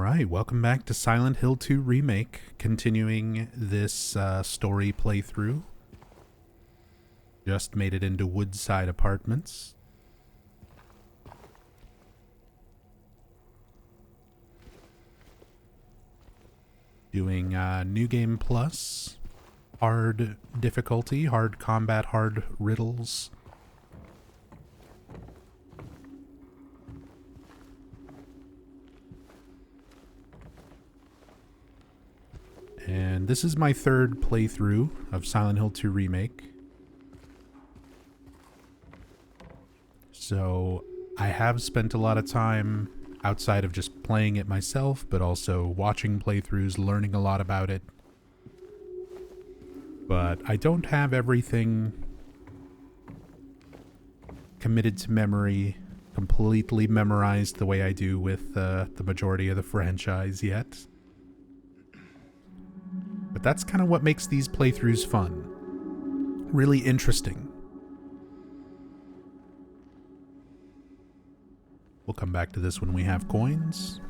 Alright, welcome back to Silent Hill 2 Remake, continuing this story playthrough. Just made it into Woodside Apartments. Doing New Game Plus, hard difficulty, hard combat, hard riddles. And this is my third playthrough of Silent Hill 2 Remake. So I have spent a lot of time outside of just playing it myself, but also watching playthroughs, learning a lot about it. But I don't have everything committed to memory, completely memorized the way I do with the majority of the franchise yet. But that's kind of what makes these playthroughs fun. Really interesting. We'll come back to this when we have coins.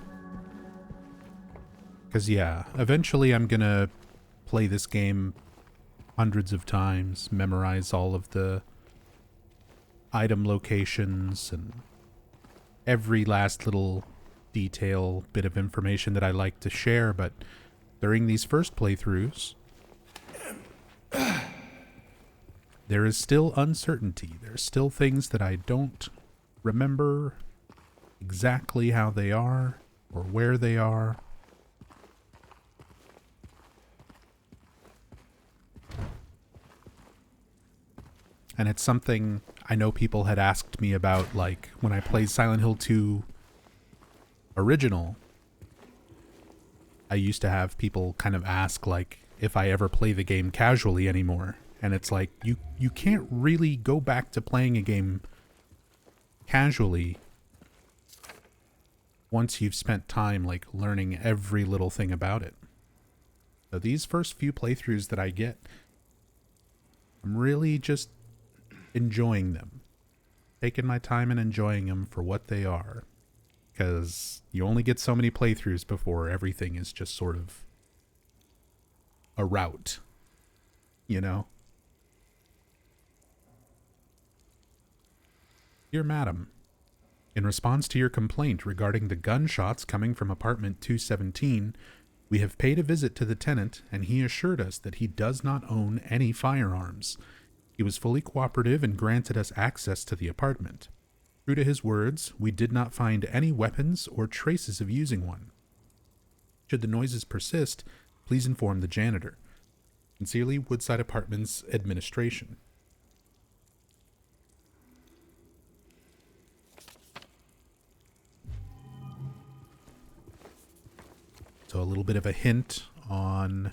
Because yeah, eventually I'm gonna play this game hundreds of times, memorize all of the item locations and every last little detail, bit of information that I like to share, but during these first playthroughs, there is still uncertainty. There's still things that I don't remember exactly how they are or where they are. And it's something I know people had asked me about, like, when I played Silent Hill 2 Original, I used to have people kind of ask, like, if I ever play the game casually anymore. And it's like, you can't really go back to playing a game casually once you've spent time, like, learning every little thing about it. So these first few playthroughs that I get, I'm really just enjoying them. Taking my time and enjoying them for what they are. Because you only get so many playthroughs before everything is just sort of a route, you know? Dear Madam, in response to your complaint regarding the gunshots coming from apartment 217, we have paid a visit to the tenant and he assured us that he does not own any firearms. He was fully cooperative and granted us access to the apartment. True to his words, we did not find any weapons or traces of using one. Should the noises persist, please inform the janitor. Sincerely, Woodside Apartments Administration. So a little bit of a hint on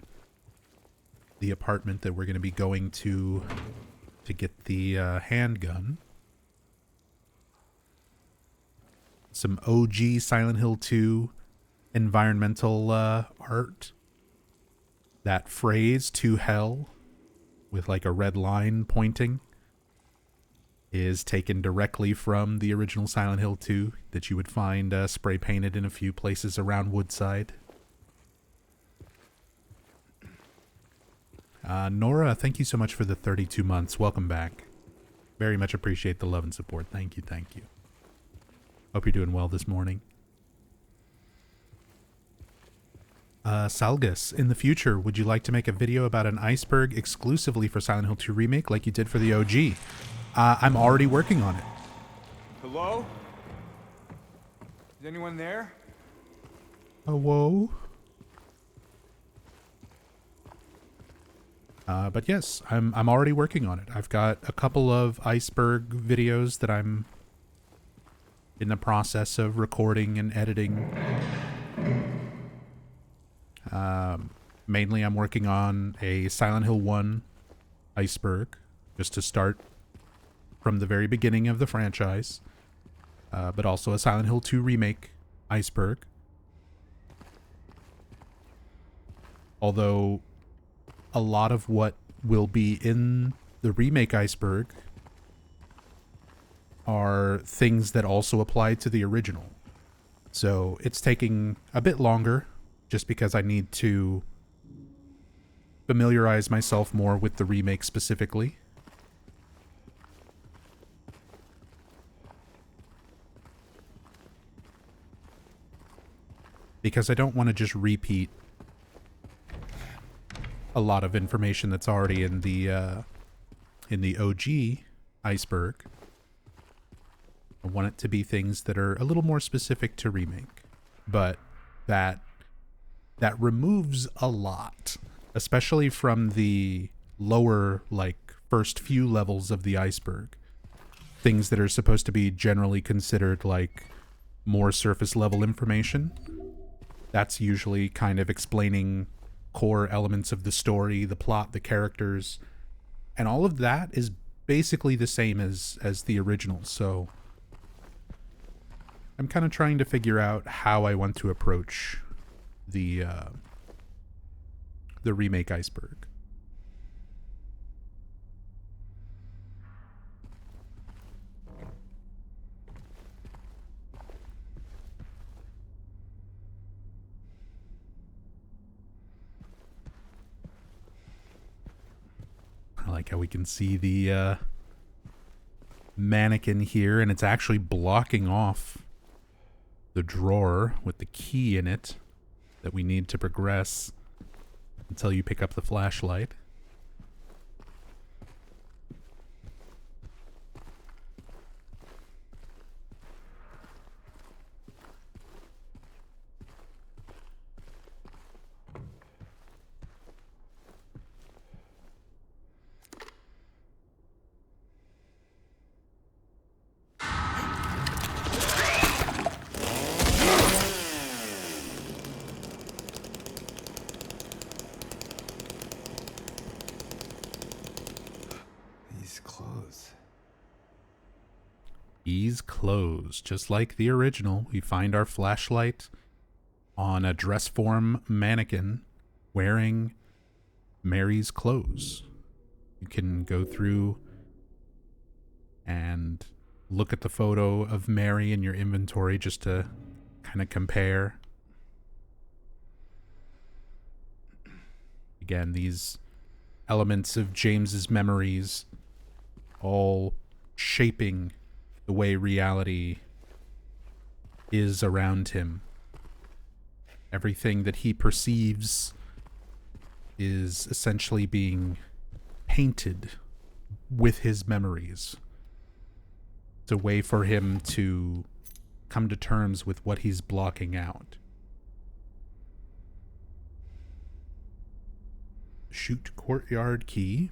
the apartment that we're going to be going to get the handgun. Some OG Silent Hill 2 environmental art. That phrase, "to hell," with like a red line pointing, is taken directly from the original Silent Hill 2 that you would find spray painted in a few places around Woodside. Nora, thank you so much for the 32 months. Welcome back. Very much appreciate the love and support. Thank you, thank you. Hope you're doing well this morning. Salgus, in the future, would you like to make a video about an Iceberg exclusively for Silent Hill 2 Remake like you did for the OG? I'm already working on it. Hello? Is anyone there? Whoa. But yes, I'm already working on it. I've got a couple of Iceberg videos that I'm in the process of recording and editing. Mainly I'm working on a Silent Hill 1 Iceberg, just to start from the very beginning of the franchise, but also a Silent Hill 2 Remake Iceberg. Although a lot of what will be in the Remake Iceberg are things that also apply to the original. So it's taking a bit longer just because I need to familiarize myself more with the remake specifically. Because I don't want to just repeat a lot of information that's already in the OG Iceberg. I want it to be things that are a little more specific to remake, but that removes a lot, especially from the lower, like, first few levels of the Iceberg. Things that are supposed to be generally considered like more surface level information. That's usually kind of explaining core elements of the story, the plot, the characters, and all of that is basically the same as the original. So I'm kind of trying to figure out how I want to approach the remake Iceberg. I like how we can see the mannequin here, and it's actually blocking off the drawer with the key in it that we need to progress until you pick up the flashlight. Ease closed. Just like the original, we find our flashlight on a dress form mannequin wearing Mary's clothes. You can go through and look at the photo of Mary in your inventory just to kind of compare. Again, these elements of James's memories all shaping the way reality is around him. Everything that he perceives is essentially being painted with his memories. It's a way for him to come to terms with what he's blocking out. Shoot courtyard key.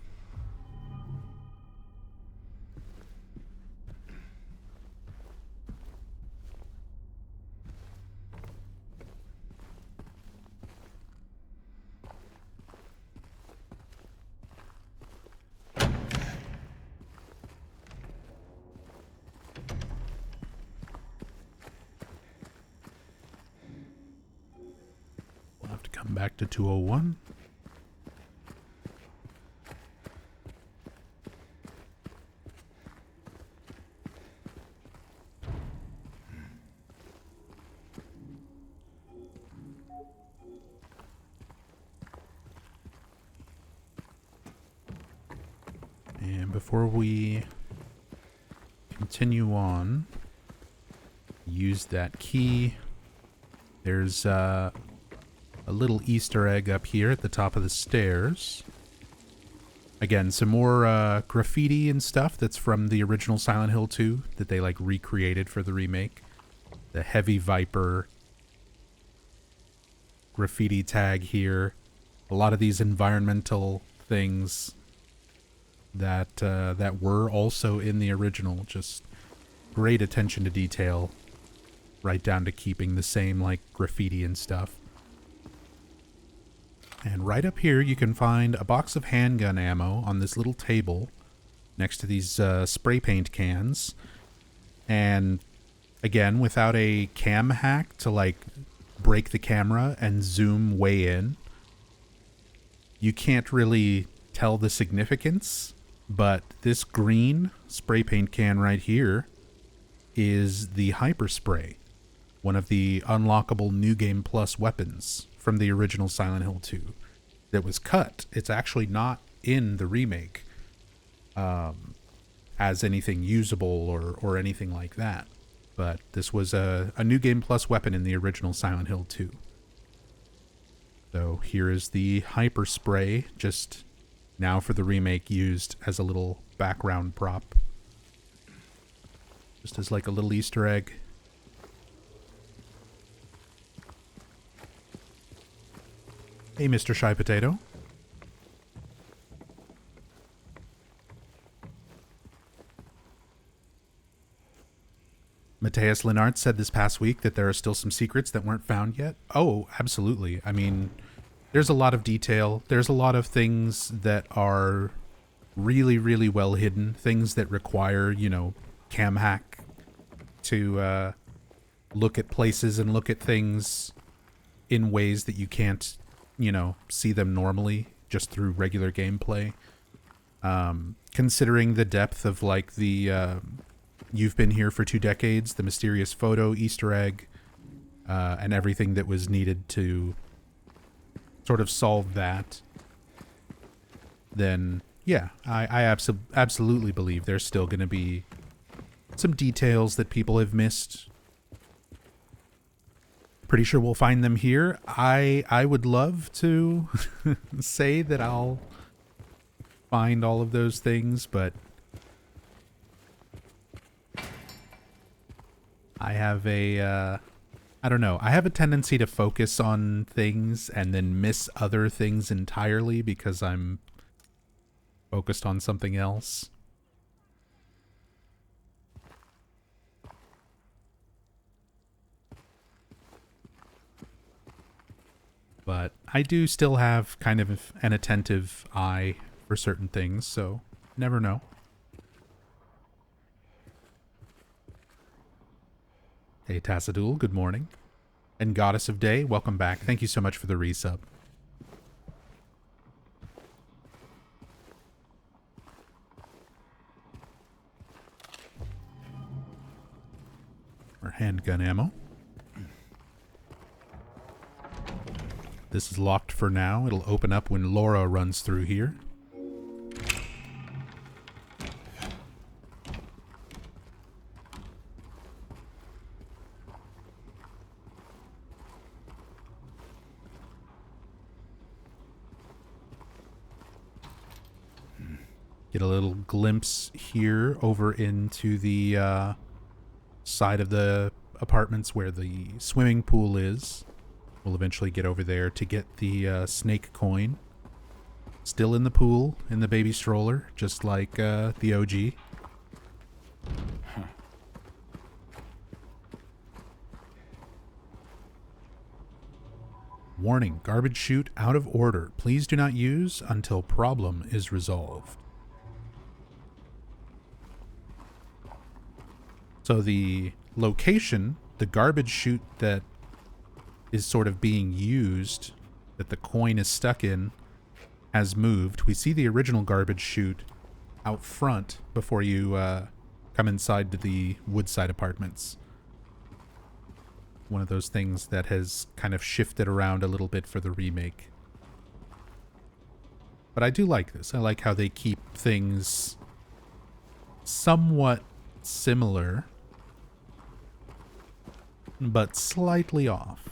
Back to 201. And before we continue on, use that key. There's a little Easter egg up here at the top of the stairs. Again, some more graffiti and stuff that's from the original Silent Hill 2 that they like recreated for the remake. The Heavy Viper graffiti tag here. A lot of these environmental things that that were also in the original. Just great attention to detail, right down to keeping the same like graffiti and stuff. And right up here, you can find a box of handgun ammo on this little table next to these spray paint cans. And again, without a cam hack to like break the camera and zoom way in, you can't really tell the significance. But this green spray paint can right here is the hyper spray. one of the unlockable New Game Plus weapons from the original Silent Hill 2 that was cut. It's actually not in the remake as anything usable or anything like that. But this was a New Game Plus weapon in the original Silent Hill 2. So here is the hyper spray, just now for the remake used as a little background prop. Just as like a little Easter egg. Hey, Mr. Shy Potato. Mateus Linart said this past week that there are still some secrets that weren't found yet. Oh, absolutely. I mean, there's a lot of detail. There's a lot of things that are really, really well hidden. Things that require, you know, cam hack to look at places and look at things in ways that you can't, you know, see them normally just through regular gameplay. Considering the depth of like the You've Been Here for 2 decades, the mysterious photo, Easter egg, and everything that was needed to sort of solve that, then yeah, I absolutely believe there's still going to be some details that people have missed. Pretty sure we'll find them here. I would love to say that I'll find all of those things, but I have I don't know. I have a tendency to focus on things and then miss other things entirely because I'm focused on something else. But I do still have kind of an attentive eye for certain things, so never know. Hey Tassadul, good morning. And Goddess of Day, welcome back. Thank you so much for the resub. Or handgun ammo. This is locked for now. It'll open up when Laura runs through here. Get a little glimpse here over into the side of the apartments where the swimming pool is. We'll eventually get over there to get the snake coin. Still in the pool, in the baby stroller, just like the OG. Warning, garbage chute out of order. Please do not use until problem is resolved. So the location, the garbage chute that is sort of being used, that the coin is stuck in, has moved. We see the original garbage chute out front before you come inside to the Woodside apartments. One of those things that has kind of shifted around a little bit for the remake. But I do like this. I like how they keep things somewhat similar, but slightly off.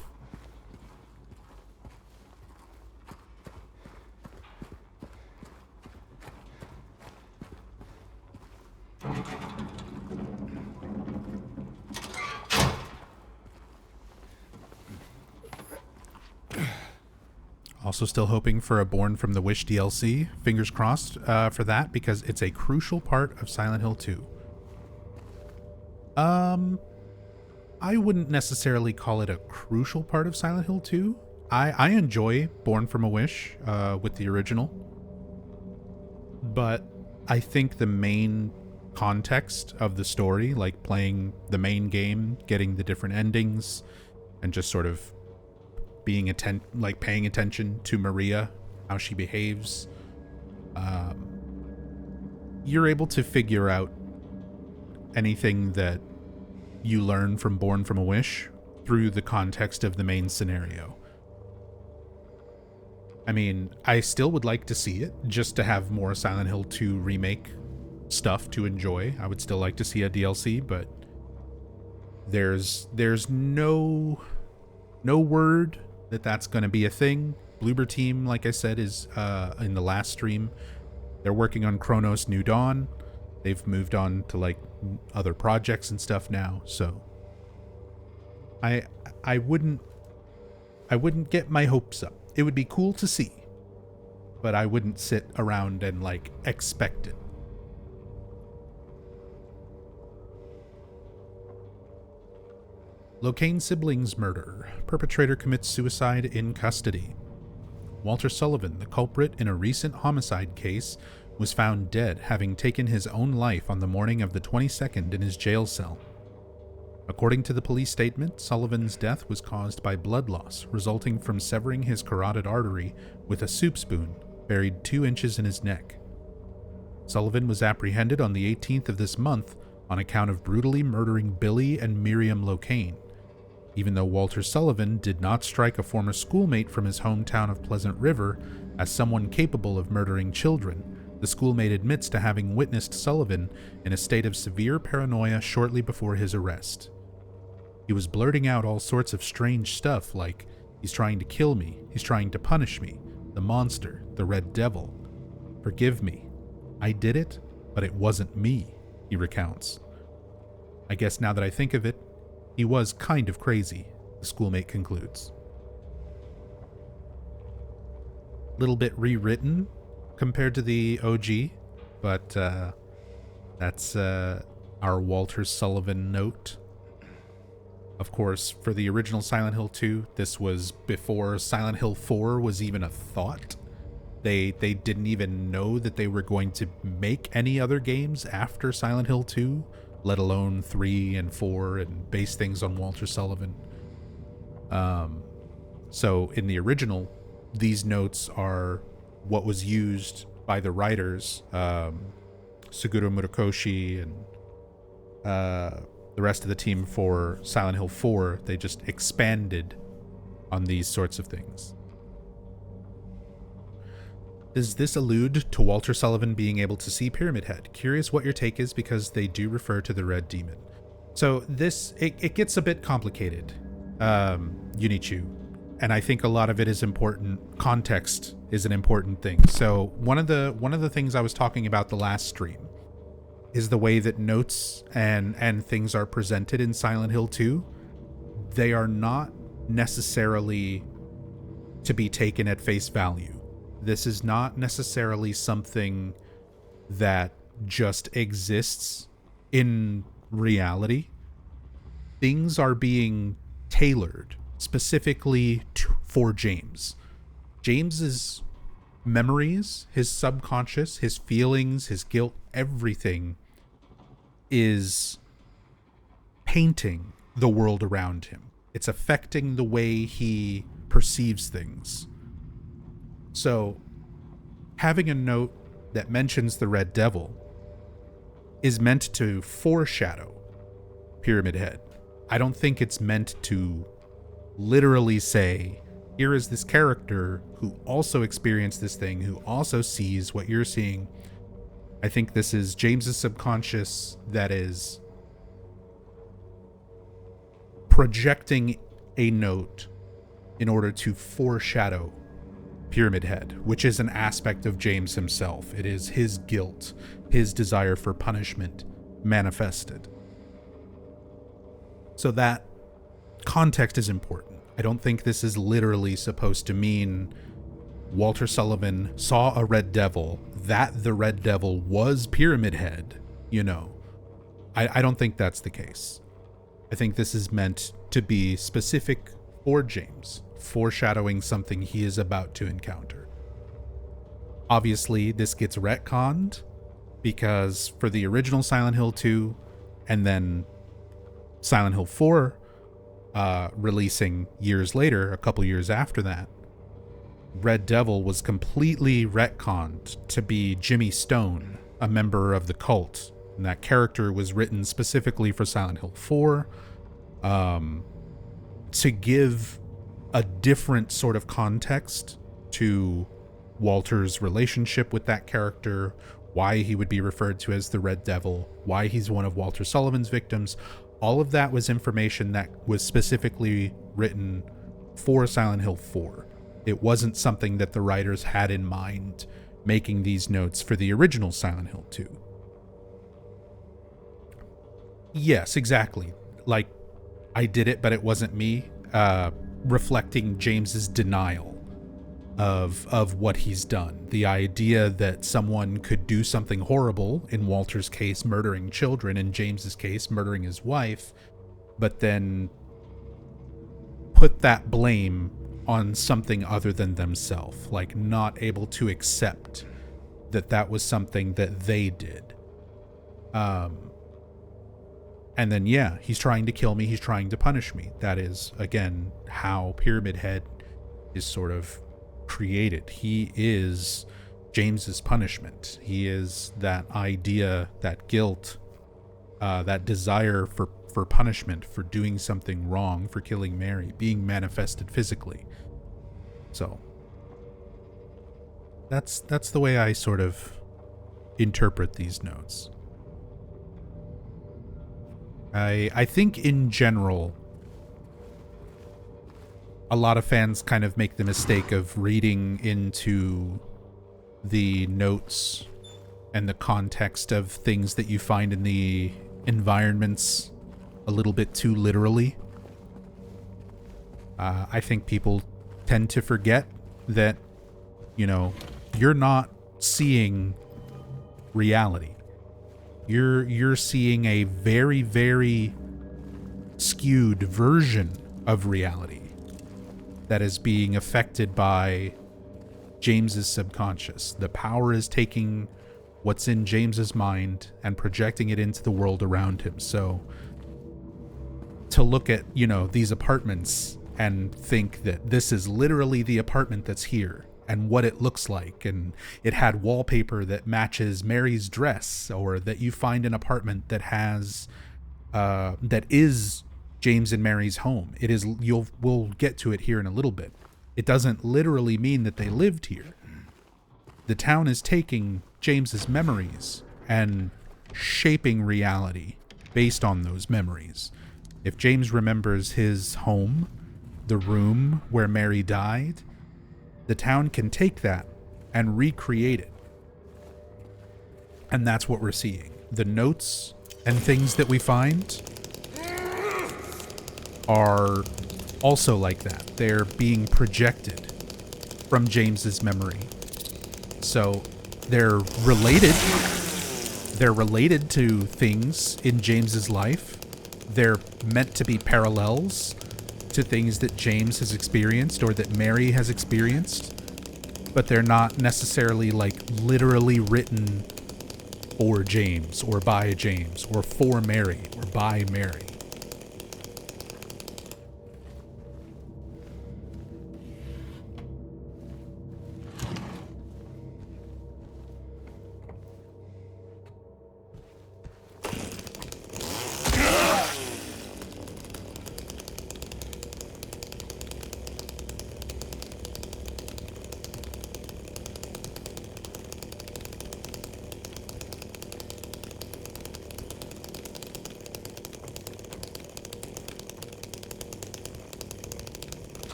Also still hoping for a Born from the Wish DLC. Fingers crossed for that, because it's a crucial part of Silent Hill 2. I wouldn't necessarily call it a crucial part of Silent Hill 2. I enjoy Born from a Wish with the original. But I think the main context of the story, like playing the main game, getting the different endings, and just sort of being paying attention to Maria, how she behaves, you're able to figure out anything that you learn from Born from a Wish through the context of the main scenario. I mean, I still would like to see it, just to have more Silent Hill 2 remake stuff to enjoy. I would still like to see a DLC, but there's no word that that's going to be a thing. Bloober Team, like I said, is in the last stream, they're working on Chronos New Dawn. They've moved on to like other projects and stuff now, so I wouldn't get my hopes up. It would be cool to see, but I wouldn't sit around and like expect it. Locane siblings murder. Perpetrator commits suicide in custody. Walter Sullivan, the culprit in a recent homicide case, was found dead, having taken his own life on the morning of the 22nd in his jail cell. According to the police statement, Sullivan's death was caused by blood loss, resulting from severing his carotid artery with a soup spoon buried 2 inches in his neck. Sullivan was apprehended on the 18th of this month on account of brutally murdering Billy and Miriam Locane. Even though Walter Sullivan did not strike a former schoolmate from his hometown of Pleasant River as someone capable of murdering children, the schoolmate admits to having witnessed Sullivan in a state of severe paranoia shortly before his arrest. He was blurting out all sorts of strange stuff like, "He's trying to kill me, he's trying to punish me, the monster, the red devil. Forgive me. I did it, but it wasn't me," he recounts. I guess now that I think of it, he was kind of crazy, the schoolmate concludes. Little bit rewritten compared to the OG, but that's our Walter Sullivan note. Of course, for the original Silent Hill 2, this was before Silent Hill 4 was even a thought. They didn't even know that they were going to make any other games after Silent Hill 2, let alone 3 and 4, and base things on Walter Sullivan. So in the original, these notes are what was used by the writers, Suguro Murakoshi and the rest of the team for Silent Hill 4. They just expanded on these sorts of things. Does this allude to Walter Sullivan being able to see Pyramid Head? Curious what your take is, because they do refer to the Red Demon. So this, it gets a bit complicated, Unichu, and I think a lot of it is important. Context is an important thing. So one of the things I was talking about the last stream is the way that notes and things are presented in Silent Hill 2. They are not necessarily to be taken at face value. This is not necessarily something that just exists in reality. Things are being tailored specifically for James. James's memories, his subconscious, his feelings, his guilt, everything is painting the world around him. It's affecting the way he perceives things. So, having a note that mentions the Red Devil is meant to foreshadow Pyramid Head. I don't think it's meant to literally say, here is this character who also experienced this thing, who also sees what you're seeing. I think this is James's subconscious that is projecting a note in order to foreshadow Pyramid Head, which is an aspect of James himself. It is his guilt, his desire for punishment manifested. So that context is important. I don't think this is literally supposed to mean Walter Sullivan saw a red devil, that the red devil was Pyramid Head, you know. I don't think that's the case. I think this is meant to be specific for James, foreshadowing something he is about to encounter. Obviously, this gets retconned because for the original Silent Hill 2 and then Silent Hill 4 releasing years later, a couple years after that, Red Devil was completely retconned to be Jimmy Stone, a member of the cult. And that character was written specifically for Silent Hill 4. to give a different sort of context to Walter's relationship with that character, why he would be referred to as the Red Devil, why he's one of Walter Sullivan's victims. All of that was information that was specifically written for Silent Hill 4. It wasn't something that the writers had in mind making these notes for the original Silent Hill 2. Yes, exactly. Like, I did it, but it wasn't me. Reflecting James's denial of what he's done. The idea that someone could do something horrible, in Walter's case, murdering children, in James's case, murdering his wife, but then put that blame on something other than themselves, like not able to accept that that was something that they did. And then, yeah, he's trying to kill me. He's trying to punish me. That is, again, how Pyramid Head is sort of created. He is James's punishment. He is that idea, that guilt, that desire for punishment, for doing something wrong, for killing Mary, being manifested physically. So that's the way I sort of interpret these notes. I think in general, a lot of fans kind of make the mistake of reading into the notes and the context of things that you find in the environments a little bit too literally. I think people tend to forget that, you know, you're not seeing reality. You're seeing a very, very skewed version of reality that is being affected by James's subconscious. The power is taking what's in James's mind and projecting it into the world around him. So to look at, you know, these apartments and think that this is literally the apartment that's here and what it looks like, and it had wallpaper that matches Mary's dress, or that you find an apartment that has that is James and Mary's home. It is, we'll get to it here in a little bit. It doesn't literally mean that they lived here. The town is taking James's memories and shaping reality based on those memories. If James remembers his home, the room where Mary died, the town can take that and recreate it. And that's what we're seeing. The notes and things that we find are also like that. They're being projected from James's memory. So they're related. They're related to things in James's life. They're meant to be parallels to things that James has experienced or that Mary has experienced, but they're not necessarily like literally written for James or by James or for Mary or by Mary.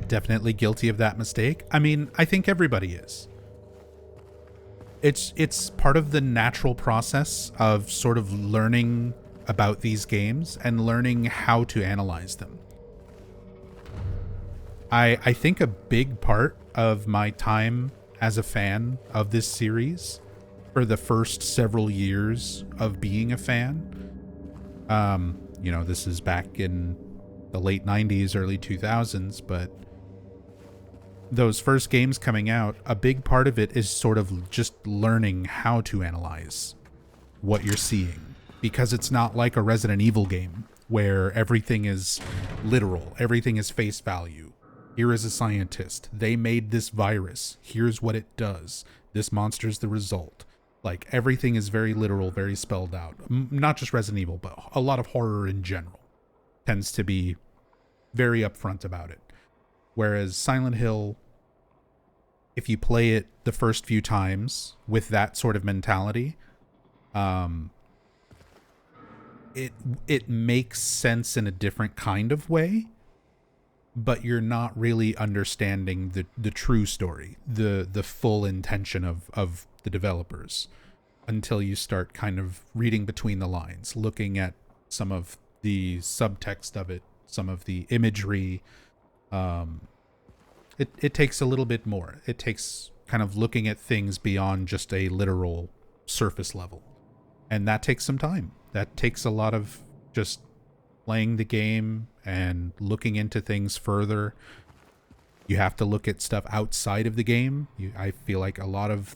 Definitely guilty of that mistake. I mean, I think everybody is. It's part of the natural process of sort of learning about these games and learning how to analyze them. I think a big part of my time as a fan of this series for the first several years of being a fan, you know, this is back in the late 90s, early 2000s, but those first games coming out, a big part of it is sort of just learning how to analyze what you're seeing, because it's not like a Resident Evil game where everything is literal, everything is face value. Here is a scientist. They made this virus. Here's what it does. This monster's the result. Like, everything is very literal, very spelled out. Not just Resident Evil, but a lot of horror in general tends to be very upfront about it. Whereas Silent Hill, if you play it the first few times with that sort of mentality, it makes sense in a different kind of way, but you're not really understanding the true story, the full intention of the developers, until you start kind of reading between the lines, looking at some of the subtext of it, some of the imagery. It takes a little bit more. It takes kind of looking at things beyond just a literal surface level. And that takes some time. That takes a lot of just playing the game and looking into things further. You have to look at stuff outside of the game. I feel like a lot of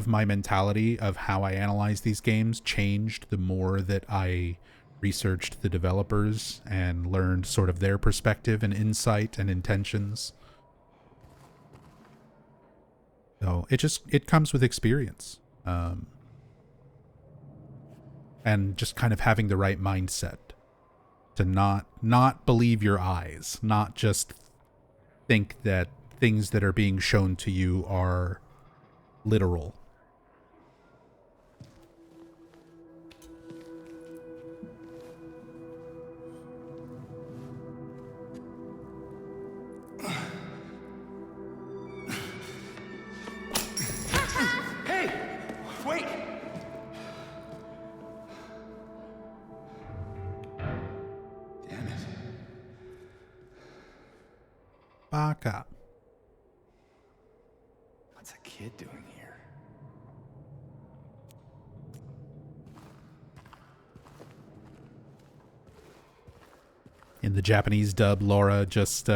my mentality of how I analyze these games changed the more that I researched the developers and learned sort of their perspective and insight and intentions. So it comes with experience. And just kind of having the right mindset to not believe your eyes, not just think that things that are being shown to you are literal. Hey! Wait! Damn it. Baka. What's a kid doing here? In the Japanese dub, Laura just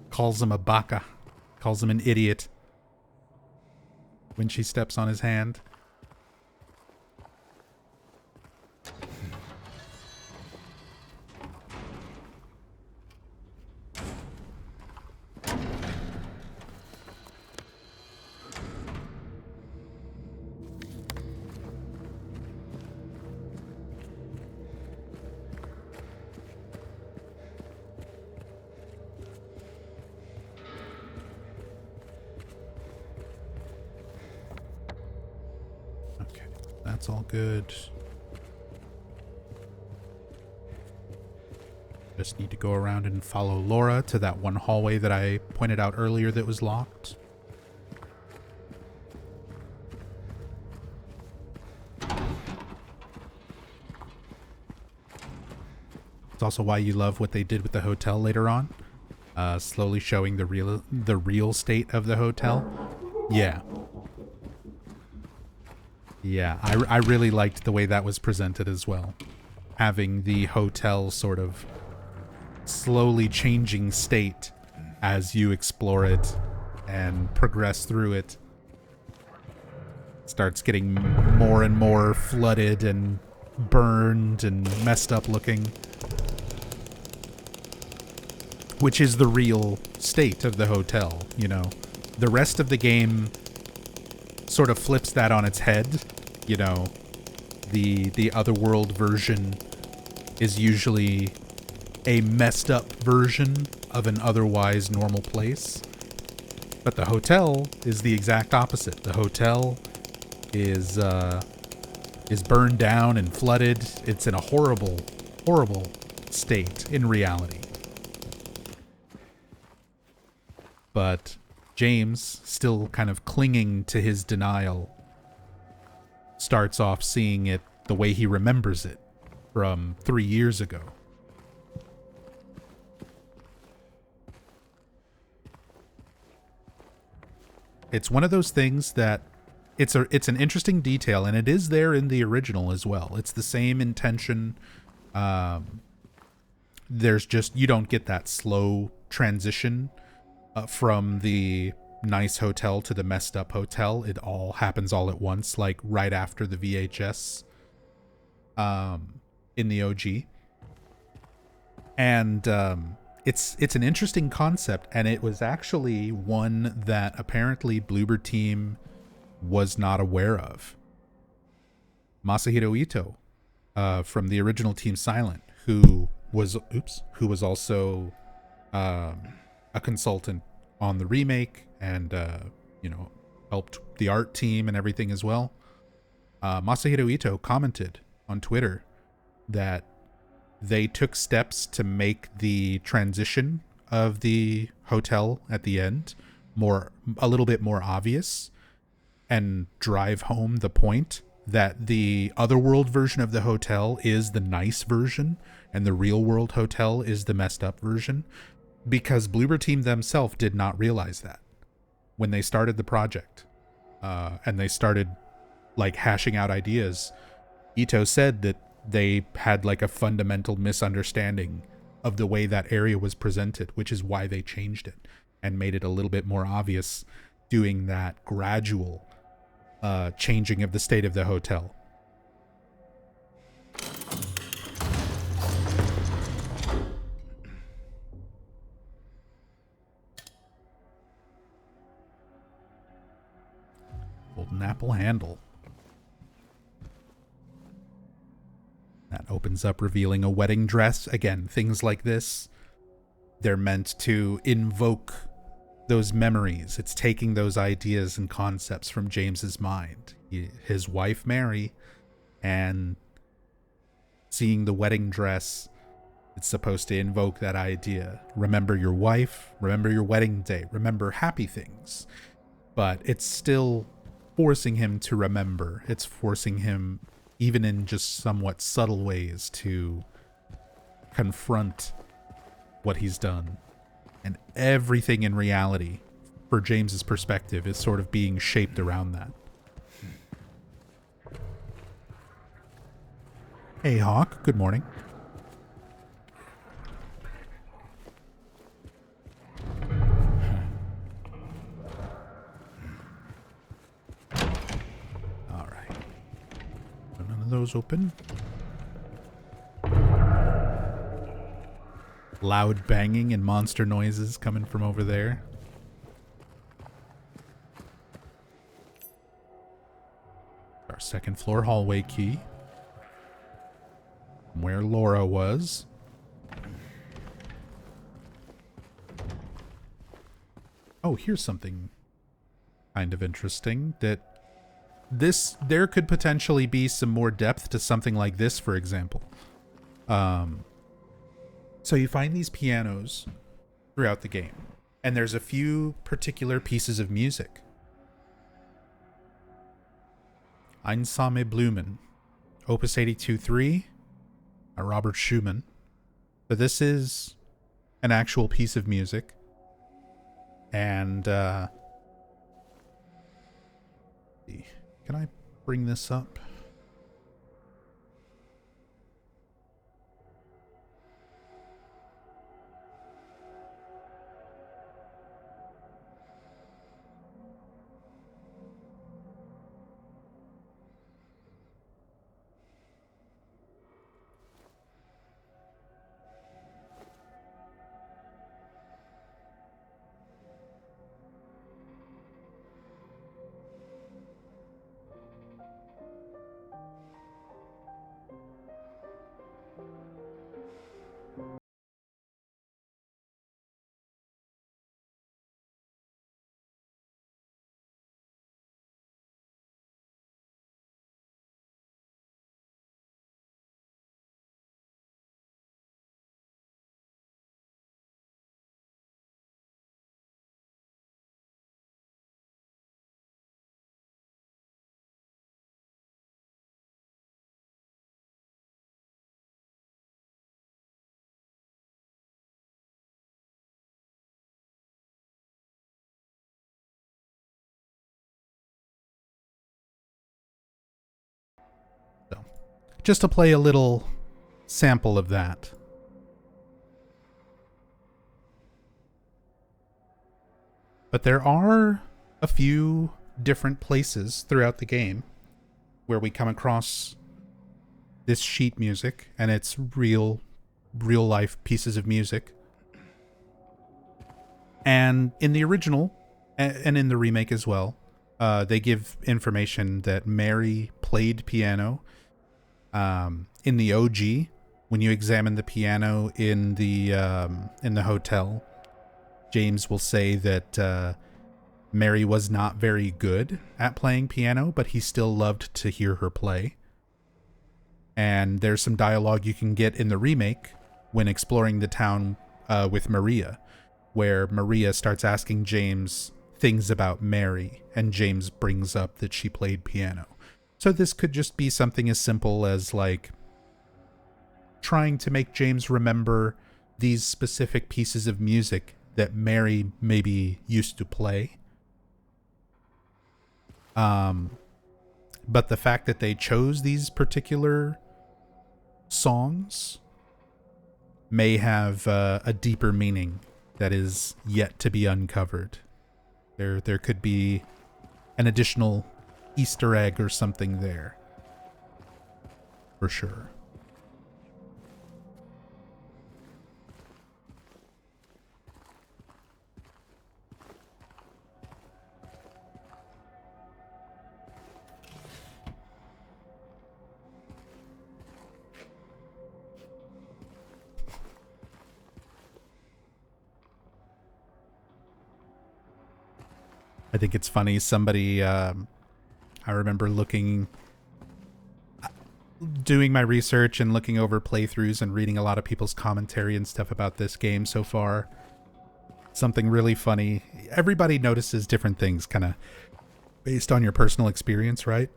calls him a baka, calls him an idiot when she steps on his hand. That's all good. Just need to go around and follow Laura to that one hallway that I pointed out earlier that was locked. It's also why you love what they did with the hotel later on. Slowly showing the real state of the hotel. Yeah. Yeah, I really liked the way that was presented as well. Having the hotel sort of slowly changing state as you explore it and progress through it. Starts getting more and more flooded and burned and messed up looking. Which is the real state of the hotel, you know. The rest of the game sort of flips that on its head. You know, the otherworld version is usually a messed up version of an otherwise normal place. But the hotel is the exact opposite. The hotel is burned down and flooded. It's in a horrible, horrible state in reality. But James, still kind of clinging to his denial, starts off seeing it the way he remembers it from 3 years ago. It's one of those things that it's an interesting detail, and it is there in the original as well. It's the same intention. There's just, you don't get that slow transition from the nice hotel to the messed up hotel. It all happens all at once, like right after the VHS in the OG. And it's an interesting concept, and it was actually one that apparently Bloober Team was not aware of. Masahiro Ito, from the original Team Silent, who was also a consultant on the remake, and helped the art team and everything as well. Masahiro Ito commented on Twitter that they took steps to make the transition of the hotel at the end a little bit more obvious, and drive home the point that the otherworld version of the hotel is the nice version and the real world hotel is the messed up version, because Bloober Team themselves did not realize that when they started the project, and they started hashing out ideas. Ito said that they had a fundamental misunderstanding of the way that area was presented, which is why they changed it and made it a little bit more obvious, doing that gradual changing of the state of the hotel. Golden apple handle. That opens up, revealing a wedding dress. Again, things like this, they're meant to invoke those memories. It's taking those ideas and concepts from James's mind. His wife, Mary, and seeing the wedding dress, it's supposed to invoke that idea. Remember your wife, remember your wedding day, remember happy things. But it's still forcing him to remember. It's forcing him, even in just somewhat subtle ways, to confront what he's done. And everything in reality, for James's perspective, is sort of being shaped around that. Hey, Hawk. Good morning. All right. None of those open. Loud banging and monster noises coming from over there. Our second floor hallway key. Where Laura was. Oh, here's something kind of interesting. There could potentially be some more depth to something like this, for example. So you find these pianos throughout the game, and there's a few particular pieces of music. Einsame Blumen, Opus 82-3, by Robert Schumann. So this is an actual piece of music, and can I bring this up? So, just to play a little sample of that. But there are a few different places throughout the game where we come across this sheet music, and it's real life pieces of music. And in the original, and in the remake as well, they give information that Mary played piano. In the OG, when you examine the piano in the hotel, James will say that Mary was not very good at playing piano, but he still loved to hear her play. And there's some dialogue you can get in the remake when exploring the town with Maria, where Maria starts asking James things about Mary, and James brings up that she played piano. So this could just be something as simple as, like, trying to make James remember these specific pieces of music that Mary maybe used to play. But the fact that they chose these particular songs may have a deeper meaning that is yet to be uncovered. There could be an additional Easter egg or something there, for sure. I think it's funny, somebody, I remember doing my research and looking over playthroughs and reading a lot of people's commentary and stuff about this game so far. Something really funny. Everybody notices different things, kind of based on your personal experience, right?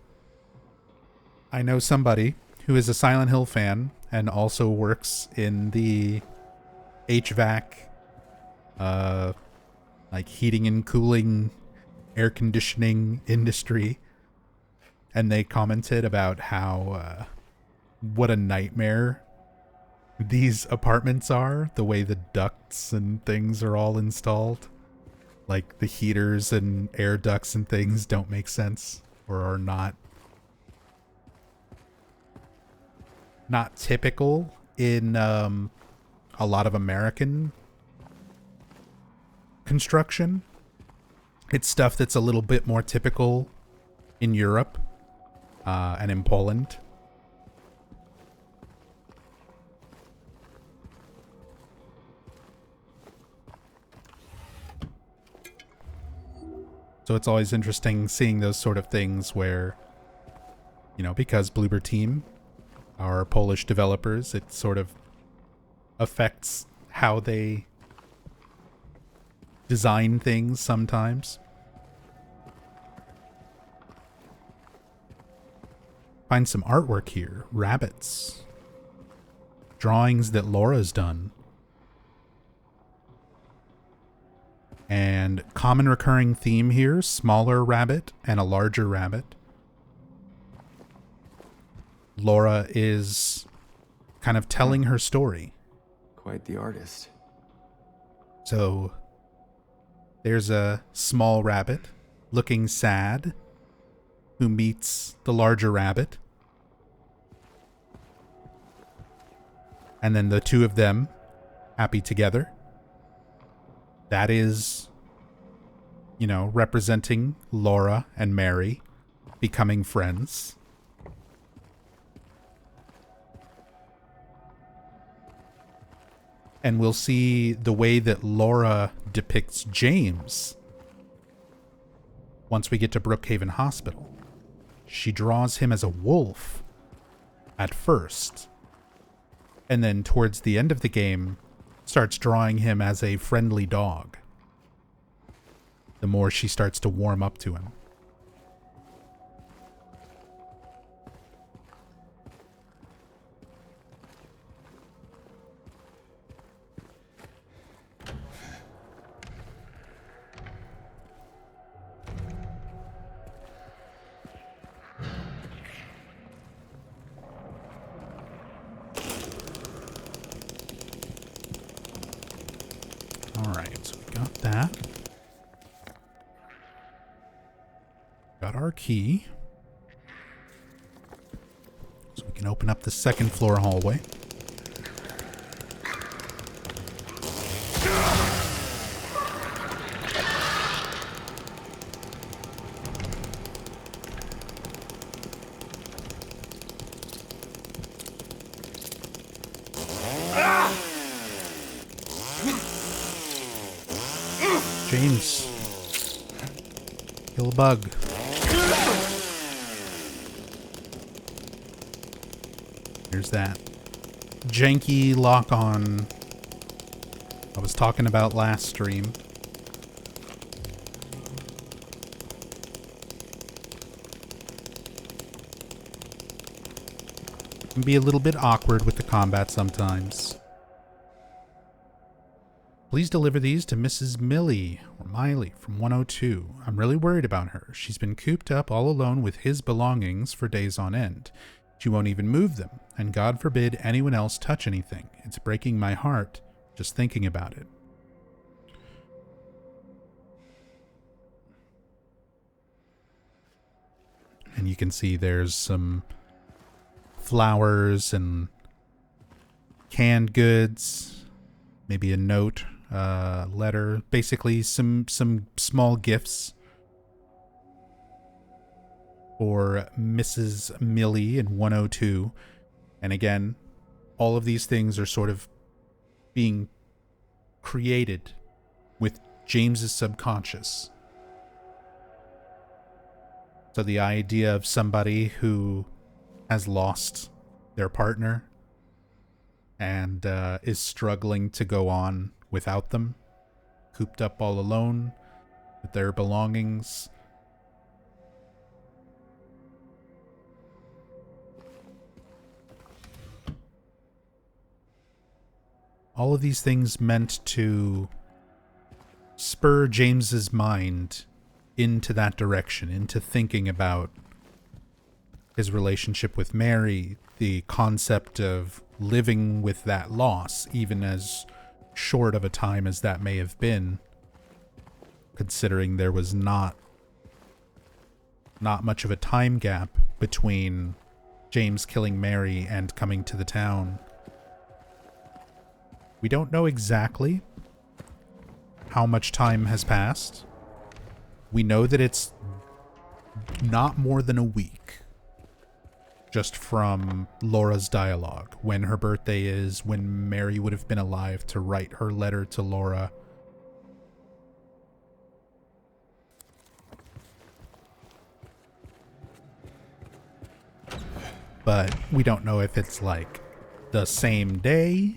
I know somebody who is a Silent Hill fan and also works in the HVAC, like heating and cooling, air conditioning industry, and they commented about how what a nightmare these apartments are, the way the ducts and things are all installed. Like the heaters and air ducts and things don't make sense, or are not typical in a lot of American construction. It's stuff that's a little bit more typical in Europe and in Poland. So it's always interesting seeing those sort of things where, you know, because Bloober Team are Polish developers, it sort of affects how they design things sometimes. Find some artwork here. Rabbits. Drawings that Laura's done. And common recurring theme here, smaller rabbit and a larger rabbit. Laura is kind of telling her story. Quite the artist. So there's a small rabbit looking sad who meets the larger rabbit. And then the two of them happy together. That is, you know, representing Laura and Mary becoming friends. And we'll see the way that Laura depicts James once we get to Brookhaven Hospital. She draws him as a wolf at first, and then towards the end of the game starts drawing him as a friendly dog the more she starts to warm up to him. Alright, so we got that. Got our key. So we can open up the second floor hallway. James, kill a bug. Here's that janky lock-on I was talking about last stream. Can be a little bit awkward with the combat sometimes. Please deliver these to Mrs. Millie, or Miley, from 102. I'm really worried about her. She's been cooped up all alone with his belongings for days on end. She won't even move them, and God forbid anyone else touch anything. It's breaking my heart just thinking about it. And you can see there's some flowers and canned goods, maybe a note, letter, basically some small gifts for Mrs. Millie in 102. And again, all of these things are sort of being created with James's subconscious. So the idea of somebody who has lost their partner and is struggling to go on without them, cooped up all alone with their belongings. All of these things meant to spur James's mind into that direction, into thinking about his relationship with Mary, the concept of living with that loss, even as short of a time as that may have been, considering there was not much of a time gap between James killing Mary and coming to the town. We don't know exactly how much time has passed. We know that it's not more than a week, just from Laura's dialogue, when her birthday is, when Mary would have been alive to write her letter to Laura. But we don't know if it's like the same day,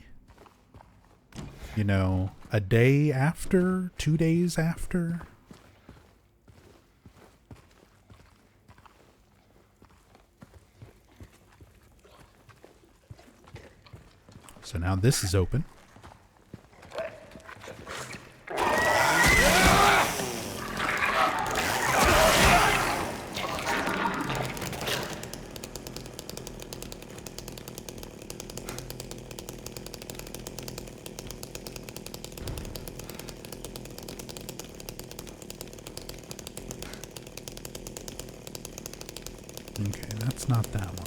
you know, a day after, 2 days after. So now this is open. Okay, that's not that one.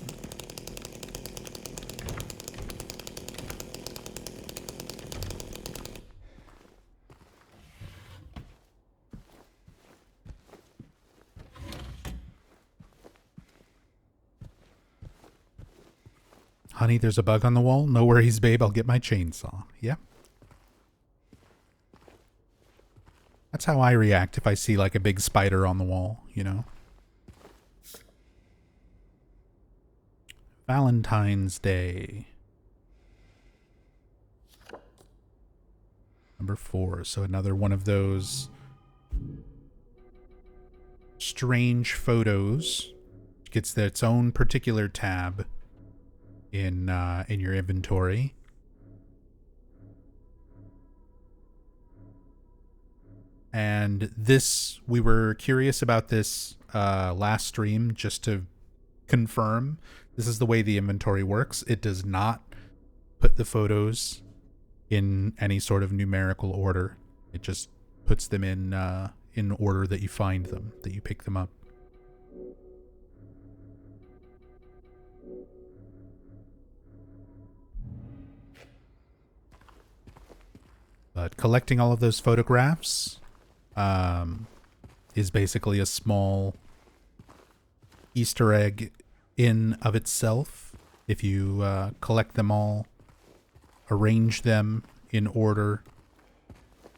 Honey, there's a bug on the wall. No worries, babe. I'll get my chainsaw. Yeah. That's how I react if I see like a big spider on the wall, you know? Valentine's Day. Number 4. So another one of those strange photos. Gets its own particular tab in your inventory. And this, we were curious about this last stream, just to confirm. This is the way the inventory works. It does not put the photos in any sort of numerical order. It just puts them in order that you find them, that you pick them up. But collecting all of those photographs is basically a small Easter egg in of itself. If you collect them all, arrange them in order,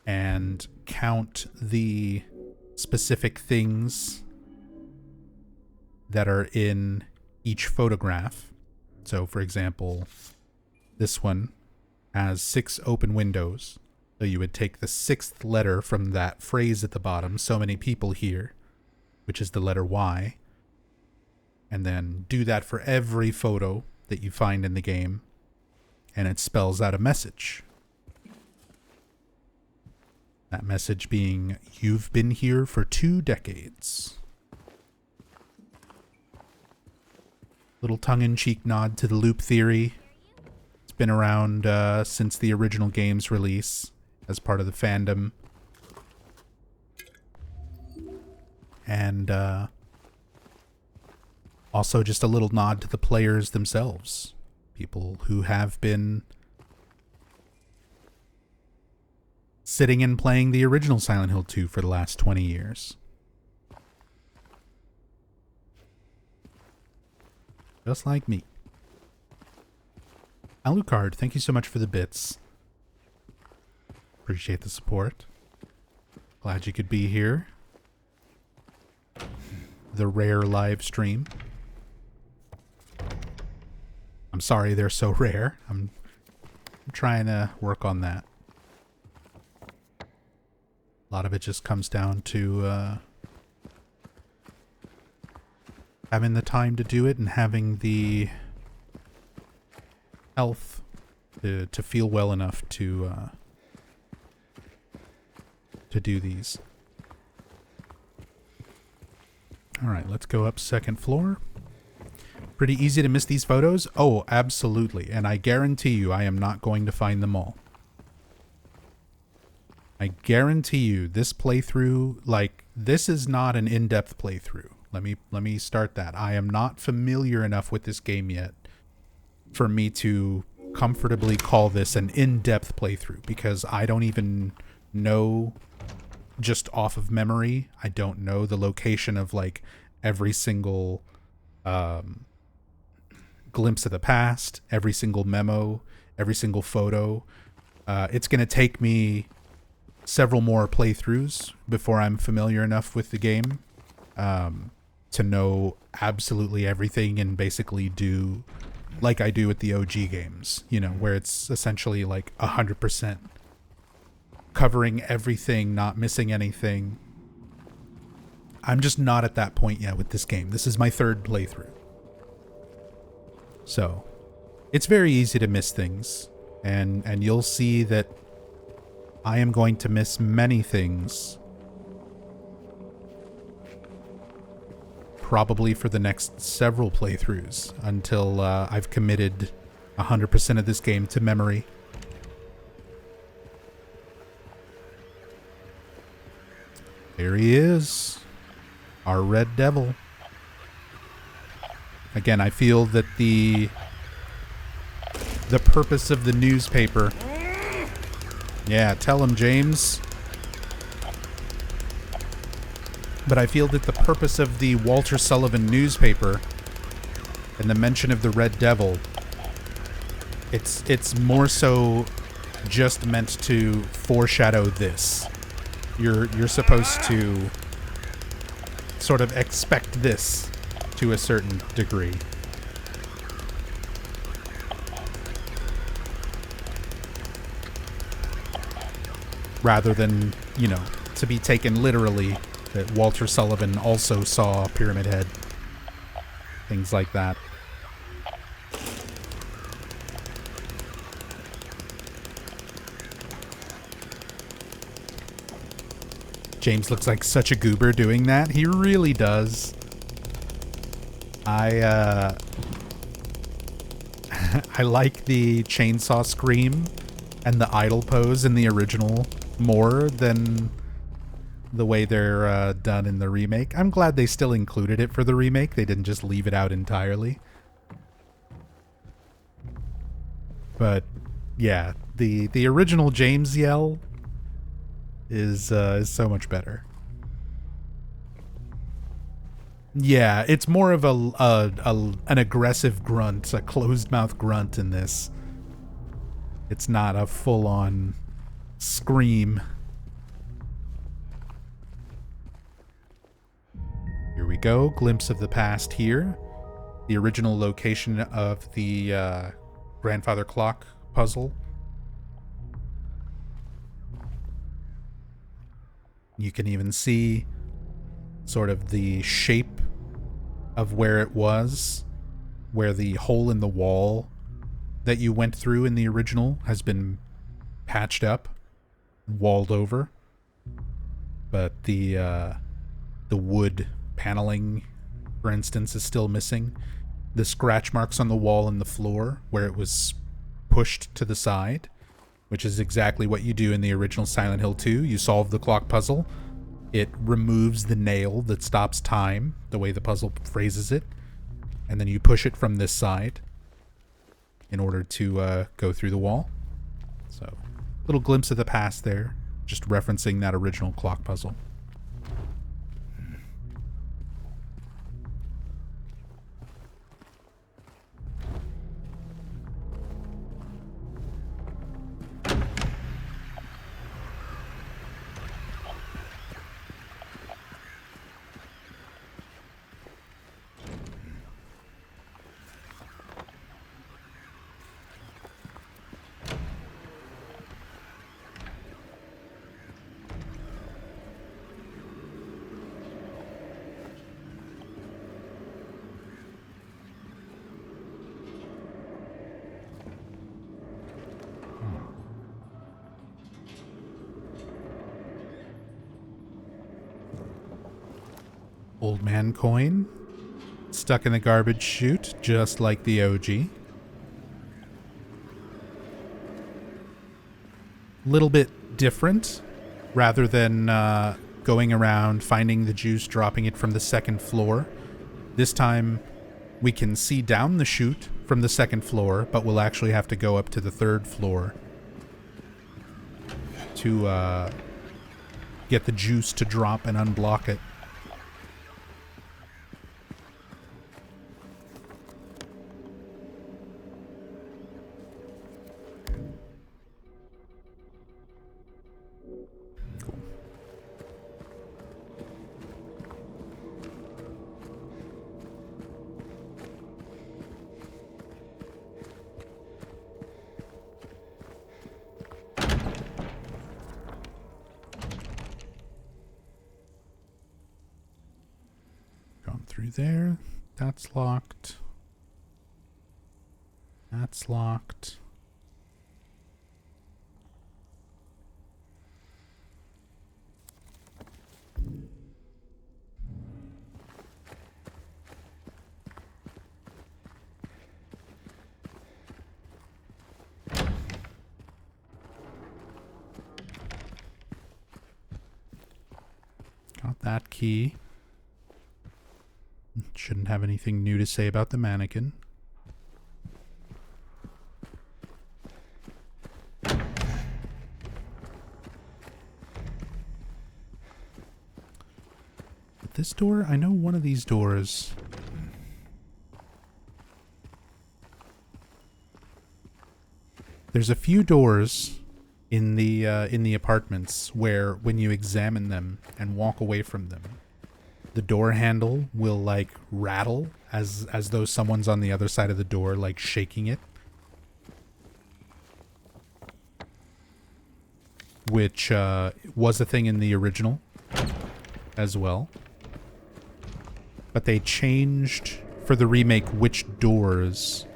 and count the specific things that are in each photograph. So, for example, this one has 6 open windows. So you would take the 6th letter from that phrase at the bottom, so many people here, which is the letter Y, and then do that for every photo that you find in the game, and it spells out a message. That message being, "You've been here for 2 decades." Little tongue-in-cheek nod to the loop theory. It's been around since the original game's release as part of the fandom. And also just a little nod to the players themselves. People who have been sitting and playing the original Silent Hill 2 for the last 20 years. Just like me. Alucard, thank you so much for the bits. Appreciate the support. Glad you could be here. The rare live stream. I'm sorry they're so rare. I'm trying to work on that. A lot of it just comes down to having the time to do it and having the health to feel well enough to do these. All right, let's go up 2nd floor. Pretty easy to miss these photos? Oh, absolutely. And I guarantee you I am not going to find them all. I guarantee you this playthrough, like, this is not an in-depth playthrough. Let me start that. I am not familiar enough with this game yet for me to comfortably call this an in-depth playthrough, because I don't even know, just off of memory, I don't know the location of, like, every single glimpse of the past, every single memo, every single photo. It's going to take me several more playthroughs before I'm familiar enough with the game to know absolutely everything and basically do like I do with the OG games, you know, where it's essentially like 100% covering everything, not missing anything. I'm just not at that point yet with this game. This is my 3rd playthrough. So, it's very easy to miss things, and you'll see that I am going to miss many things probably for the next several playthroughs until I've committed 100% of this game to memory. There he is, our Red Devil. Again, I feel that the purpose of the newspaper... Yeah, tell him, James. But I feel that the purpose of the Walter Sullivan newspaper and the mention of the Red Devil, it's more so just meant to foreshadow this. You're supposed to sort of expect this to a certain degree. Rather than, you know, to be taken literally that Walter Sullivan also saw Pyramid Head. Things like that. James looks like such a goober doing that. He really does. I like the chainsaw scream and the idle pose in the original more than the way they're done in the remake. I'm glad they still included it for the remake. They didn't just leave it out entirely. But Yeah, the original James yell is so much better. Yeah, it's more of an aggressive grunt, a closed mouth grunt in this. It's not a full on scream. Here we go, glimpse of the past here. The original location of the grandfather clock puzzle. You can even see sort of the shape of where it was, where the hole in the wall that you went through in the original has been patched up, walled over. But the wood paneling, for instance, is still missing. The scratch marks on the wall and the floor where it was pushed to the side, which is exactly what you do in the original Silent Hill 2. You solve the clock puzzle. It removes the nail that stops time, the way the puzzle phrases it, and then you push it from this side in order to go through the wall. So, little glimpse of the past there, just referencing that original clock puzzle. Old man coin. Stuck in the garbage chute, just like the OG. Little bit different. Rather than going around, finding the juice, dropping it from the second floor. This time, we can see down the chute from the second floor, but we'll actually have to go up to the third floor to get the juice to drop and unblock it. Through there. That's locked. That's locked. Got that key. Shouldn't have anything new to say about the mannequin. But this door, I know one of these doors. There's a few doors in the apartments where when you examine them and walk away from them, the door handle will like rattle as though someone's on the other side of the door, like shaking it. Which was a thing in the original as well. But they changed for the remake which doors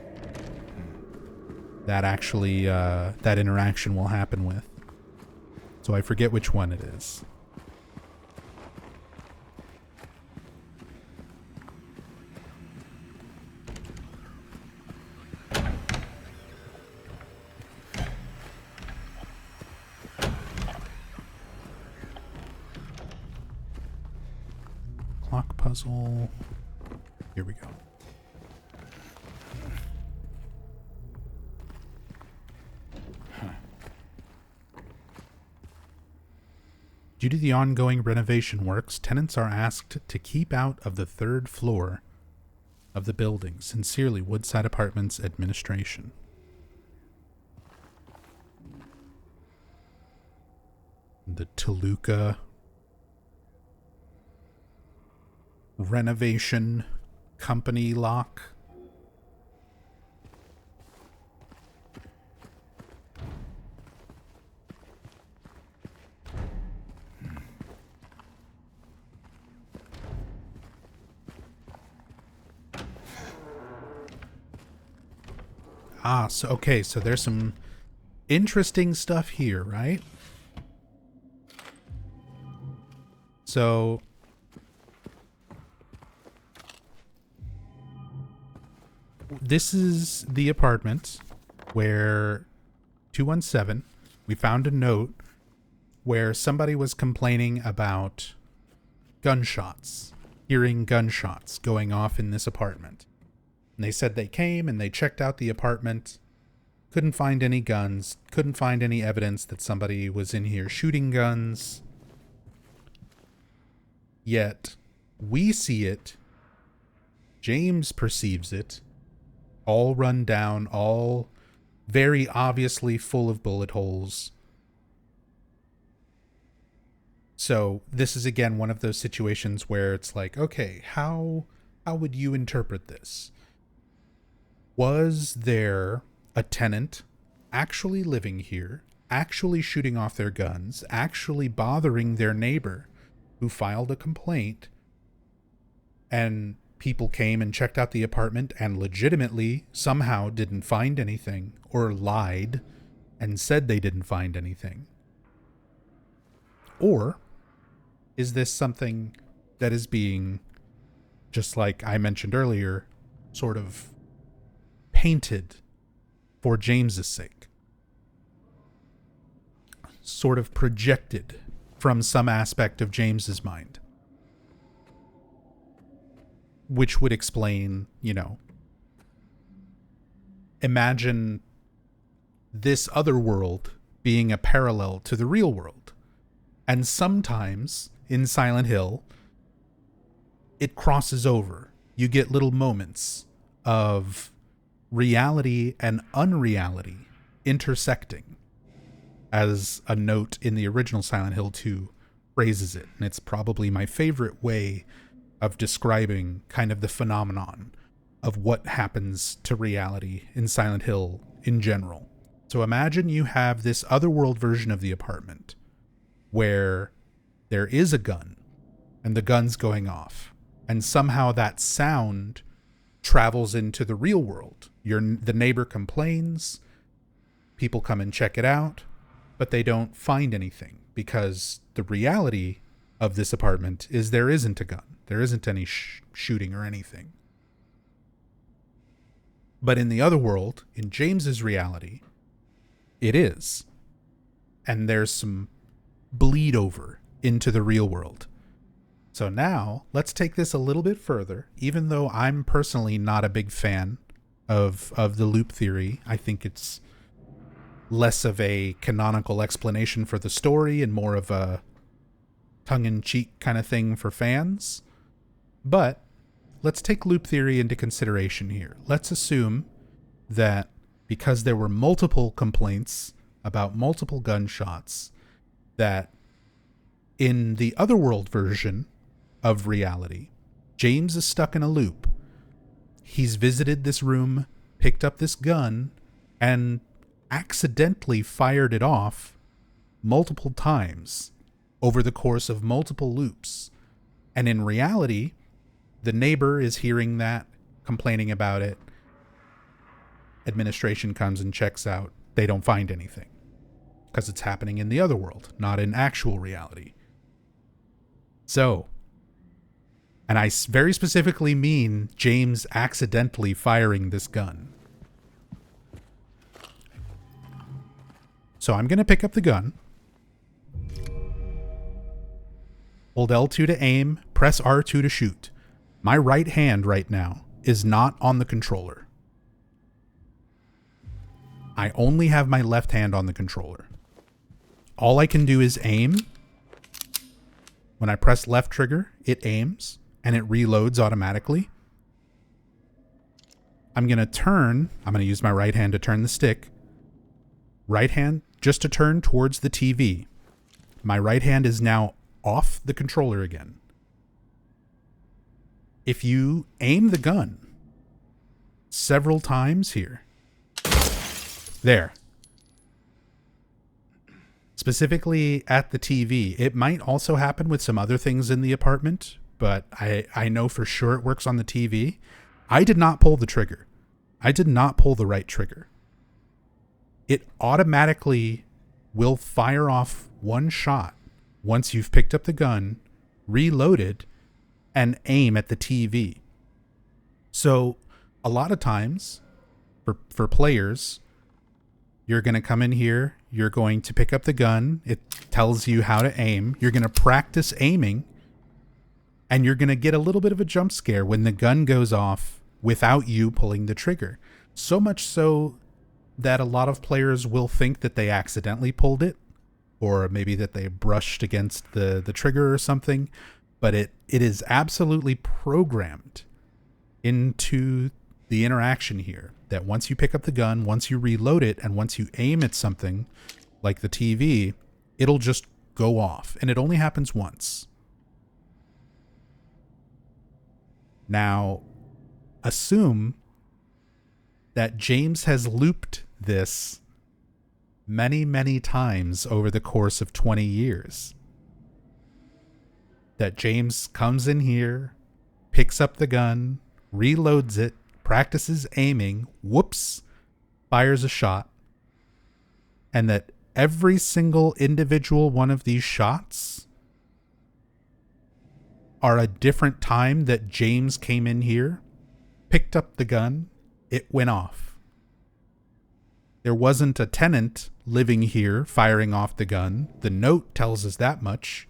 that actually that interaction will happen with. So I forget which one it is. Clock puzzle. Here we go. Due to the ongoing renovation works, tenants are asked to keep out of the 3rd floor of the building. Sincerely, Woodside Apartments Administration. The Toluca Renovation Company lock. So there's some interesting stuff here, right? So this is the apartment where 217, we found a note where somebody was complaining about gunshots, hearing gunshots going off in this apartment. And they said they came and they checked out the apartment, couldn't find any guns, couldn't find any evidence that somebody was in here shooting guns. Yet, we see it, James perceives it, all run down, all very obviously full of bullet holes. So, this is again one of those situations where it's like, okay, how would you interpret this? Was there a tenant actually living here, actually shooting off their guns, actually bothering their neighbor who filed a complaint, and people came and checked out the apartment and legitimately somehow didn't find anything, or lied and said they didn't find anything? Or is this something that is being, just like I mentioned earlier, sort of painted for James's sake? Sort of projected from some aspect of James's mind. Which would explain, imagine this other world being a parallel to the real world. And sometimes in Silent Hill, it crosses over. You get little moments of reality and unreality intersecting, as a note in the original Silent Hill 2 phrases it. And it's probably my favorite way of describing kind of the phenomenon of what happens to reality in Silent Hill in general. So imagine you have this otherworld version of the apartment where there is a gun and the gun's going off, and somehow that sound travels into the real world. The neighbor complains, people come and check it out, but they don't find anything, because the reality of this apartment is there isn't a gun. There isn't any shooting or anything. But in the other world, in James's reality, it is. And there's some bleed over into the real world. So now, let's take this a little bit further. Even though I'm personally not a big fan of the loop theory, I think it's less of a canonical explanation for the story and more of a tongue-in-cheek kind of thing for fans. But let's take loop theory into consideration here. Let's assume that because there were multiple complaints about multiple gunshots, that in the otherworld version of reality, James is stuck in a loop. He's visited this room, picked up this gun, and accidentally fired it off multiple times over the course of multiple loops. And in reality, the neighbor is hearing that, complaining about it. Administration comes and checks out. They don't find anything, because it's happening in the other world, not in actual reality. So, and I very specifically mean James accidentally firing this gun. So I'm going to pick up the gun. Hold L2 to aim, press R2 to shoot. My right hand right now is not on the controller. I only have my left hand on the controller. All I can do is aim When I press left trigger, it aims and it reloads automatically. I'm going to use my right hand to turn the stick. Right hand just to turn towards the TV. My right hand is now off the controller again. If you aim the gun several times here, there, specifically at the TV, it might also happen with some other things in the apartment, but I know for sure it works on the TV. I did not pull the trigger. I did not pull the right trigger. It automatically will fire off one shot once you've picked up the gun, reloaded, and aim at the TV. So a lot of times for players, you're going to come in here, you're going to pick up the gun, it tells you how to aim, you're going to practice aiming, and you're going to get a little bit of a jump scare when the gun goes off without you pulling the trigger. So much so that a lot of players will think that they accidentally pulled it, or maybe that they brushed against the trigger or something, but it is absolutely programmed into the interaction here that once you pick up the gun, once you reload it, and once you aim at something like the TV, it'll just go off, and it only happens once. Now, assume that James has looped this many, many times over the course of 20 years. That James comes in here, picks up the gun, reloads it, practices aiming, whoops, fires a shot, and that every single individual one of these shots are a different time that James came in here, picked up the gun, it went off. There wasn't a tenant living here firing off the gun. The note tells us that much.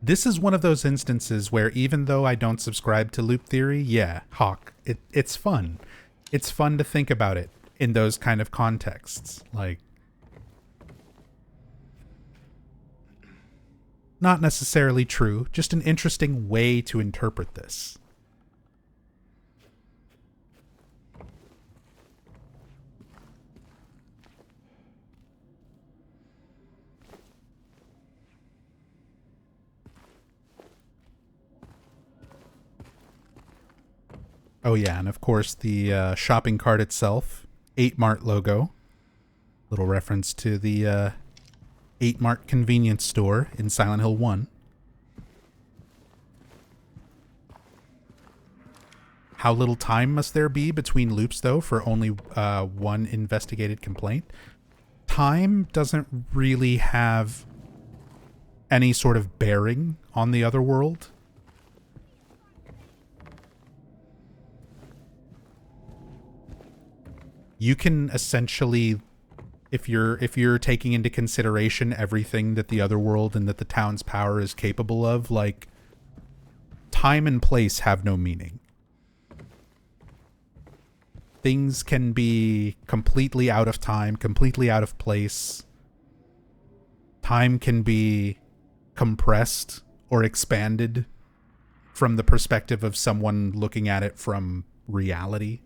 This is one of those instances where even though I don't subscribe to loop theory, yeah, Hawk, it's fun. It's fun to think about it in those kind of contexts. Like, not necessarily true, just an interesting way to interpret this. Oh yeah, and of course the shopping cart itself, 8 Mart logo. Little reference to the 8 Mart convenience store in Silent Hill 1. How little time must there be between loops, though, for only one investigated complaint? Time doesn't really have any sort of bearing on the other world. You can essentially, if you're taking into consideration everything that the other world and that the town's power is capable of, like, time and place have no meaning. Things can be completely out of time, completely out of place. Time can be compressed or expanded from the perspective of someone looking at it from reality.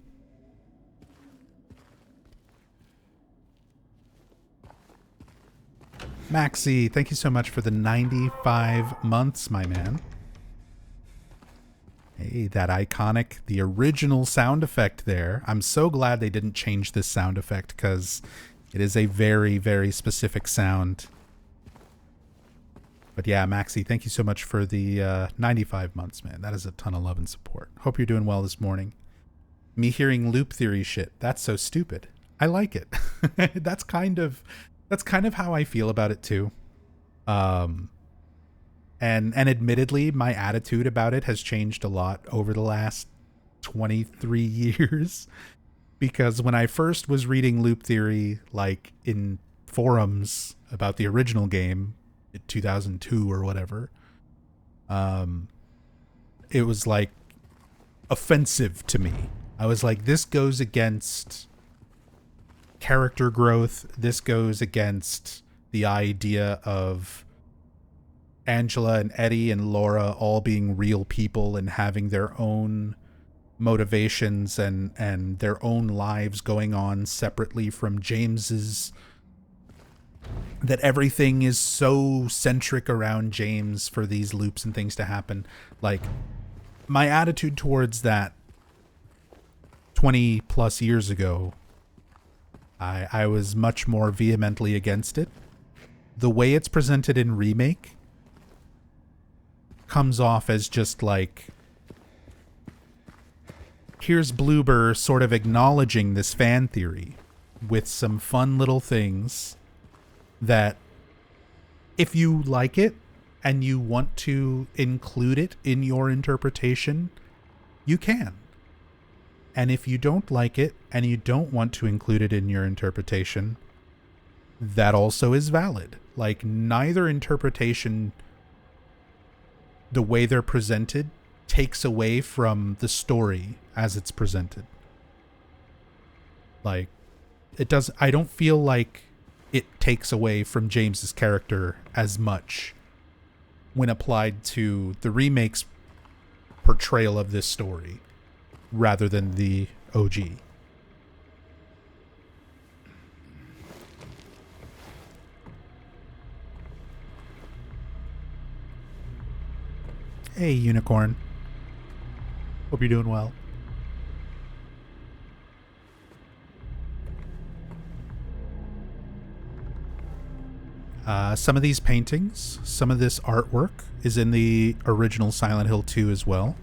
Maxi, thank you so much for the 95 months, my man. Hey, that iconic, the original sound effect there. I'm so glad they didn't change this sound effect because it is a very, very specific sound. But yeah, Maxi, thank you so much for the 95 months, man. That is a ton of love and support. Hope you're doing well this morning. Me hearing loop theory shit, that's so stupid. I like it. That's kind of how I feel about it too. And admittedly, my attitude about it has changed a lot over the last 23 years. Because when I first was reading loop theory, like in forums about the original game, 2002 or whatever, it was like offensive to me. I was like, this goes against character growth. This goes against the idea of Angela and Eddie and Laura all being real people and having their own motivations and their own lives going on separately from James's. That everything is so centric around James for these loops and things to happen. Like, my attitude towards that 20 plus years ago, I was much more vehemently against it. The way it's presented in Remake comes off as just like, here's Bloober sort of acknowledging this fan theory with some fun little things that if you like it and you want to include it in your interpretation, you can. And if you don't like it and you don't want to include it in your interpretation, that also is valid. Like, neither interpretation, the way they're presented, takes away from the story as it's presented. Like, it does. I don't feel like it takes away from James's character as much when applied to the remake's portrayal of this story rather than the OG. Hey, Unicorn. Hope you're doing well. Some of these paintings, some of this artwork is in the original Silent Hill 2 as well.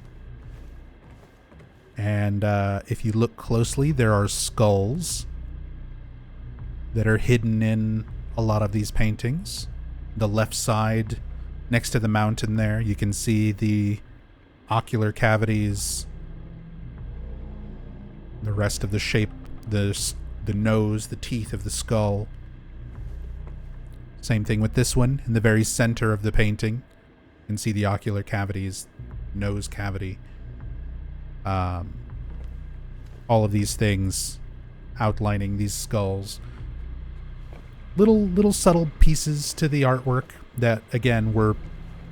And if you look closely, there are skulls that are hidden in a lot of these paintings. The left side, next to the mountain there, you can see the ocular cavities, the rest of the shape, the nose, the teeth of the skull. Same thing with this one. In the very center of the painting, you can see the ocular cavities, nose cavity. All of these things outlining these skulls. Little subtle pieces to the artwork that, again, were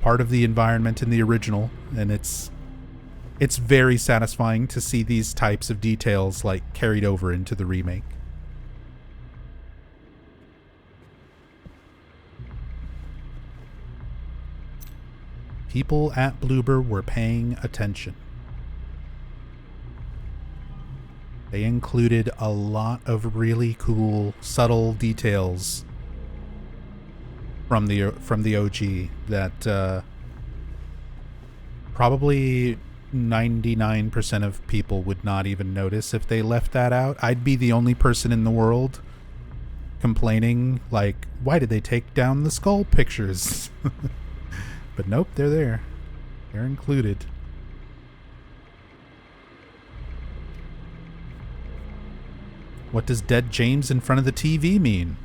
part of the environment in the original, and it's very satisfying to see these types of details like carried over into the remake. People at Bloober were paying attention. They included a lot of really cool, subtle details from the OG that probably 99% of people would not even notice if they left that out. I'd be the only person in the world complaining, like, why did they take down the skull pictures? But nope, they're there. They're included. What does dead James in front of the TV mean?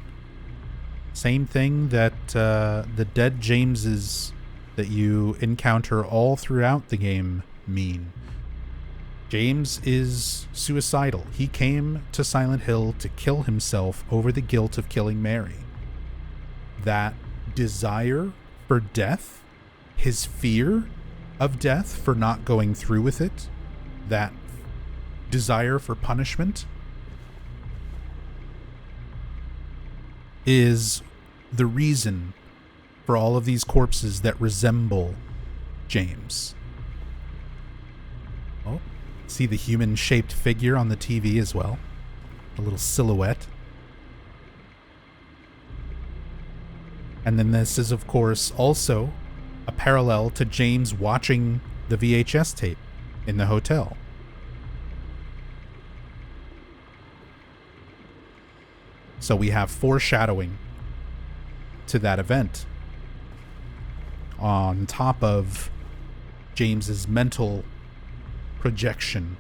Same thing that the dead Jameses that you encounter all throughout the game mean. James is suicidal. He came to Silent Hill to kill himself over the guilt of killing Mary. That desire for death, his fear of death for not going through with it, that desire for punishment, is the reason for all of these corpses that resemble James. Oh, see the human-shaped figure on the TV as well. A little silhouette. And then this is, of course, also a parallel to James watching the VHS tape in the hotel. So we have foreshadowing to that event on top of James's mental projection.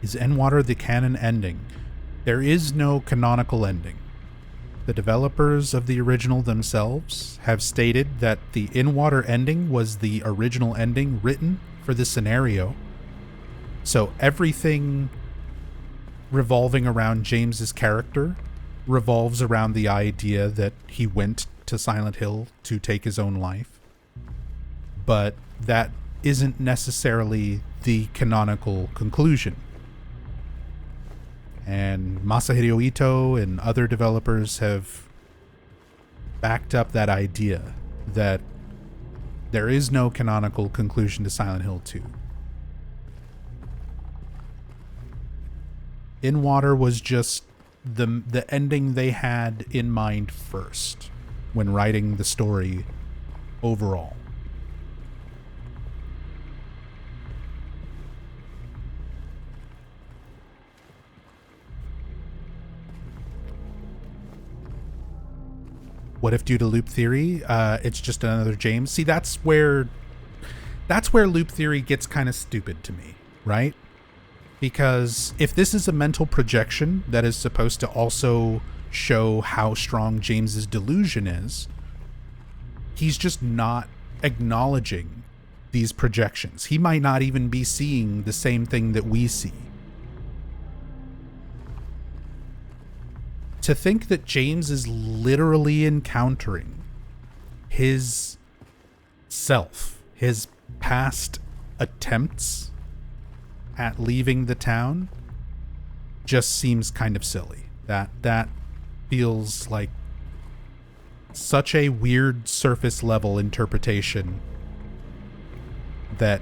Is In-Water the canon ending? There is no canonical ending. The developers of the original themselves have stated that the In-Water ending was the original ending written for the scenario. So everything revolving around James's character revolves around the idea that he went to Silent Hill to take his own life. But that isn't necessarily the canonical conclusion. And Masahiro Ito and other developers have backed up that idea that there is no canonical conclusion to Silent Hill 2. In-Water was just the ending they had in mind first when writing the story overall. What if due to loop theory, it's just another James? See, that's where loop theory gets kind of stupid to me, right? Because if this is a mental projection that is supposed to also show how strong James's delusion is, he's just not acknowledging these projections. He might not even be seeing the same thing that we see. To think that James is literally encountering his self, his past attempts at leaving the town, just seems kind of silly. That feels like such a weird surface level interpretation that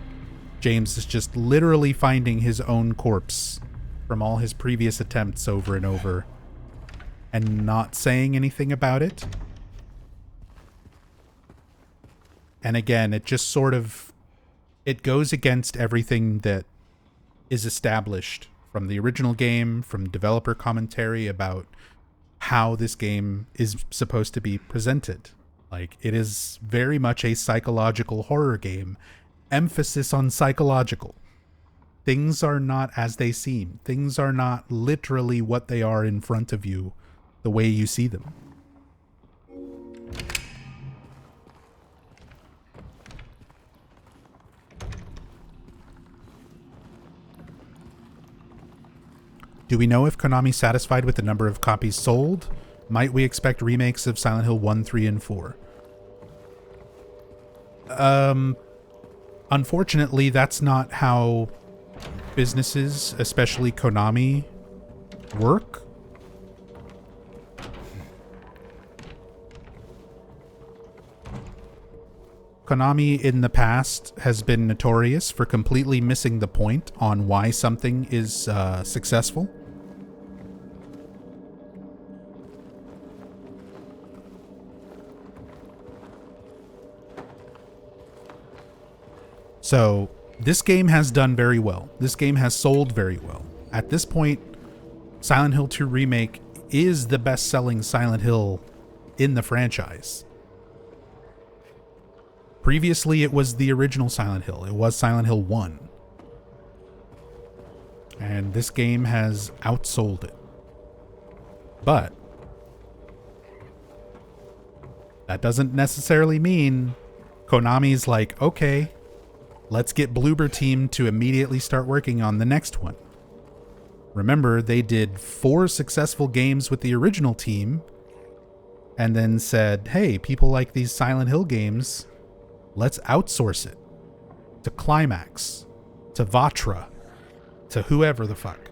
James is just literally finding his own corpse from all his previous attempts over and over and not saying anything about it. And again, it just sort of, it goes against everything that is established from the original game, from developer commentary about how this game is supposed to be presented. Like, it is very much a psychological horror game. Emphasis on psychological. Things are not as they seem. Things are not literally what they are in front of you, the way you see them. Do we know if Konami's satisfied with the number of copies sold? Might we expect remakes of Silent Hill 1, 3, and 4? Unfortunately, that's not how businesses, especially Konami, work. Konami in the past has been notorious for completely missing the point on why something is successful. So this game has done very well. This game has sold very well. At this point, Silent Hill 2 Remake is the best-selling Silent Hill in the franchise. Previously, it was the original Silent Hill. It was Silent Hill 1. And this game has outsold it. But that doesn't necessarily mean Konami's like, okay, let's get Bloober Team to immediately start working on the next one. Remember, they did 4 successful games with the original team and then said, hey, people like these Silent Hill games, let's outsource it to Climax, to Vatra, to whoever the fuck.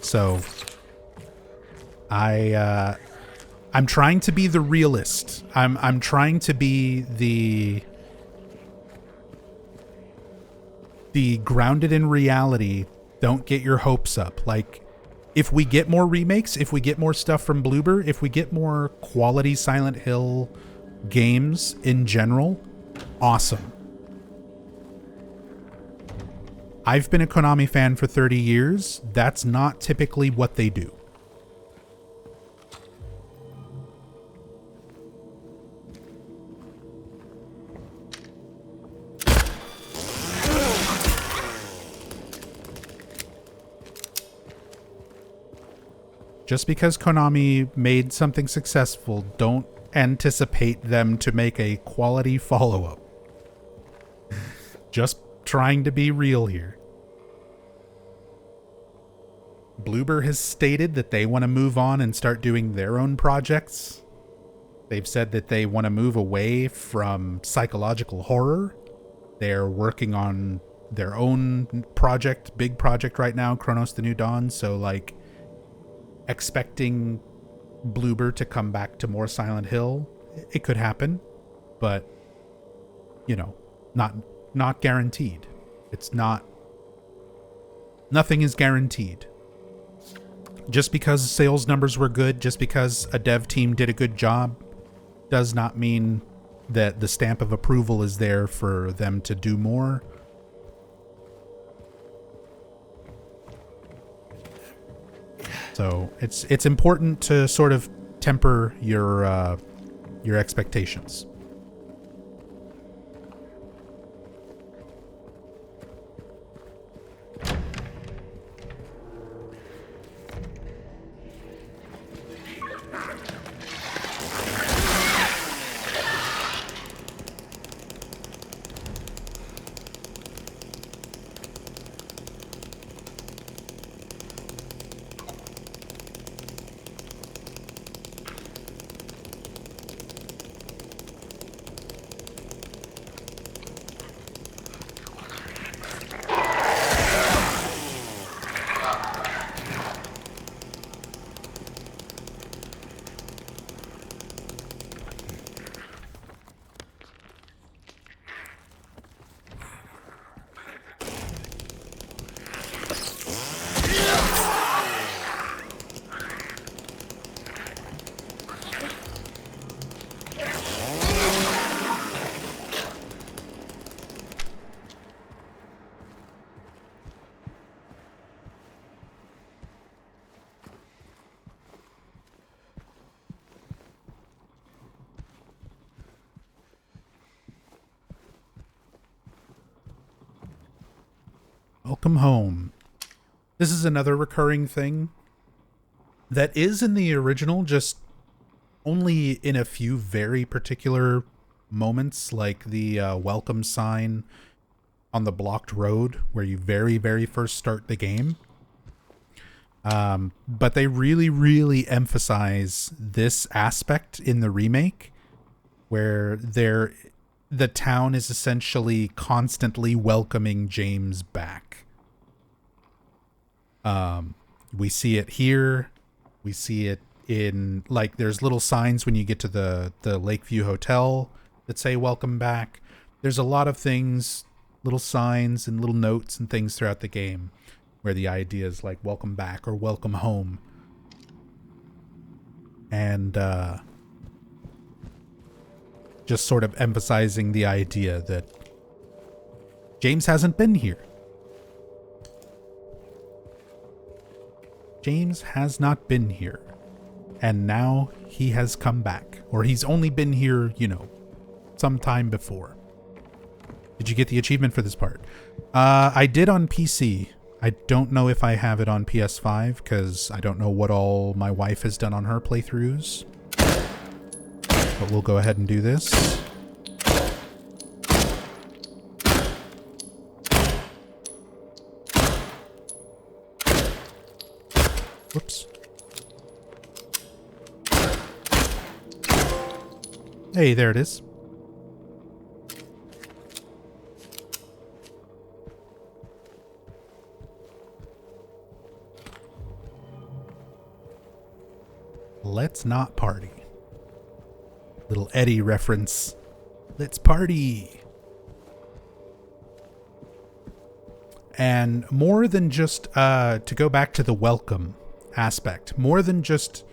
So I'm trying to be the realist. I'm trying to be the grounded in reality. Don't get your hopes up. Like, if we get more remakes, if we get more stuff from Bloober, if we get more quality Silent Hill games in general, awesome. I've been a Konami fan for 30 years. That's not typically what they do. Just because Konami made something successful, don't anticipate them to make a quality follow-up. Just trying to be real here. Bloober has stated that they want to move on and start doing their own projects. They've said that they want to move away from psychological horror. They're working on their own project, big project right now, Chronos the New Dawn. So, like, expecting Bloober to come back to more Silent Hill, it could happen. But, you know, not guaranteed. It's not... Nothing is guaranteed. Just because sales numbers were good, just because a dev team did a good job, does not mean that the stamp of approval is there for them to do more. So it's important to sort of temper your expectations. Welcome home. This is another recurring thing that is in the original, just only in a few very particular moments, like the welcome sign on the blocked road where you very, very first start the game. But they really, really emphasize this aspect in the remake, where the town is essentially constantly welcoming James back. We see it here. We see it in, like, there's little signs when you get to the Lakeview Hotel that say welcome back. There's a lot of things, little signs and little notes and things throughout the game where the idea is like welcome back or welcome home. And just sort of emphasizing the idea that James hasn't been here. James has not been here. And now he has come back. Or he's only been here, you know, sometime before. Did you get the achievement for this part? I did on PC. I don't know if I have it on PS5, because I don't know what all my wife has done on her playthroughs. But we'll go ahead and do this. Whoops. Hey, there it is. Let's not party. Little Eddie reference. Let's party. And more than just, to go back to the welcome aspect, more than just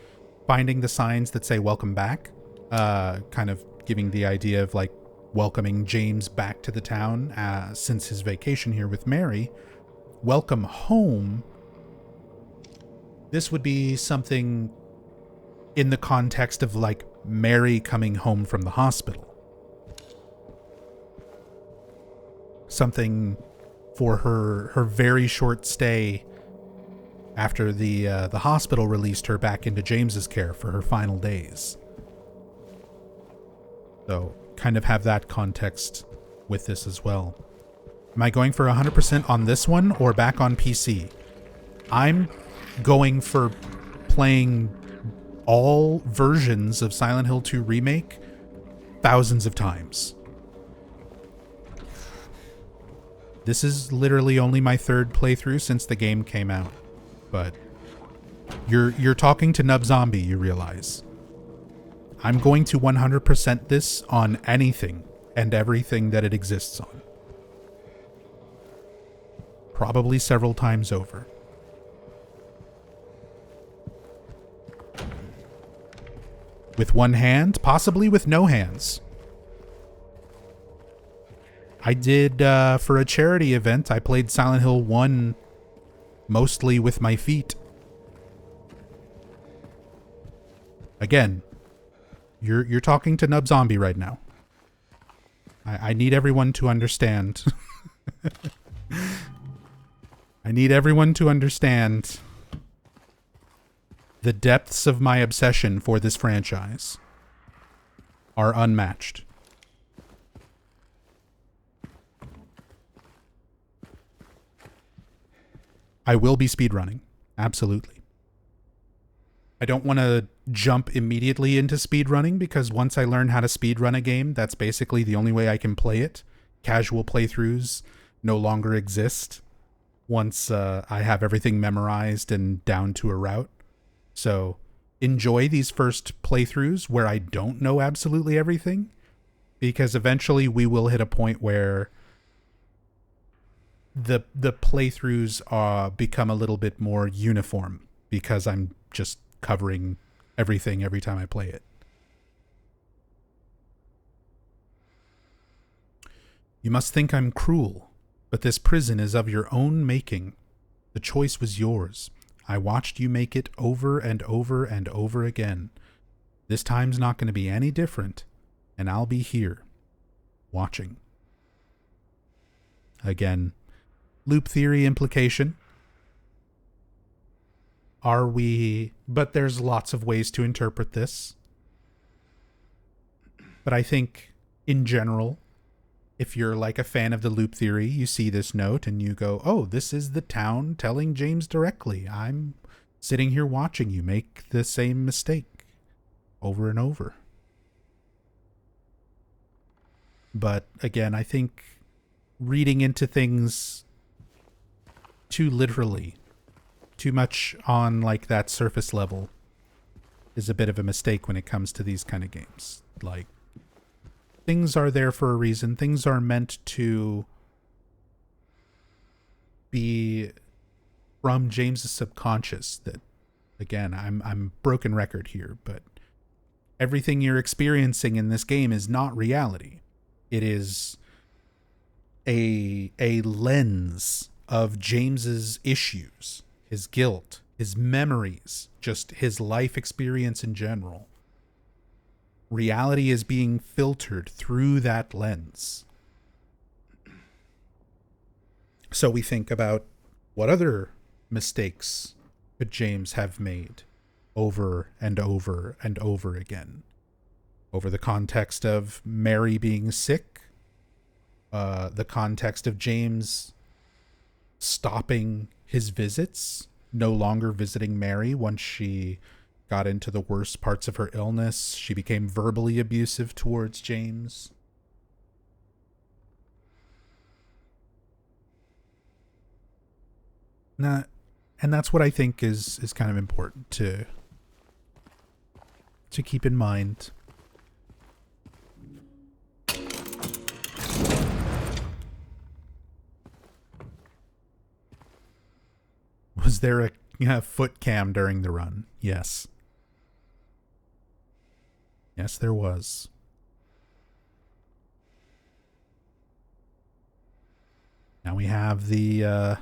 finding the signs that say welcome back, kind of giving the idea of like welcoming James back to the town since his vacation here with Mary. Welcome home. This would be something in the context of like Mary coming home from the hospital. Something for her very short stay after the hospital released her back into James's care for her final days. So kind of have that context with this as well. Am I going for 100% on this one or back on PC? I'm going for playing all versions of Silent Hill 2 Remake thousands of times. This is literally only my third playthrough since the game came out. But you're talking to Nub Zombie, you realize. I'm going to 100% this on anything and everything that it exists on. Probably several times over. With one hand, possibly with no hands. I did, for a charity event, I played Silent Hill 1 mostly with my feet. Again, you're talking to Nub Zombie right now. I need everyone to understand. I need everyone to understand the depths of my obsession for this franchise are unmatched. I will be speedrunning. Absolutely. I don't want to jump immediately into speedrunning because once I learn how to speedrun a game, that's basically the only way I can play it. Casual playthroughs no longer exist once I have everything memorized and down to a route. So enjoy these first playthroughs where I don't know absolutely everything, because eventually we will hit a point where the playthroughs become a little bit more uniform because I'm just covering everything every time I play it. You must think I'm cruel, but this prison is of your own making. The choice was yours. I watched you make it over and over and over again. This time's not going to be any different, and I'll be here, watching. Again, loop theory implication. Are we... But there's lots of ways to interpret this. But I think, in general, if you're like a fan of the loop theory, you see this note and you go, oh, this is the town telling James directly. I'm sitting here watching you make the same mistake over and over. But again, I think reading into things too literally, too much on like that surface level, is a bit of a mistake when it comes to these kind of games. Like, things are there for a reason. Things are meant to be from James's subconscious. That, again, I'm broken record here, but everything you're experiencing in this game is not reality. It is a lens of James's issues, his guilt, his memories, just his life experience in general. Reality is being filtered through that lens. So we think about what other mistakes could James have made over and over and over again. Over the context of Mary being sick, the context of James stopping his visits, no longer visiting Mary once she got into the worst parts of her illness. She became verbally abusive towards James. And that's what I think is kind of important to keep in mind. Was there a foot cam during the run? Yes. Yes, there was. Now we have the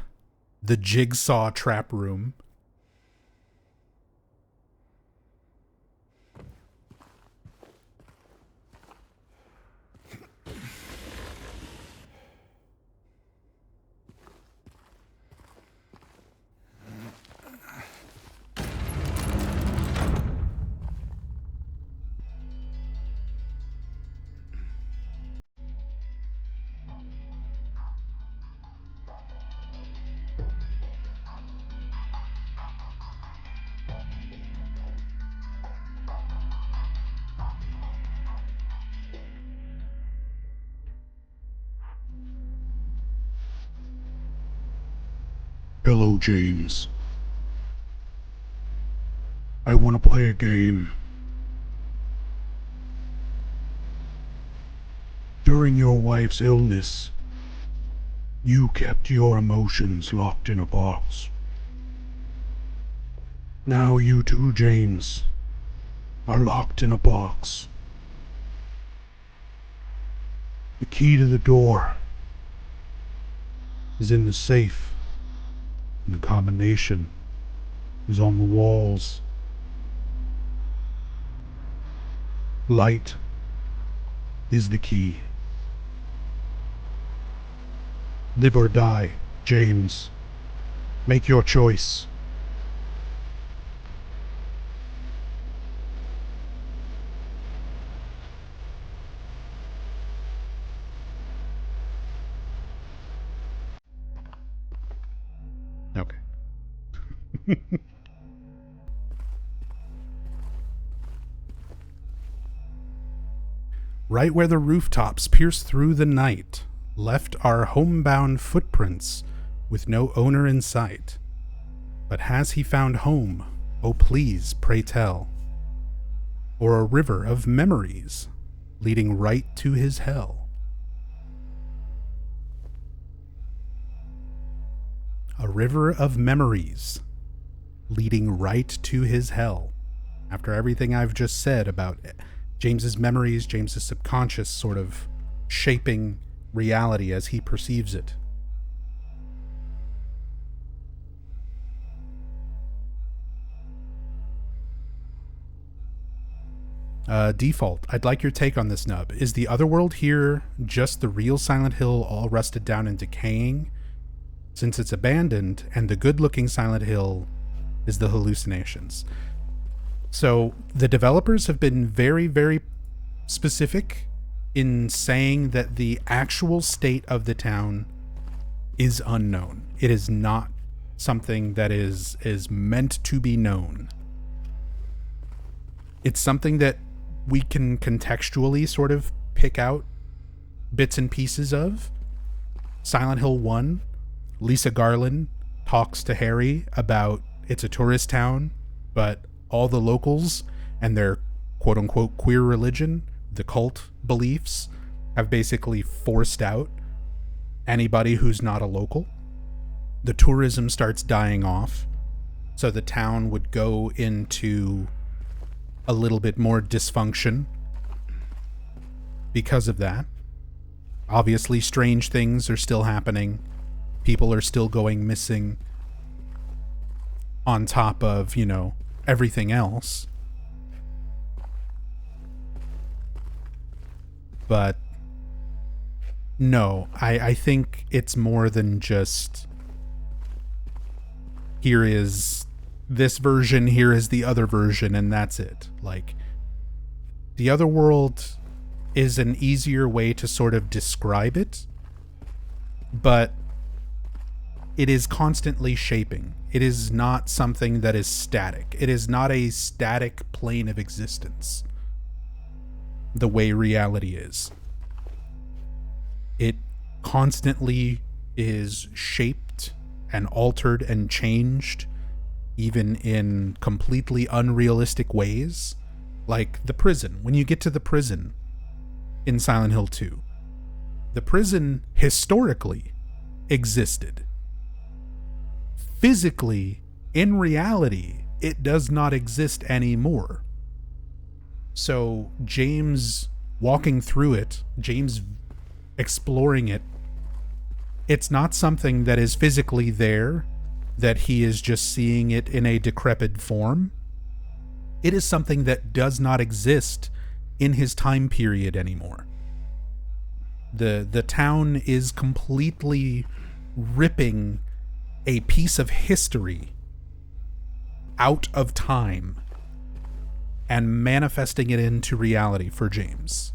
jigsaw trap room. Hello, James. I want to play a game. During your wife's illness, you kept your emotions locked in a box. Now you too, James, are locked in a box. The key to the door is in the safe, and the combination is on the walls. Light is the key. Live or die, James. Make your choice. Okay. Right where the rooftops pierce through the night, left our homebound footprints with no owner in sight. But has he found home? Oh please, pray tell. Or a river of memories leading right to his hell? A river of memories leading right to his hell. After everything I've just said about James's memories, James's subconscious sort of shaping reality as he perceives it. Default, I'd like your take on this nub. Is the other world here just the real Silent Hill all rusted down and decaying, since it's abandoned, and the good-looking Silent Hill is the hallucinations? So the developers have been very, very specific in saying that the actual state of the town is unknown. It is not something that is meant to be known. It's something that we can contextually sort of pick out bits and pieces of. Silent Hill 1, Lisa Garland talks to Harry about it's a tourist town, but all the locals and their quote-unquote queer religion, the cult beliefs, have basically forced out anybody who's not a local. The tourism starts dying off, so the town would go into a little bit more dysfunction because of that. Obviously, strange things are still happening. People are still going missing on top of, everything else. But no, I think it's more than just here is this version, here is the other version, and that's it. Like, the other world is an easier way to sort of describe it, but it is constantly shaping. It is not something that is static. It is not a static plane of existence the way reality is. It constantly is shaped and altered and changed, even in completely unrealistic ways. Like the prison. When you get to the prison in Silent Hill 2, the prison historically existed. Physically, in reality, it does not exist anymore. So James walking through it, James exploring it, it's not something that is physically there, that he is just seeing it in a decrepit form. It is something that does not exist in his time period anymore. The town is completely ripping a piece of history out of time and manifesting it into reality for James.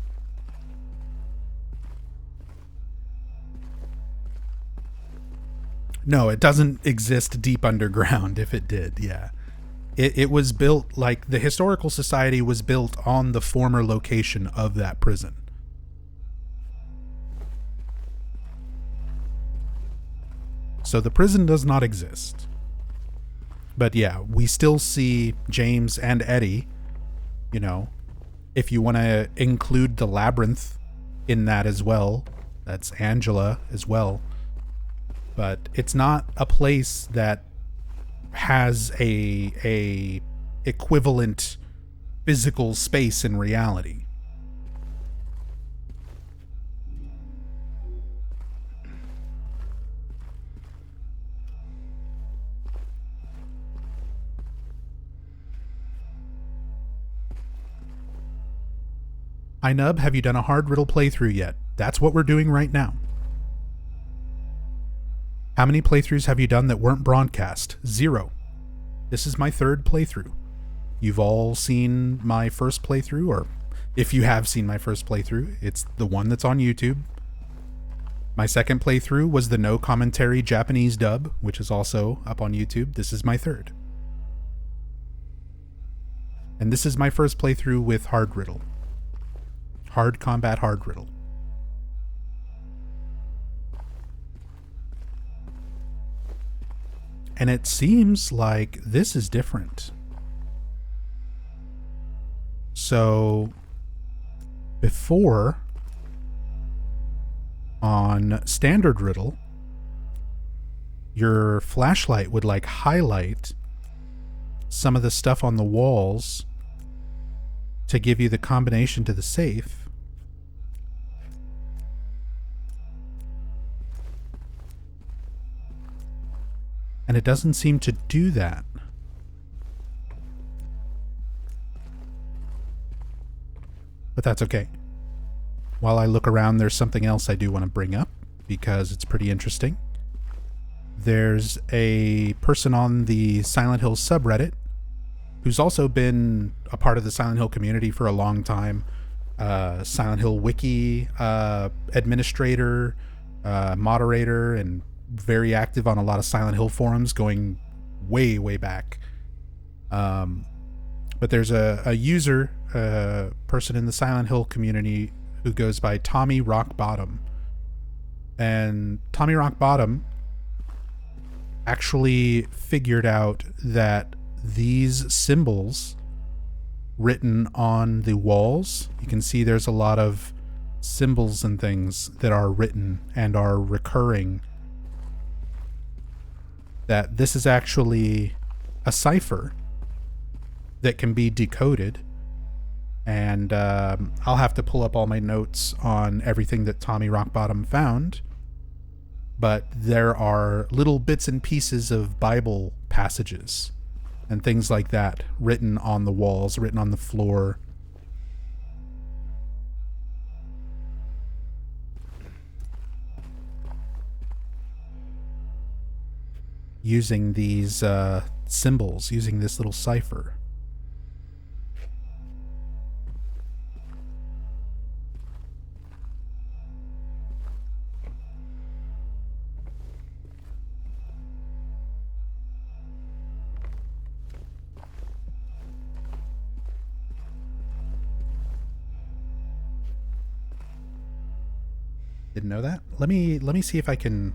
No, it doesn't exist deep underground. If it did, yeah. It was built, like, the historical society was built on the former location of that prison. So the prison does not exist. But yeah, we still see James and Eddie, you know, if you want to include the labyrinth in that as well. That's Angela as well. But it's not a place that has a equivalent physical space in reality. Hi Nub, have you done a hard riddle playthrough yet? That's what we're doing right now. How many playthroughs have you done that weren't broadcast? 0. This is my 3rd playthrough. You've all seen my first playthrough, or if you have seen my first playthrough, it's the one that's on YouTube. My 2nd playthrough was the no commentary Japanese dub, which is also up on YouTube. This is my 3rd. And this is my first playthrough with hard riddle. Hard combat hard riddle. And it seems like this is different. So before, on standard riddle, your flashlight would like highlight some of the stuff on the walls to give you the combination to the safe. And it doesn't seem to do that. But that's okay. While I look around, there's something else I do want to bring up because it's pretty interesting. There's a person on the Silent Hill subreddit who's also been a part of the Silent Hill community for a long time. Silent Hill wiki administrator, moderator, and very active on a lot of Silent Hill forums going way, way back. But there's a user, person in the Silent Hill community who goes by Tommy Rockbottom. And Tommy Rockbottom actually figured out that these symbols written on the walls, you can see there's a lot of symbols and things that are written and are recurring, that this is actually a cipher that can be decoded. And I'll have to pull up all my notes on everything that Tommy Rockbottom found. But there are little bits and pieces of Bible passages and things like that written on the walls, written on the floor. Using these symbols, using this little cipher. Didn't know that. Let me see if I can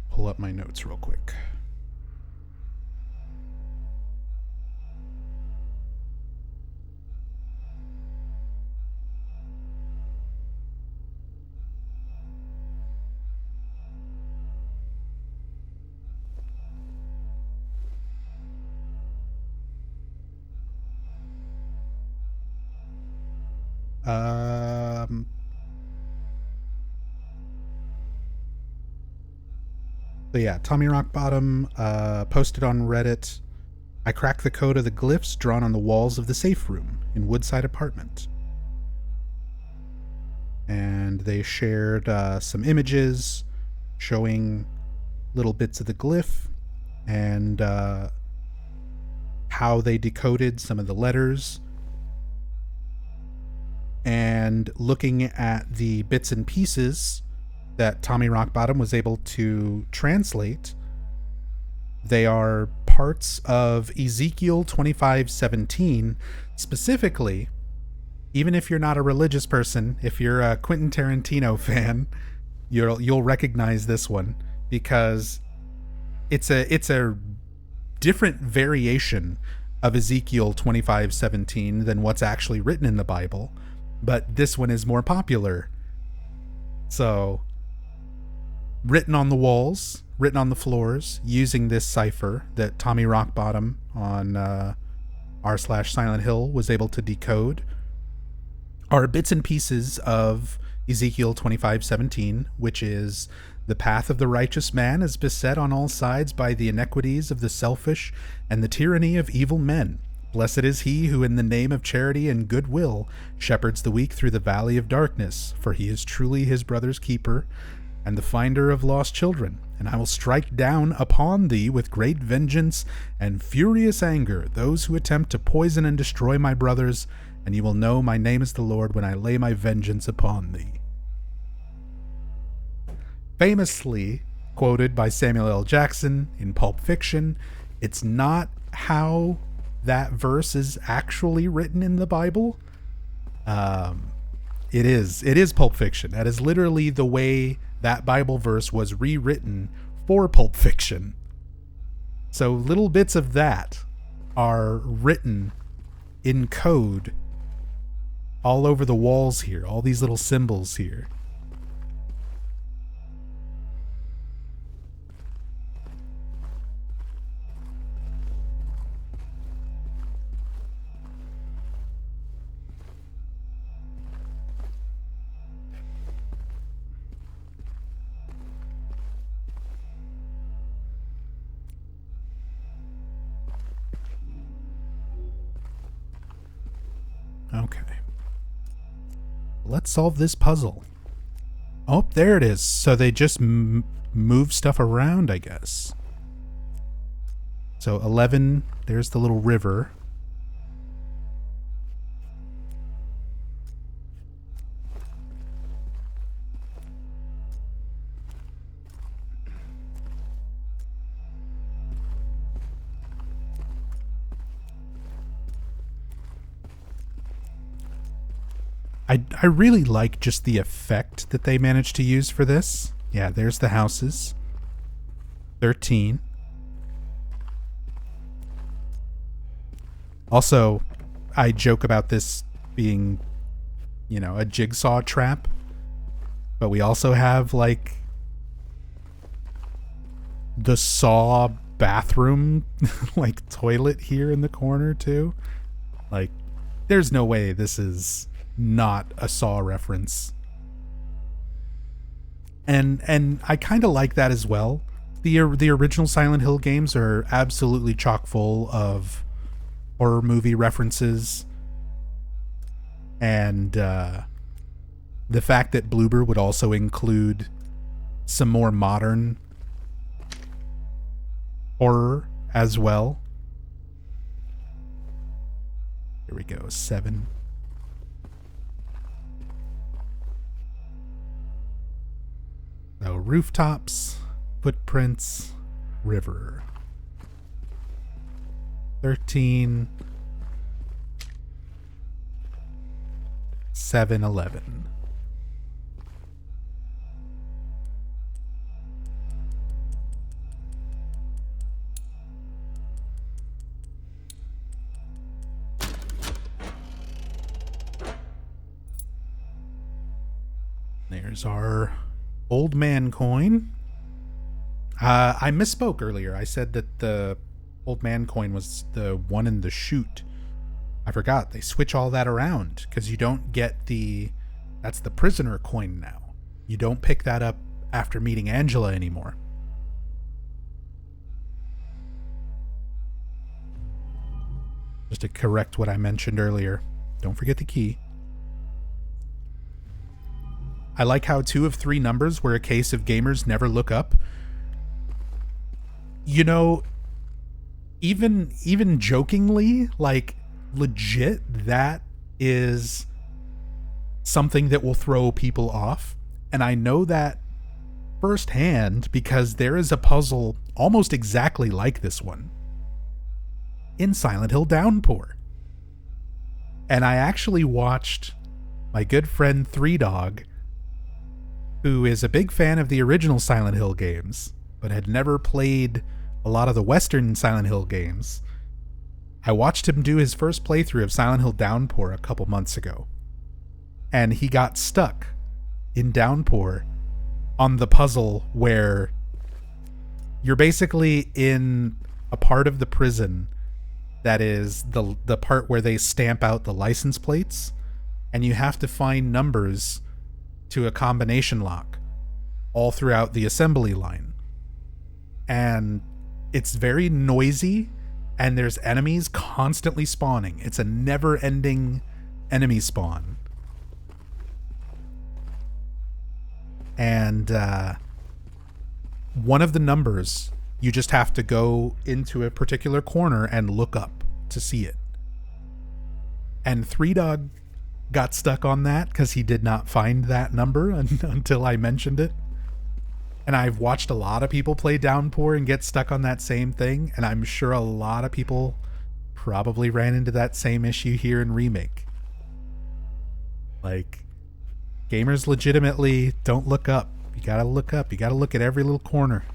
pull up my notes real quick. So yeah, Tommy Rockbottom posted on Reddit, I cracked the code of the glyphs drawn on the walls of the safe room in Woodside apartment. And they shared some images showing little bits of the glyph and how they decoded some of the letters. And looking at the bits and pieces that Tommy Rockbottom was able to translate, they are parts of Ezekiel 25:17. Specifically, even if you're not a religious person, if you're a Quentin Tarantino fan, you'll recognize this one, because it's a different variation of Ezekiel 25:17 than what's actually written in the Bible, but this one is more popular. So, written on the walls, written on the floors, using this cipher that Tommy Rockbottom on r/Silent Hill was able to decode, are bits and pieces of Ezekiel 25:17, which is, "The path of the righteous man is beset on all sides by the iniquities of the selfish and the tyranny of evil men. Blessed is he who in the name of charity and goodwill shepherds the weak through the valley of darkness, for he is truly his brother's keeper and the finder of lost children. And I will strike down upon thee with great vengeance and furious anger those who attempt to poison and destroy my brothers, and you will know my name is the Lord when I lay my vengeance upon thee." Famously quoted by Samuel L. Jackson in Pulp Fiction, it's not how that verse is actually written in the Bible. It is Pulp Fiction. That is literally the way that Bible verse was rewritten for Pulp Fiction. So little bits of that are written in code all over the walls here, all these little symbols here. Okay. Let's solve this puzzle. Oh, there it is. So they just move stuff around, I guess. So 11, there's the little river. I really like just the effect that they managed to use for this. Yeah, there's the houses. 13. Also, I joke about this being, a jigsaw trap. But we also have, like, the Saw bathroom, like, toilet here in the corner, too. Like, there's no way this is not a Saw reference. And I kind of like that as well. The original Silent Hill games are absolutely chock full of horror movie references. And the fact that Bloober would also include some more modern horror as well. Here we go, 7. So rooftops, footprints, river. 13. 7, 11. There's our old man coin. I misspoke earlier. I said that the old man coin was the one in the chute. I forgot. They switch all that around because you don't get that's the prisoner coin now. You don't pick that up after meeting Angela anymore. Just to correct what I mentioned earlier. Don't forget the key. I like how 2 of 3 numbers were a case of gamers never look up. Even jokingly, like, legit, that is something that will throw people off. And I know that firsthand because there is a puzzle almost exactly like this one in Silent Hill Downpour. And I actually watched my good friend 3Dog, who is a big fan of the original Silent Hill games, but had never played a lot of the Western Silent Hill games. I watched him do his first playthrough of Silent Hill Downpour a couple months ago. And he got stuck in Downpour on the puzzle where you're basically in a part of the prison that is the part where they stamp out the license plates, and you have to find numbers to a combination lock all throughout the assembly line. And it's very noisy, and there's enemies constantly spawning. It's a never-ending enemy spawn. And one of the numbers, you just have to go into a particular corner and look up to see it. And Three Dog got stuck on that because he did not find that number until I mentioned it. And I've watched a lot of people play Downpour and get stuck on that same thing, and I'm sure a lot of people probably ran into that same issue here in Remake. Like, gamers legitimately don't look up. You gotta look up. You gotta look at every little corner.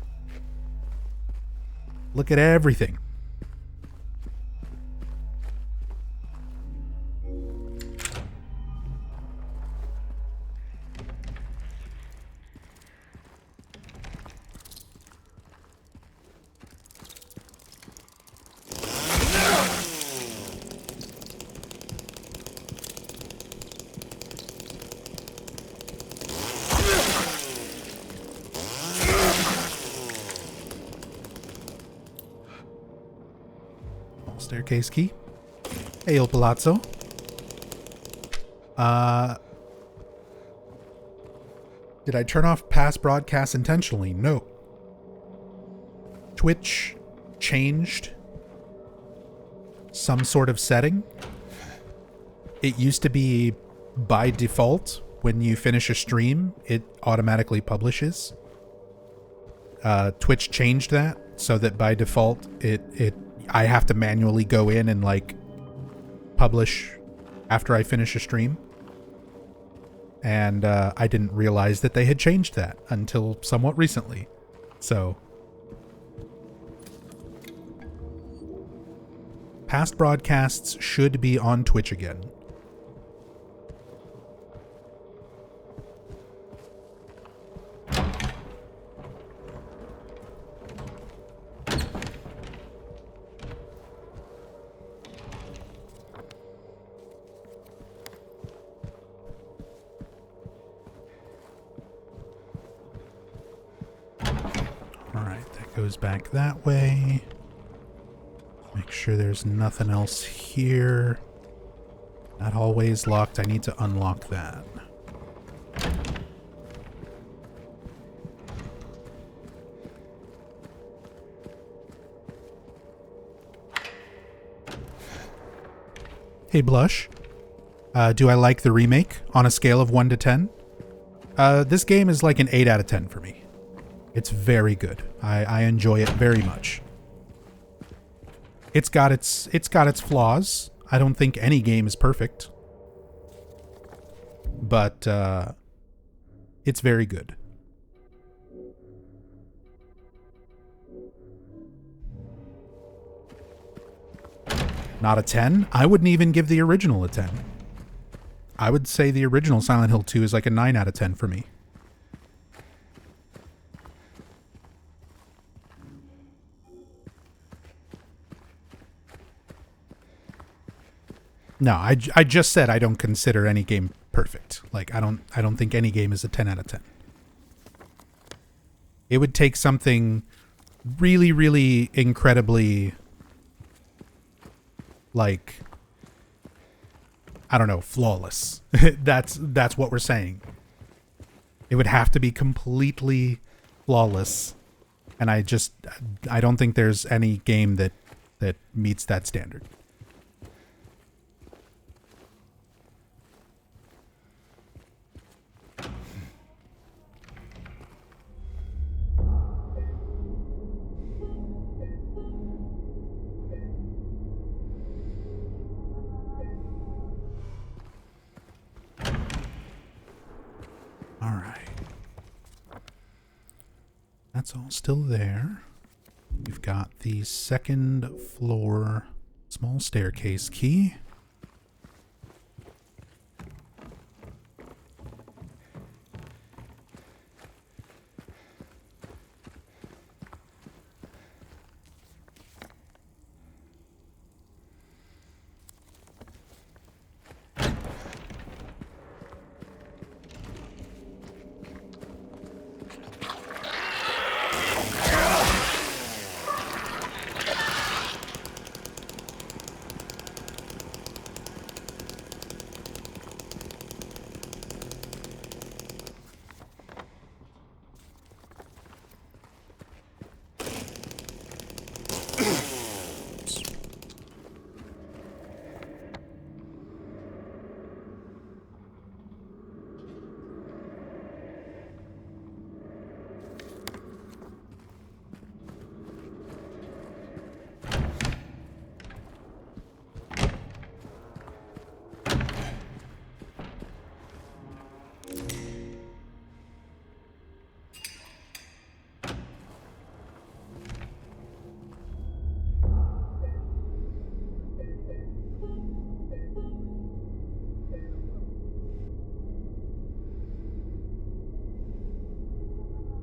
Look at everything. Staircase key. Hey, El Palazzo. Did I turn off past broadcasts intentionally? No. Twitch changed some sort of setting. It used to be by default, when you finish a stream, it automatically publishes. Twitch changed that so that by default, I have to manually go in and like publish after I finish a stream. And I didn't realize that they had changed that until somewhat recently. So past broadcasts should be on Twitch again. Goes back that way. Make sure there's nothing else here. That hallway's locked. I need to unlock that. Hey, Blush. Do I like the remake on a scale of 1 to 10? This game is like an 8 out of 10 for me. It's very good. I enjoy it very much. It's got its flaws. I don't think any game is perfect. But it's very good. Not a 10? I wouldn't even give the original a 10. I would say the original Silent Hill 2 is like a 9 out of 10 for me. No, I just said I don't consider any game perfect. Like I don't think any game is a 10 out of 10. It would take something really, really incredibly, like, I don't know, flawless. That's what we're saying. It would have to be completely flawless, and I don't think there's any game that meets that standard. That's all still there. We've got the second floor small staircase key.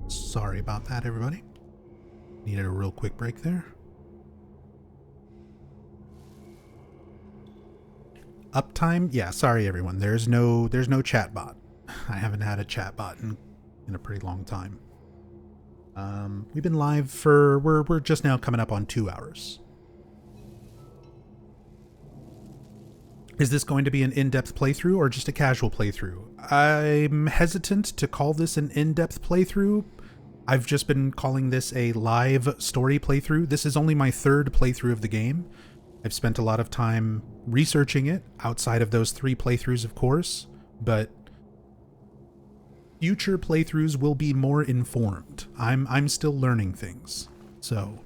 Sorry about that, everybody. Needed a real quick break there. Uptime? Yeah, sorry everyone. There's no chat bot. I haven't had a chat bot in a pretty long time. We've been live for we're just now coming up on 2 hours. Is this going to be an in-depth playthrough or just a casual playthrough? I'm hesitant to call this an in-depth playthrough. I've just been calling this a live story playthrough. This is only my 3rd playthrough of the game. I've spent a lot of time researching it outside of those 3 playthroughs, of course, but future playthroughs will be more informed. I'm still learning things. So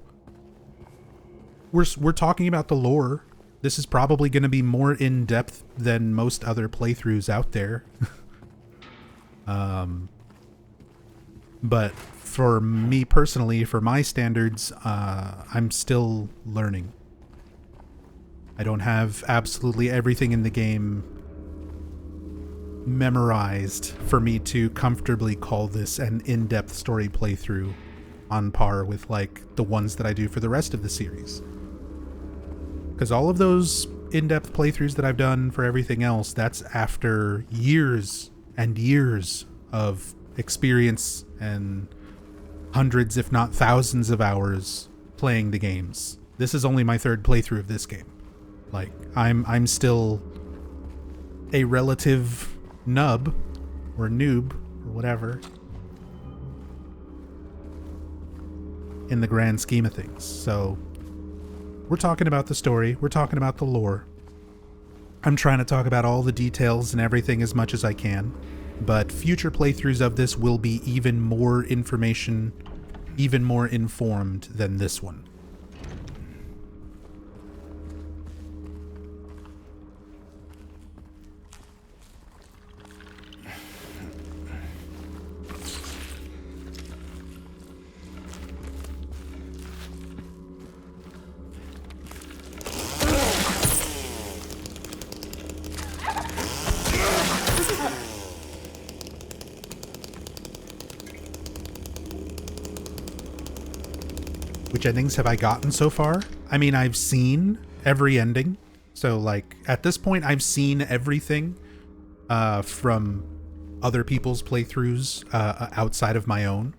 we're talking about the lore. This is probably going to be more in-depth than most other playthroughs out there. But for me personally, for my standards, I'm still learning. I don't have absolutely everything in the game memorized for me to comfortably call this an in-depth story playthrough on par with like the ones that I do for the rest of the series. Because all of those in-depth playthroughs that I've done for everything else, that's after years and years of experience and hundreds, if not thousands of hours playing the games. This is only my 3rd playthrough of this game. Like, I'm still a relative nub or noob or whatever in the grand scheme of things. So we're talking about the story, we're talking about the lore. I'm trying to talk about all the details and everything as much as I can, but future playthroughs of this will be even more information, even more informed than this one. Which endings have I gotten so far? I mean, I've seen every ending. So, like, at this point, I've seen everything from other people's playthroughs outside of my own.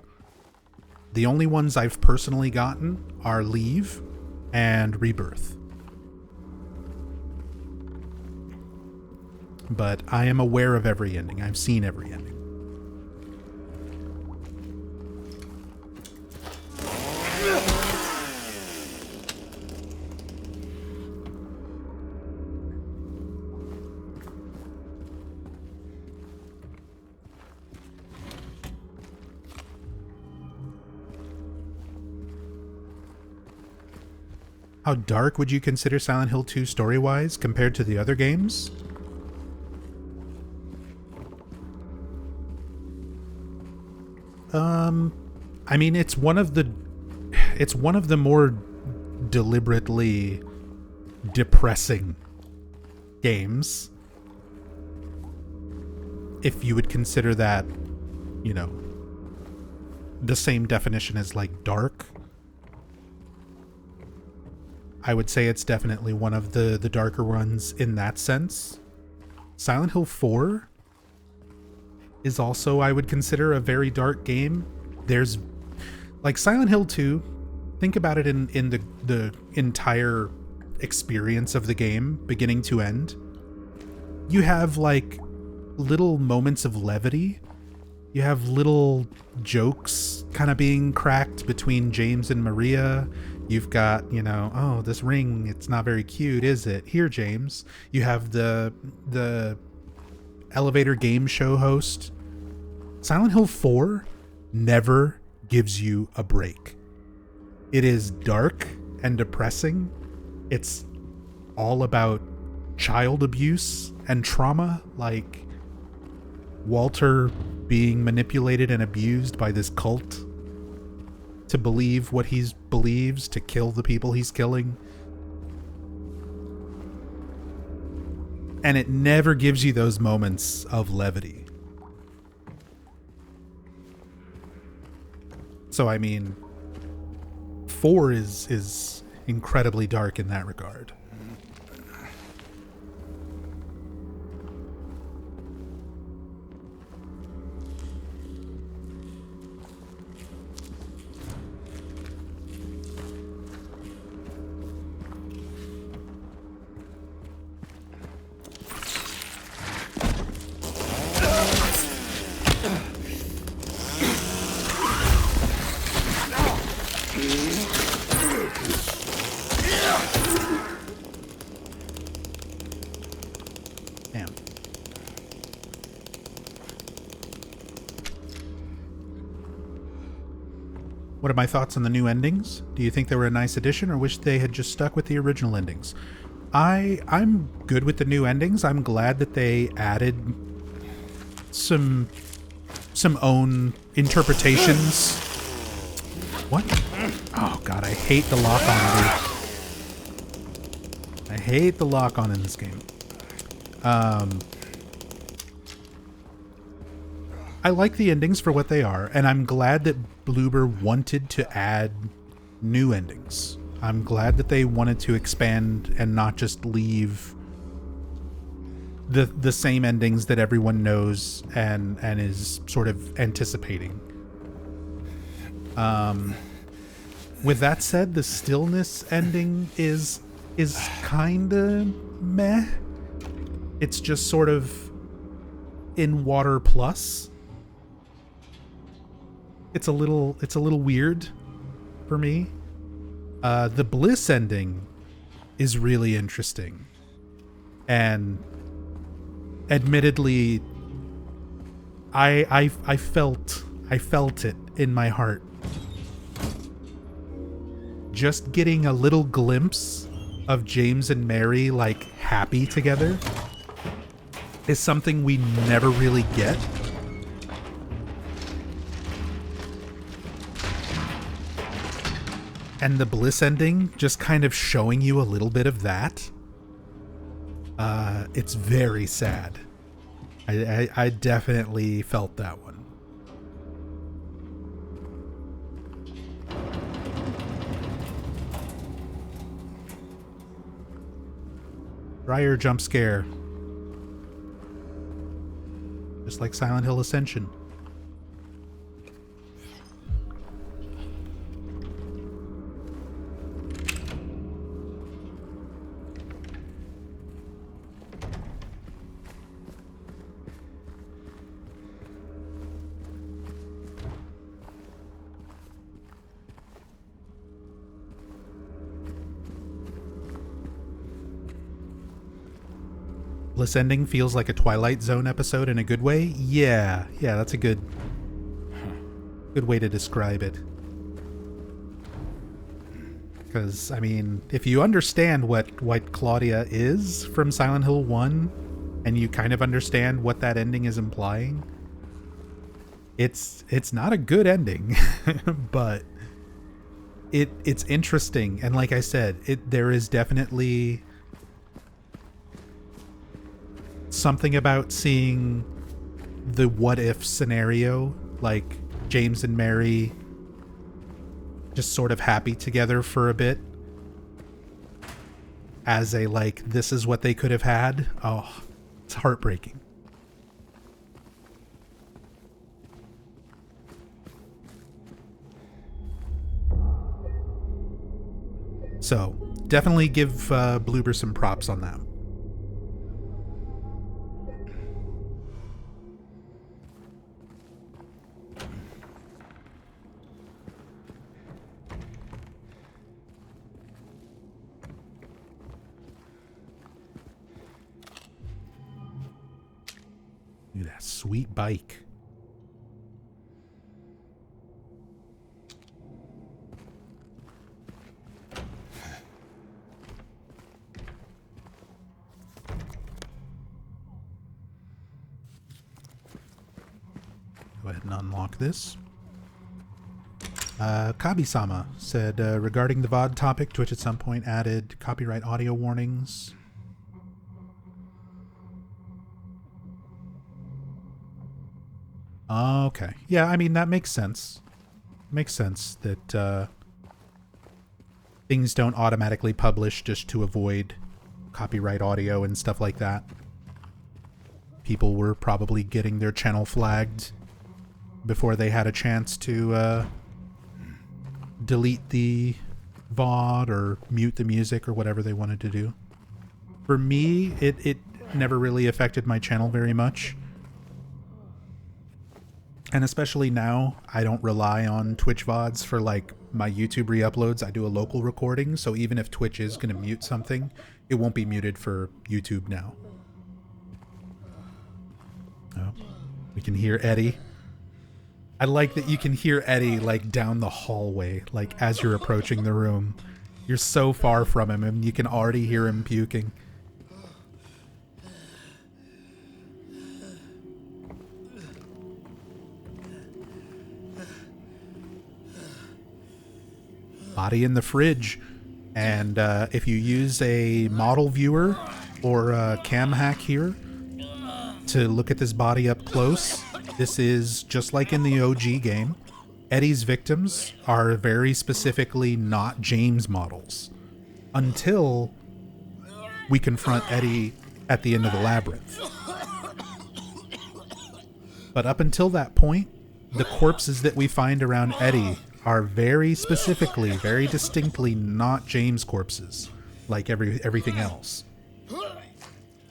The only ones I've personally gotten are Leave and Rebirth. But I am aware of every ending. I've seen every ending. How dark would you consider Silent Hill 2 story-wise compared to the other games? I mean, it's one of the it's one of the more deliberately depressing games, if you would consider that, you know, the same definition as like dark. I would say it's definitely one of the darker ones in that sense. Silent Hill 4 is also, I would consider, a very dark game. There's like Silent Hill 2, think about it in the entire experience of the game, beginning to end. You have like little moments of levity. You have little jokes kind of being cracked between James and Maria. You've got, you know, oh, this ring, it's not very cute, is it? Here, James. You have the elevator game show host. Silent Hill 4 never gives you a break. It is dark and depressing. It's all about child abuse and trauma, like Walter being manipulated and abused by this cult to believe what he believes, to kill the people he's killing. And it never gives you those moments of levity. So, I mean, 4 is incredibly dark in that regard. What are my thoughts on the new endings? Do you think they were a nice addition or wish they had just stuck with the original endings? I'm good with the new endings. I'm glad that they added some own interpretations. What? Oh god, I hate the lock on, dude. I hate the lock on in this game. I like the endings for what they are, and I'm glad that Bloober wanted to add new endings. I'm glad that they wanted to expand and not just leave the same endings that everyone knows and is sort of anticipating. With that said, the stillness ending is kinda meh. It's just sort of in water plus. It's a little weird for me. The bliss ending is really interesting, and admittedly, I felt it in my heart. Just getting a little glimpse of James and Mary like happy together is something we never really get. And the bliss ending just kind of showing you a little bit of that. It's very sad. I definitely felt that one. Dryer jump scare. Just like Silent Hill Ascension. Bliss ending feels like a Twilight Zone episode in a good way. Yeah, that's a good way to describe it. Because, I mean, if you understand what White Claudia is from Silent Hill 1, and you kind of understand what that ending is implying, it's not a good ending, but it's interesting, and like I said, there is definitely something about seeing the what if scenario, like James and Mary just sort of happy together for a bit as a, like, this is what they could have had. Oh, it's heartbreaking. So definitely give Bloober some props on that. Look at that sweet bike. Go ahead and unlock this. Kabi-sama said, regarding the VOD topic, Twitch at some point added copyright audio warnings. Okay. Yeah, I mean, that makes sense. Makes sense that things don't automatically publish just to avoid copyright audio and stuff like that. People were probably getting their channel flagged before they had a chance to delete the VOD or mute the music or whatever they wanted to do. For me, it never really affected my channel very much. And especially now, I don't rely on Twitch VODs for, like, my YouTube re-uploads. I do a local recording, so even if Twitch is going to mute something, it won't be muted for YouTube now. Oh, we can hear Eddie. I like that you can hear Eddie, like, down the hallway, like, as you're approaching the room. You're so far from him, and you can already hear him puking. Body in the fridge. And if you use a model viewer or a cam hack here to look at this body up close, this is just like in the OG game. Eddie's victims are very specifically not James models until we confront Eddie at the end of the labyrinth. But up until that point, the corpses that we find around Eddie are very specifically, very distinctly not James corpses, like everything else.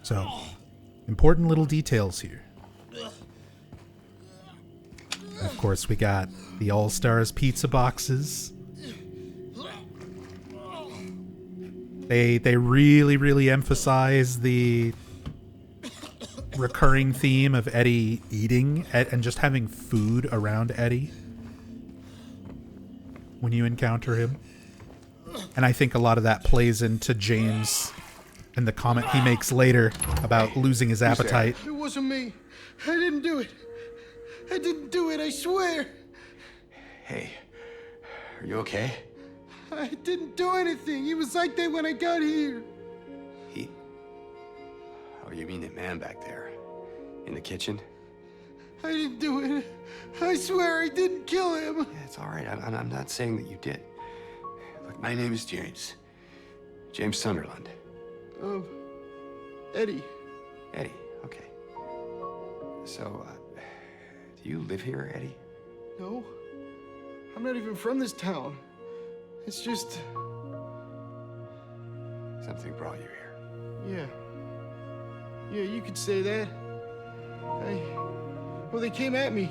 So, important little details here. Of course, we got the All-Stars pizza boxes. They really, really emphasize the recurring theme of Eddie eating and just having food around Eddie when you encounter him. And I think a lot of that plays into James and the comment he makes later about losing his appetite. It wasn't me. I didn't do it. I didn't do it, I swear. Hey, are you okay? I didn't do anything. He was like that when I got here. He... Oh, you mean the man back there? In the kitchen? I didn't do it. I swear I didn't kill him. Yeah, it's all right. I'm not saying that you did. Look, my name is James. James Sunderland. Eddie. Eddie, okay. So, do you live here, Eddie? No. I'm not even from this town. It's just... Something brought you here. Yeah, you could say that. Well, they came at me.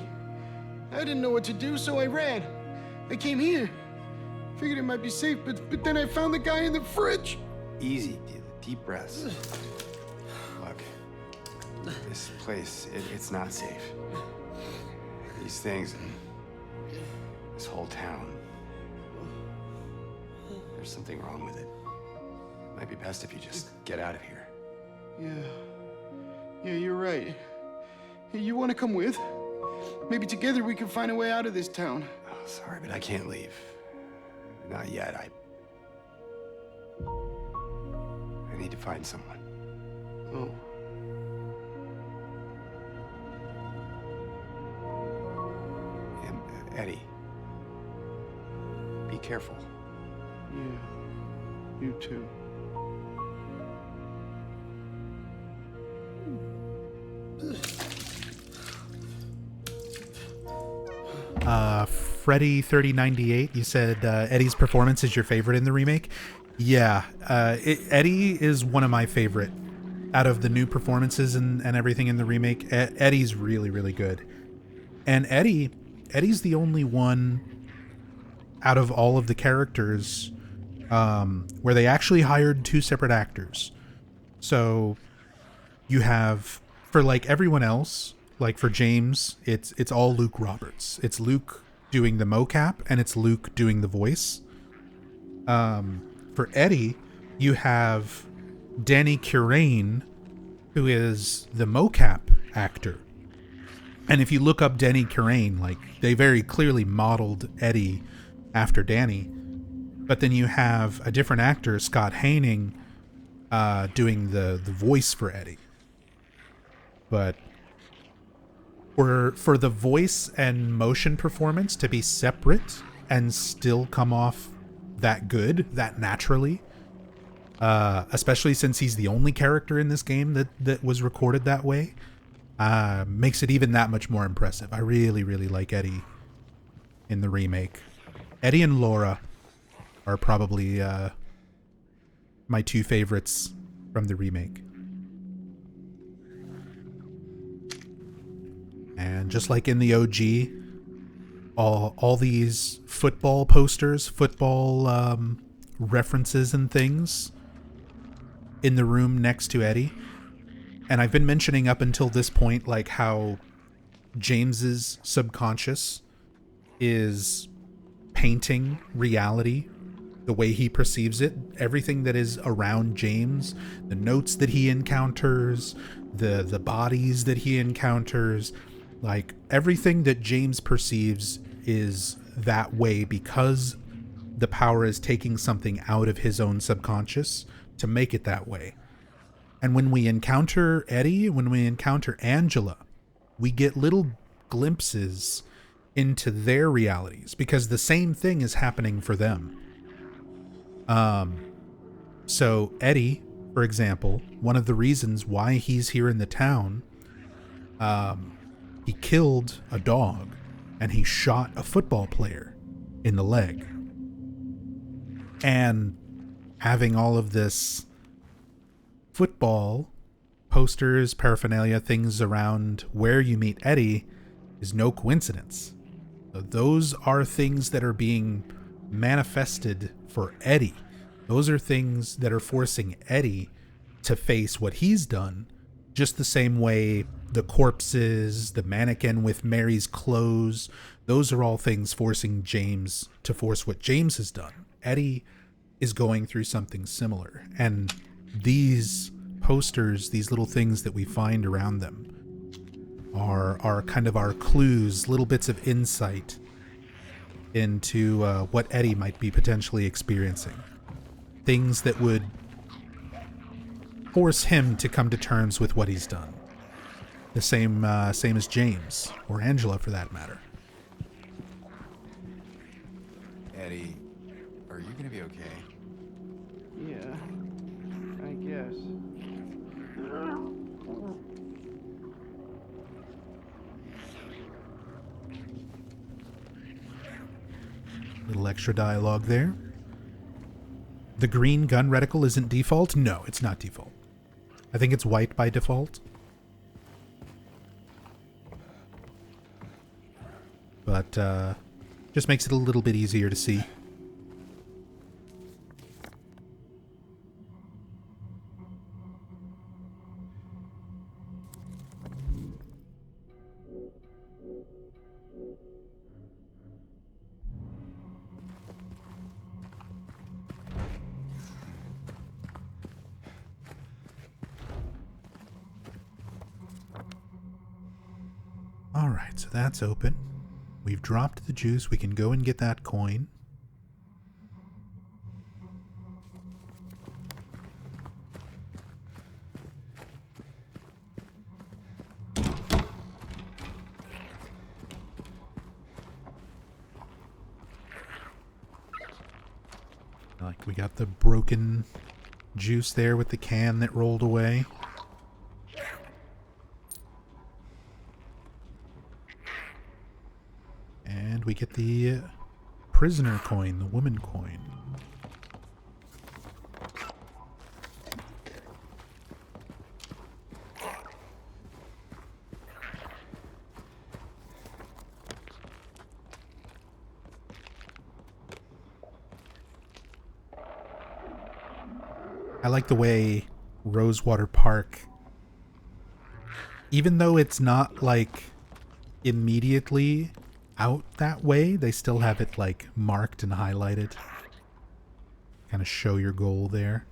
I didn't know what to do, so I ran. I came here. Figured it might be safe, but then I found the guy in the fridge. Easy, deep breaths. Look, this place, it's not safe. These things, this whole town, there's something wrong with it. Might be best if you just get out of here. Yeah, you're right. Hey, you want to come with? Maybe together we can find a way out of this town. Oh, sorry, but I can't leave. Not yet. I need to find someone. Oh. Eddie. Be careful. Yeah. You too. Freddy 3098, you said Eddie's performance is your favorite in the remake. Yeah, Eddie is one of my favorite out of the new performances and everything in the remake. Eddie's really, really good. And Eddie's the only one out of all of the characters where they actually hired two separate actors. So you have, for like everyone else, like for James, it's all Luke Roberts. It's Luke doing the mocap and it's Luke doing the voice. For Eddie, you have Danny Curane, who is the mocap actor. And if you look up Danny Curane, like they very clearly modeled Eddie after Danny. But then you have a different actor, Scott Haining, doing the voice for Eddie. But for the voice and motion performance to be separate and still come off that good, that naturally, especially since he's the only character in this game that was recorded that way, makes it even that much more impressive. I really, really like Eddie in the remake. Eddie and Laura are probably my two favorites from the remake. And just like in the OG, all these football posters, football references and things in the room next to Eddie. And I've been mentioning up until this point, like how James's subconscious is painting reality the way he perceives it. Everything that is around James, the notes that he encounters, the bodies that he encounters, like everything that James perceives is that way because the power is taking something out of his own subconscious to make it that way. And when we encounter Eddie, when we encounter Angela, we get little glimpses into their realities because the same thing is happening for them. So Eddie, for example, one of the reasons why he's here in the town, he killed a dog and he shot a football player in the leg. And having all of this football posters, paraphernalia, things around where you meet Eddie is no coincidence. So those are things that are being manifested for Eddie. Those are things that are forcing Eddie to face what he's done, just the same way the corpses, the mannequin with Mary's clothes, those are all things forcing James to force what James has done. Eddie is going through something similar, and these posters, these little things that we find around them are kind of our clues, little bits of insight into what Eddie might be potentially experiencing. Things that would force him to come to terms with what he's done. The same as James, or Angela for that matter. Eddie, are you gonna be okay? Yeah, I guess. Little extra dialogue there. The green gun reticle isn't default? No, it's not default. I think it's white by default. But just makes it a little bit easier to see. Alright, so that's open. We've dropped the juice. We can go and get that coin. Like, we got the broken juice there with the can that rolled away. And we get the prisoner coin, the woman coin. I like the way Rosewater Park, even though it's not like immediately out that way, they still have it like marked and highlighted. Kind of show your goal there.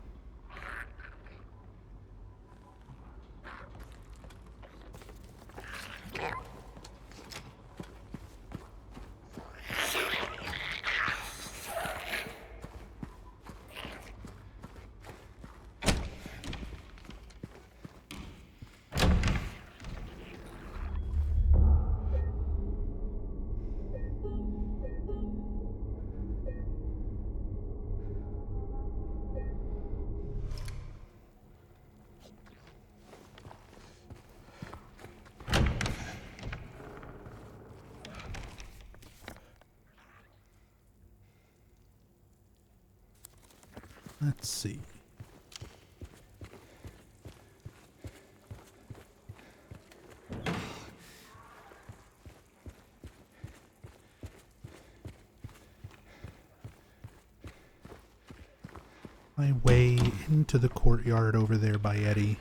Let's see. My way into the courtyard over there by Eddie.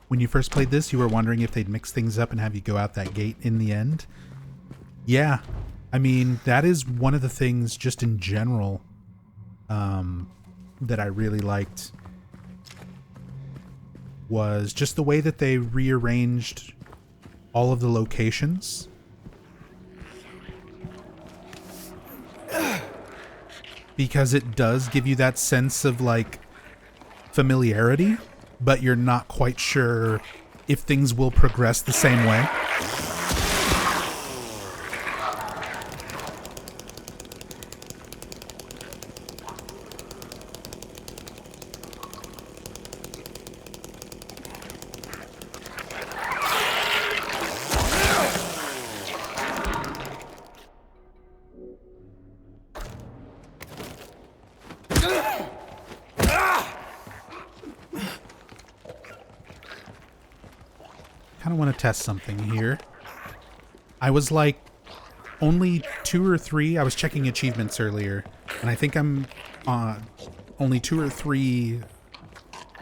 When you first played this, you were wondering if they'd mix things up and have you go out that gate in the end. Yeah. I mean, that is one of the things just in general that I really liked, was just the way that they rearranged all of the locations. Because it does give you that sense of like familiarity, but you're not quite sure if things will progress the same way. Kind of want to test something here. I was like only 2 or 3. I was checking achievements earlier, and I think I'm only 2 or 3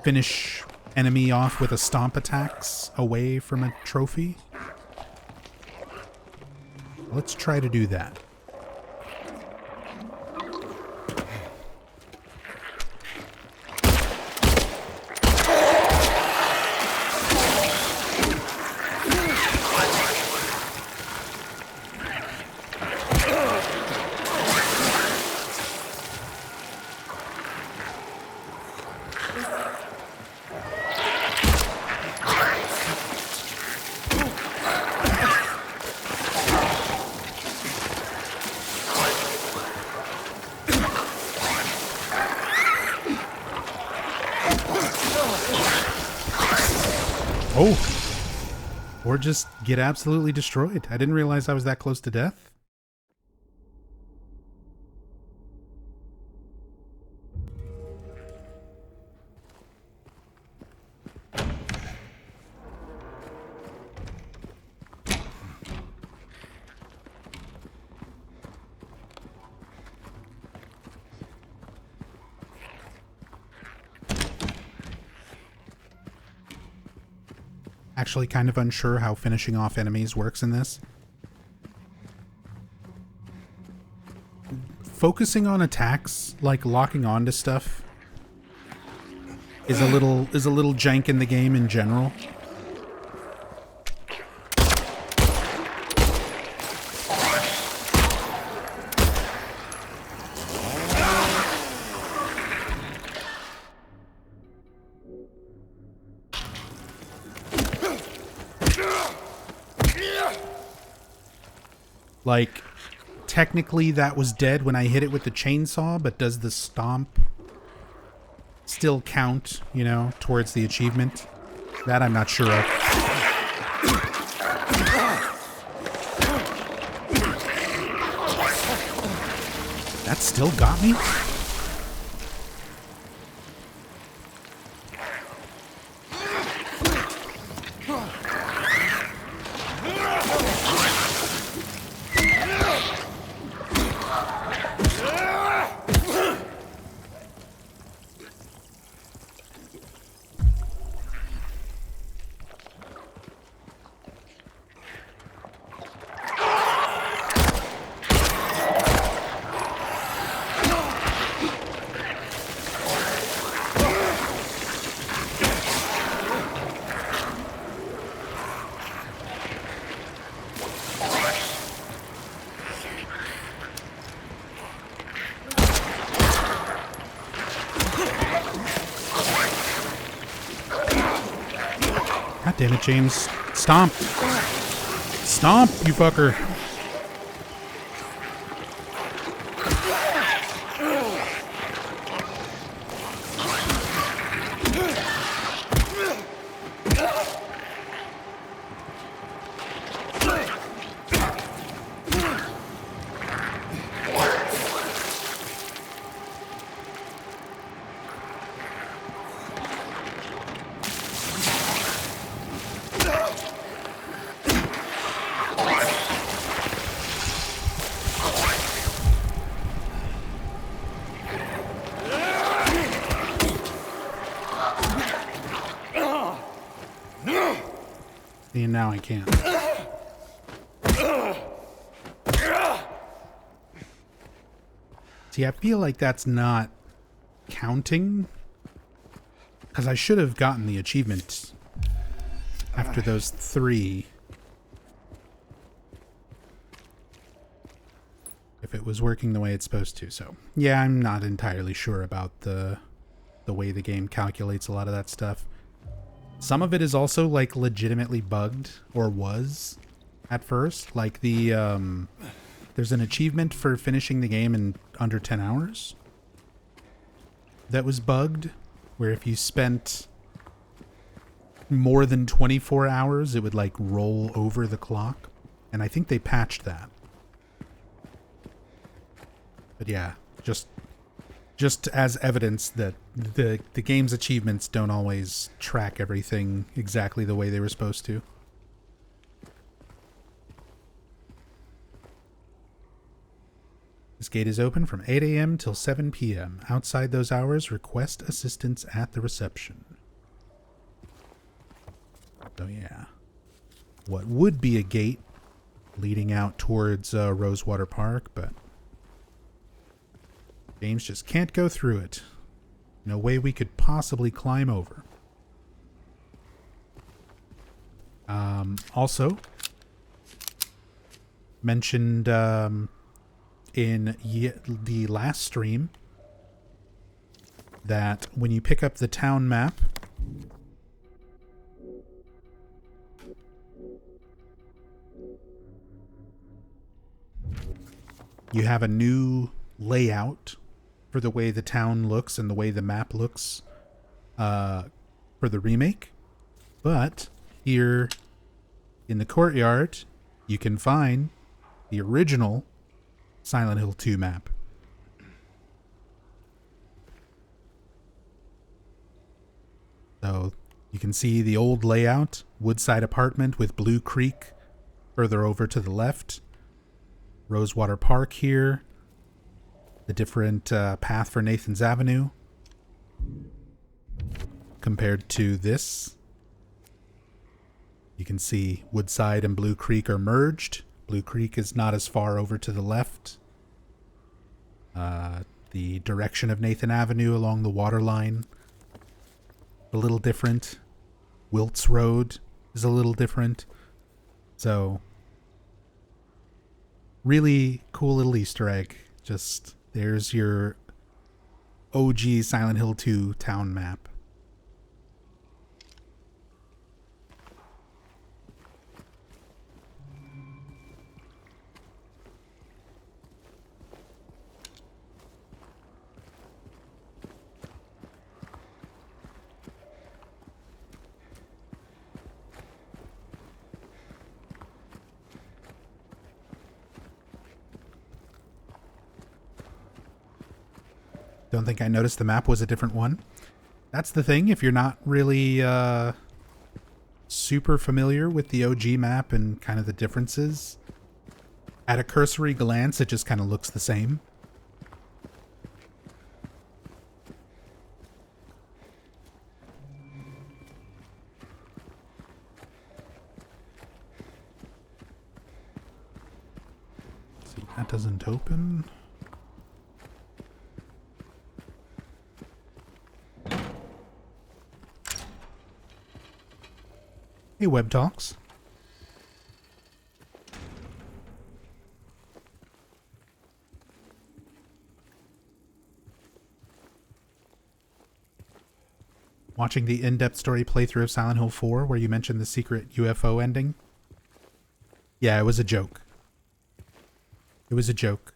finish enemy off with a stomp attacks away from a trophy. Let's try to do that. Oh, or just get absolutely destroyed. I didn't realize I was that close to death. Actually kind of unsure how finishing off enemies works in this. Focusing on attacks, like locking onto stuff, is a little jank in the game in general. Like, technically that was dead when I hit it with the chainsaw, but does the stomp still count, you know, towards the achievement? That I'm not sure of. That still got me? God damn it, James. Stomp. Stomp, you fucker. And now I can't. See, I feel like that's not counting, because I should have gotten the achievement after those 3. If it was working the way it's supposed to. So, yeah, I'm not entirely sure about the way the game calculates a lot of that stuff. Some of it is also, like, legitimately bugged, or was at first. Like, there's an achievement for finishing the game in under 10 hours that was bugged, where if you spent more than 24 hours, it would, like, roll over the clock. And I think they patched that. But yeah, just as evidence that the game's achievements don't always track everything exactly the way they were supposed to. This gate is open from 8 a.m. till 7 p.m. Outside those hours, request assistance at the reception. So yeah, what would be a gate leading out towards Rosewater Park, but James just can't go through it. No way we could possibly climb over. Also, mentioned in the last stream that when you pick up the town map, you have a new layout for the way the town looks and the way the map looks for the remake. But here in the courtyard, you can find the original Silent Hill 2 map. So you can see the old layout, Woodside apartment with Blue Creek further over to the left, Rosewater Park here, the different path for Nathan's Avenue compared to this. You can see Woodside and Blue Creek are merged. Blue Creek is not as far over to the left. The direction of Nathan Avenue along the water line, a little different. Wiltz Road is a little different. So, really cool little Easter egg. Just, there's your OG Silent Hill 2 town map. Don't think I noticed the map was a different one. That's the thing, if you're not really super familiar with the OG map and kind of the differences, at a cursory glance, it just kind of looks the same. See, that doesn't open. Hey, Web Talks. Watching the in-depth story playthrough of Silent Hill 4 where you mentioned the secret UFO ending. Yeah, it was a joke. It was a joke.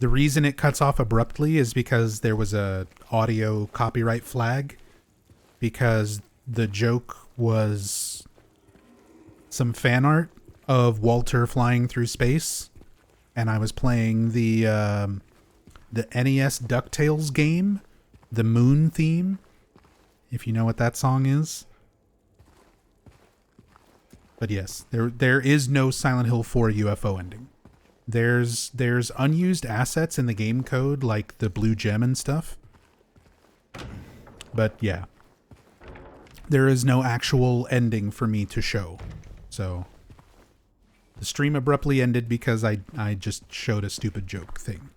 The reason it cuts off abruptly is because there was a audio copyright flag, because the joke was some fan art of Walter flying through space, and I was playing the NES DuckTales game, the Moon theme, if you know what that song is. But yes, there is no Silent Hill 4 UFO ending. There's unused assets in the game code, like the blue gem and stuff. But yeah, there is no actual ending for me to show. So the stream abruptly ended because I just showed a stupid joke thing.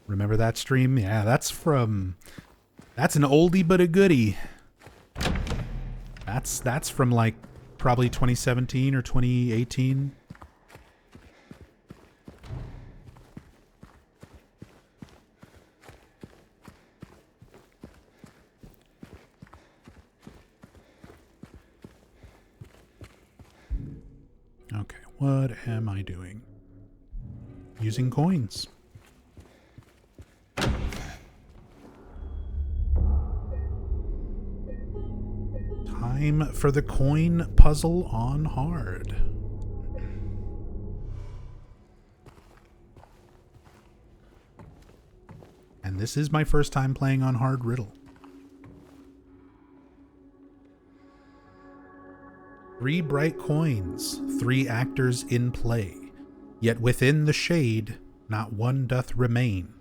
Remember that stream? Yeah, that's an oldie but a goodie. That's from like probably 2017 or 2018. Okay, what am I doing? Using coins. Time for the coin puzzle on hard. And this is my first time playing on hard riddle. 3 bright coins, 3 actors in play, yet within the shade not one doth remain.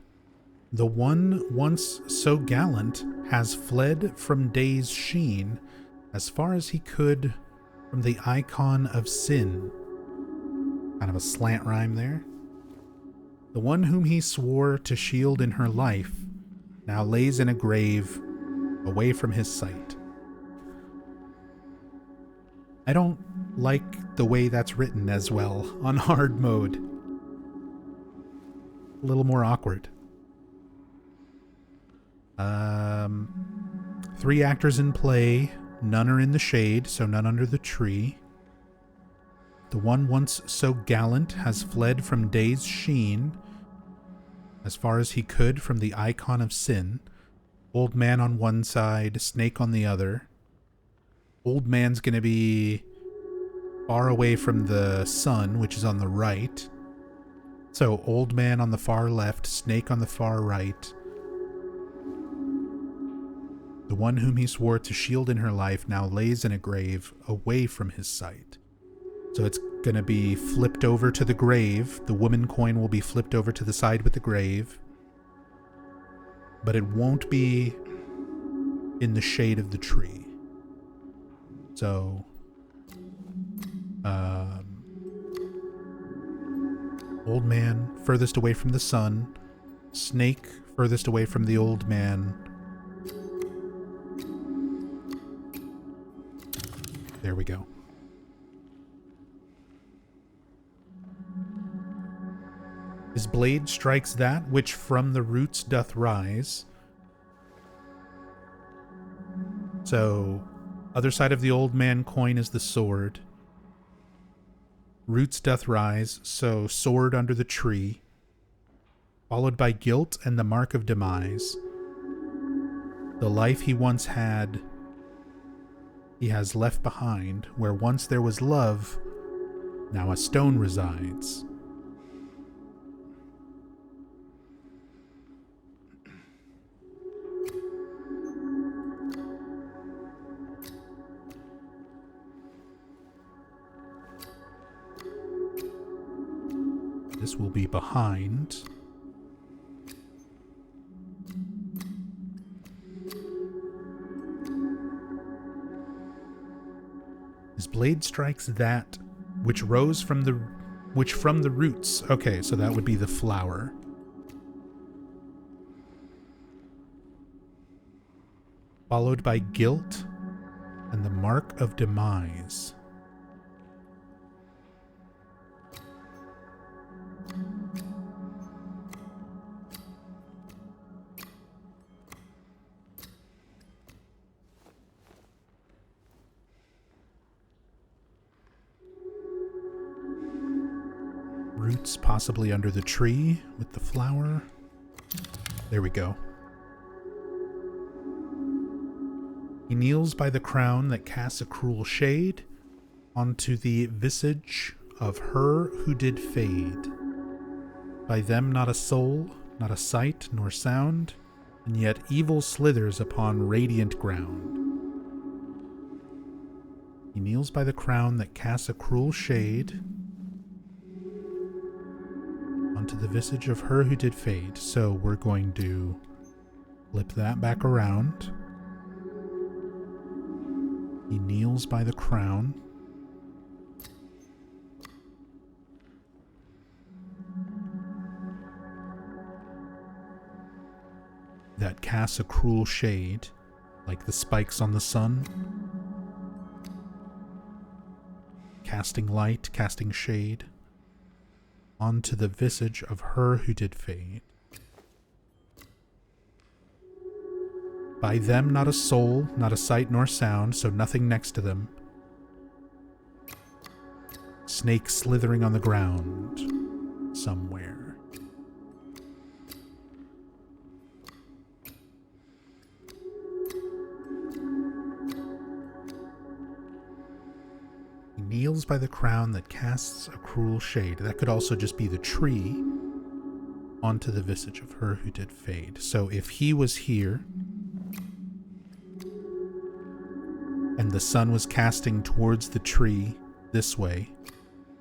The one once so gallant has fled from day's sheen, as far as he could from the icon of sin. Kind of a slant rhyme there. The one whom he swore to shield in her life now lays in a grave away from his sight. I don't like the way that's written as well on hard mode. A little more awkward. 3 actors in play. None are in the shade, so none under the tree. The one once so gallant has fled from day's sheen, as far as he could from the icon of sin. Old man on one side, snake on the other. Old man's gonna be far away from the sun, which is on the right. So old man on the far left, snake on the far right. The one whom he swore to shield in her life now lays in a grave away from his sight. So it's going to be flipped over to the grave. The woman coin will be flipped over to the side with the grave. But it won't be in the shade of the tree. So, old man furthest away from the sun. Snake furthest away from the old man. There we go. His blade strikes that which from the roots doth rise. So, other side of the old man coin is the sword. Roots doth rise, so sword under the tree. Followed by guilt and the mark of demise. The life he once had he has left behind, where once there was love, now a stone resides. This will be behind. His blade strikes that which rose from the roots. Okay, so that would be the flower. Followed by guilt and the mark of demise. Roots possibly under the tree with the flower. There we go. He kneels by the crown that casts a cruel shade onto the visage of her who did fade. By them not a soul, not a sight nor sound, and yet evil slithers upon radiant ground. He kneels by the crown that casts a cruel shade onto the visage of her who did fade. So we're going to flip that back around. He kneels by the crown. That casts a cruel shade, like the spikes on the sun. Casting light, casting shade onto the visage of her who did fade. By them not a soul, not a sight nor sound, so nothing next to them. Snake slithering on the ground somewhere. He kneels by the crown that casts a cruel shade. That could also just be the tree onto the visage of her who did fade. So if he was here and the sun was casting towards the tree this way,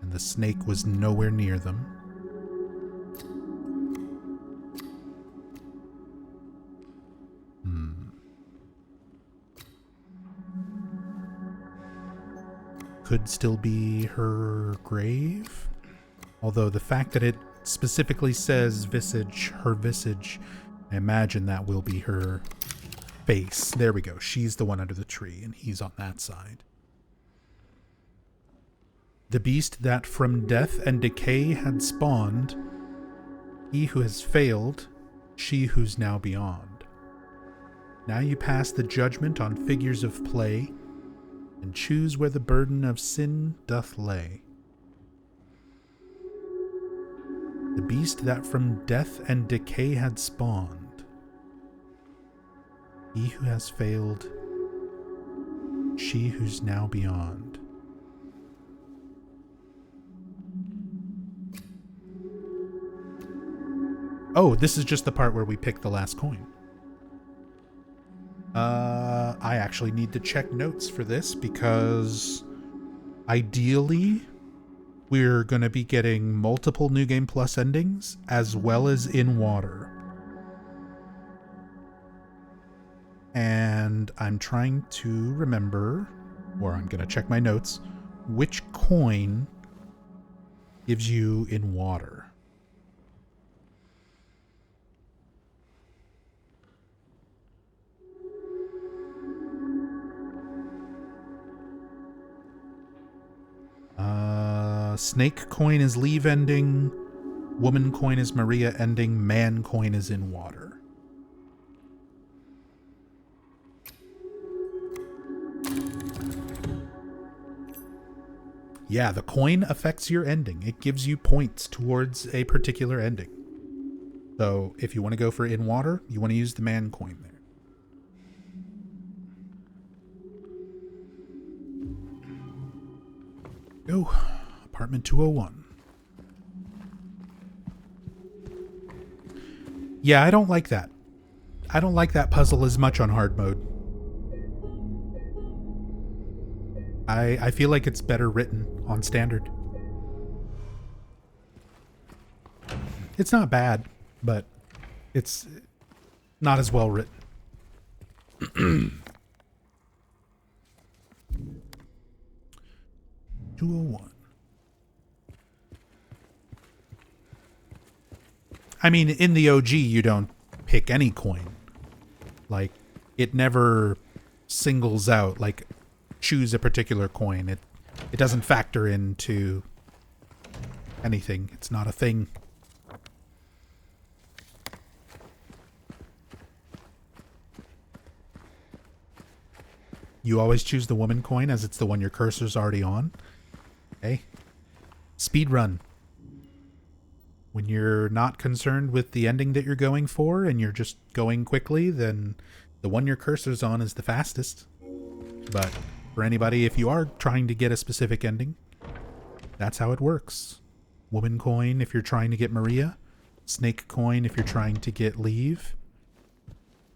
and the snake was nowhere near them, could still be her grave. Although the fact that it specifically says visage, her visage, I imagine that will be her face. There we go. She's the one under the tree, and he's on that side. The beast that from death and decay had spawned, he who has failed, she who's now beyond. Now you pass the judgment on figures of play, and choose where the burden of sin doth lay. The beast that from death and decay had spawned, he who has failed, she who's now beyond. Oh, this is just the part where we pick the last coin. I actually need to check notes for this because ideally we're going to be getting multiple New Game Plus endings as well as in water. And I'm trying to remember, or I'm going to check my notes, which coin gives you in water. Snake coin is leave ending, woman coin is Maria ending, man coin is in water. Yeah, the coin affects your ending. It gives you points towards a particular ending. So if you want to go for in water, you want to use the man coin there. Go. Apartment 201. Yeah, I don't like that. I don't like that puzzle as much on hard mode. I feel like it's better written on standard. It's not bad, but it's not as well written. 201. I mean, in the OG, you don't pick any coin. Like, it never singles out, like, choose a particular coin. It doesn't factor into anything. It's not a thing. You always choose the woman coin as it's the one your cursor's already on. Okay. Speed run. When you're not concerned with the ending that you're going for and you're just going quickly, then the one your cursor's on is the fastest. But for anybody, if you are trying to get a specific ending, that's how it works. Woman coin if you're trying to get Maria. Snake coin if you're trying to get Leave.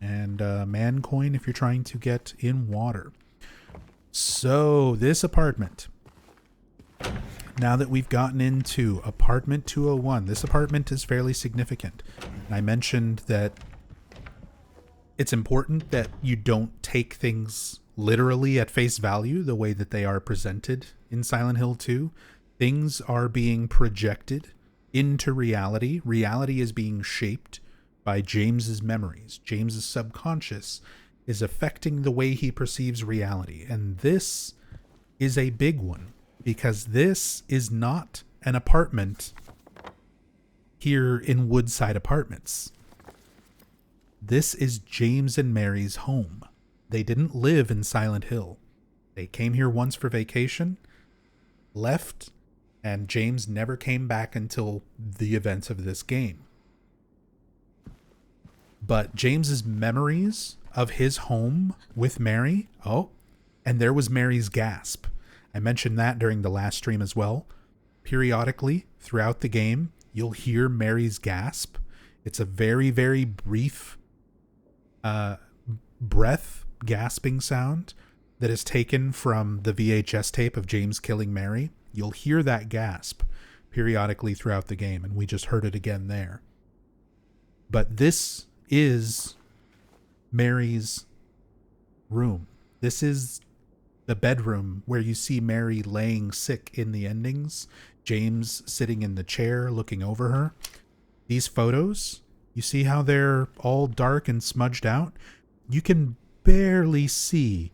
And man coin if you're trying to get In Water. So this apartment, now that we've gotten into apartment 201, this apartment is fairly significant. And I mentioned that it's important that you don't take things literally at face value the way that they are presented in Silent Hill 2. Things are being projected into reality. Reality is being shaped by James's memories. James's subconscious is affecting the way he perceives reality. And this is a big one, because this is not an apartment here in Woodside Apartments. This is James and Mary's home. They didn't live in Silent Hill. They came here once for vacation, left, and James never came back until the events of this game. But James's memories of his home with Mary, and there was Mary's gasp. I mentioned that during the last stream as well. Periodically, throughout the game, you'll hear Mary's gasp. It's a very, very brief breath gasping sound that is taken from the VHS tape of James killing Mary. You'll hear that gasp periodically throughout the game, and we just heard it again there. But this is Mary's room. This is the bedroom where you see Mary laying sick in the endings. James sitting in the chair looking over her. These photos, you see how they're all dark and smudged out? You can barely see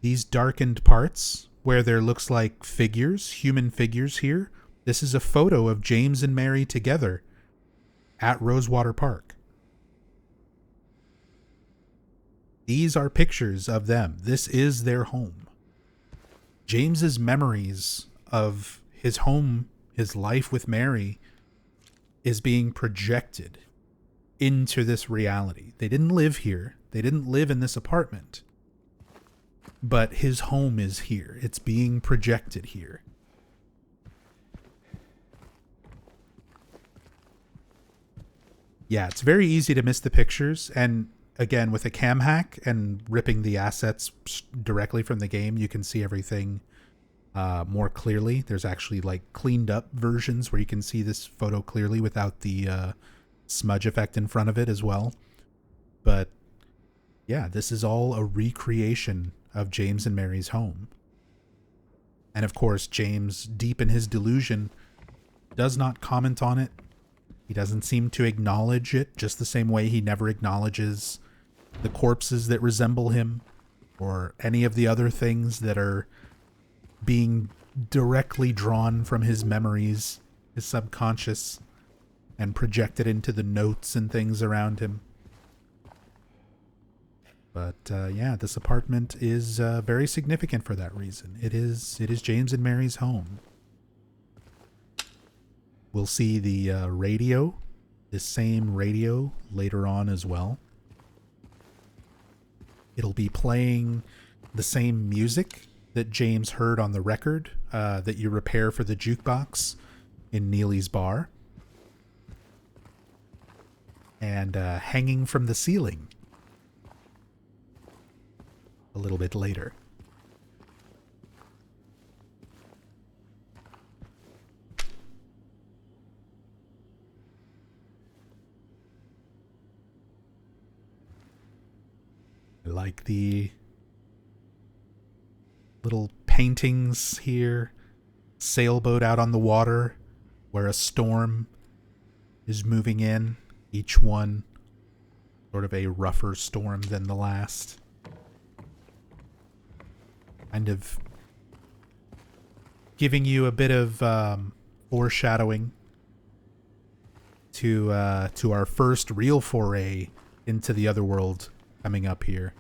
these darkened parts where there looks like figures, human figures here. This is a photo of James and Mary together at Rosewater Park. These are pictures of them. This is their home. James's memories of his home, his life with Mary, is being projected into this reality. They didn't live here. They didn't live in this apartment. But his home is here. It's being projected here. Yeah, it's very easy to miss the pictures, and again, with a cam hack and ripping the assets directly from the game, you can see everything more clearly. There's actually like cleaned up versions where you can see this photo clearly without the smudge effect in front of it as well. But yeah, this is all a recreation of James and Mary's home. And of course, James, deep in his delusion, does not comment on it. He doesn't seem to acknowledge it, just the same way he never acknowledges the corpses that resemble him or any of the other things that are being directly drawn from his memories, his subconscious, and projected into the notes and things around him. But yeah, this apartment is very significant for that reason. It is James and Mary's home. We'll see the radio, this same radio, later on as well. It'll be playing the same music that James heard on the record that you repair for the jukebox in Neely's bar. And hanging from the ceiling a little bit later. I like the little paintings here. Sailboat out on the water where a storm is moving in. Each one sort of a rougher storm than the last. Kind of giving you a bit of foreshadowing to our first real foray into the other world coming up here.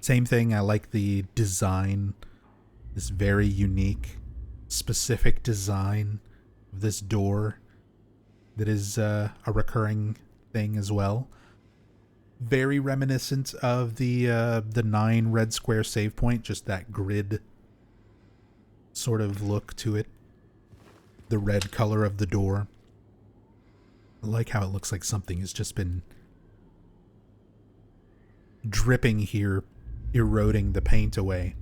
Same thing, I like the design, this very unique, specific design of this door that is a recurring thing as well. Very reminiscent of the 9 red square save point, just that grid sort of look to it. The red color of the door. I like how it looks like something has just been dripping here, eroding the paint away.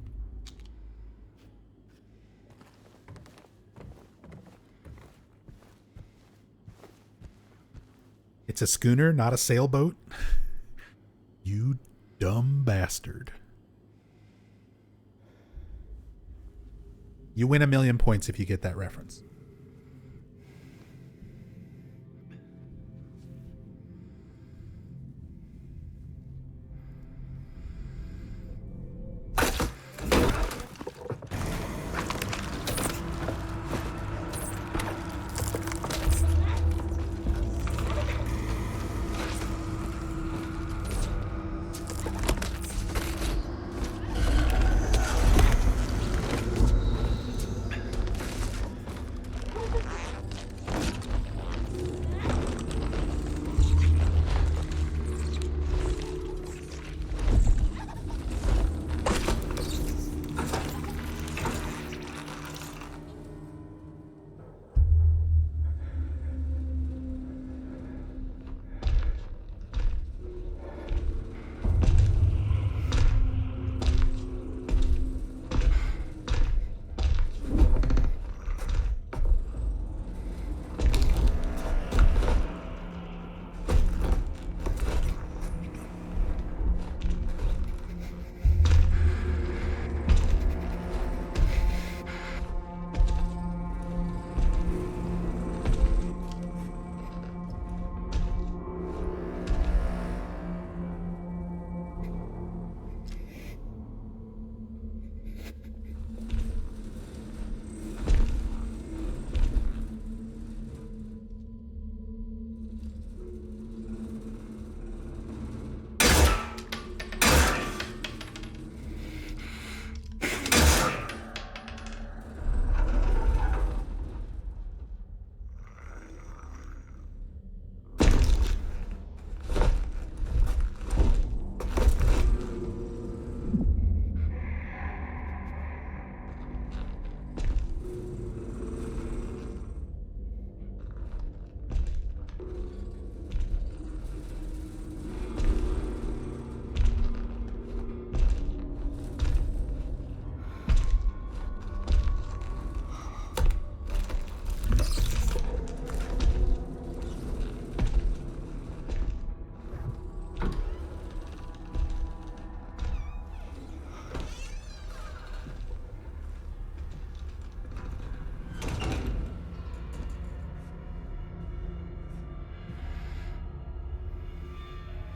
It's a schooner, not a sailboat. You dumb bastard. You win 1,000,000 points if you get that reference.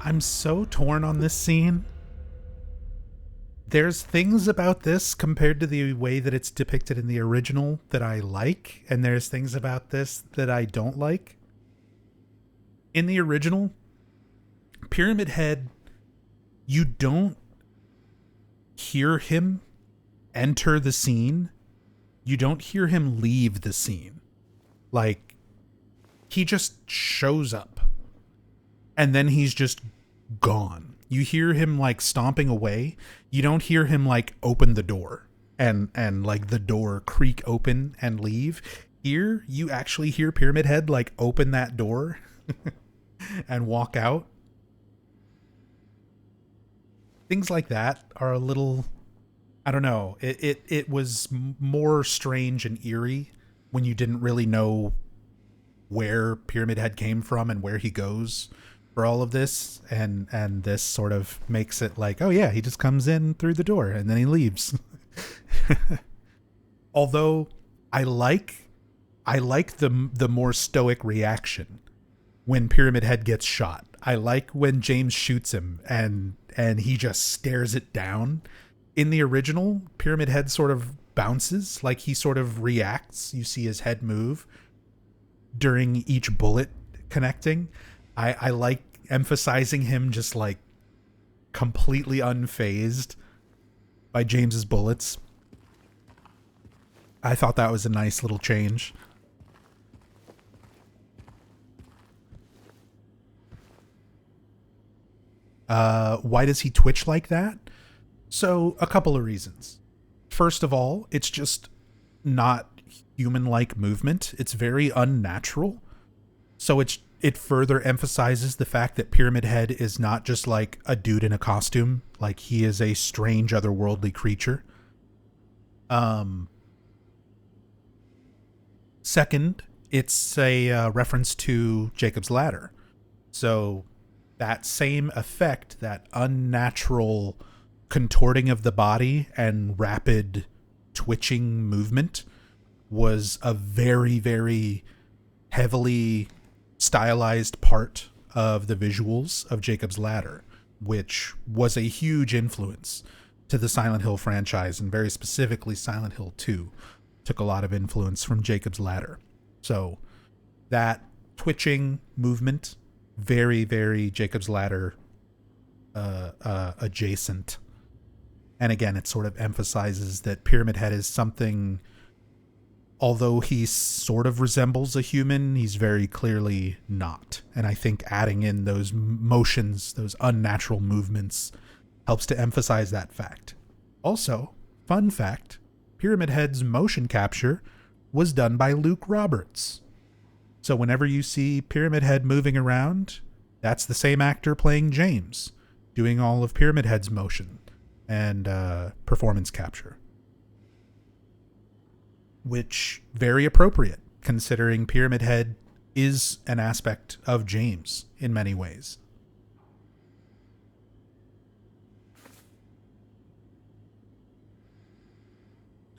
I'm so torn on this scene. There's things about this compared to the way that it's depicted in the original that I like, and there's things about this that I don't like. In the original, Pyramid Head, you don't hear him enter the scene. You don't hear him leave the scene. Like, he just shows up. And then he's just gone. You hear him like stomping away. You don't hear him like open the door and like the door creak open and leave. Here, you actually hear Pyramid Head like open that door and walk out. Things like that are a little, I don't know. It was more strange and eerie when you didn't really know where Pyramid Head came from and where he goes for all of this, and this sort of makes it like, oh yeah, he just comes in through the door and then he leaves. Although I like the more stoic reaction when Pyramid Head gets shot. I like when James shoots him and he just stares it down. In the original, Pyramid Head sort of bounces, like he sort of reacts. You see his head move during each bullet connecting. I like emphasizing him just like completely unfazed by James's bullets. I thought that was a nice little change. Why does he twitch like that? So, a couple of reasons. First of all, it's just not human-like movement. It's very unnatural. So it further emphasizes the fact that Pyramid Head is not just like a dude in a costume. Like, he is a strange, otherworldly creature. Second, it's a reference to Jacob's Ladder. So that same effect, that unnatural contorting of the body and rapid twitching movement, was a very, very heavily stylized part of the visuals of Jacob's Ladder, which was a huge influence to the Silent Hill franchise, and very specifically Silent Hill 2 took a lot of influence from Jacob's Ladder. So that twitching movement, very, very Jacob's Ladder adjacent. And again, it sort of emphasizes that Pyramid Head is something, although he sort of resembles a human, he's very clearly not. And I think adding in those motions, those unnatural movements, helps to emphasize that fact. Also, fun fact, Pyramid Head's motion capture was done by Luke Roberts. So whenever you see Pyramid Head moving around, that's the same actor playing James, doing all of Pyramid Head's motion and performance capture. Which, very appropriate, considering Pyramid Head is an aspect of James in many ways.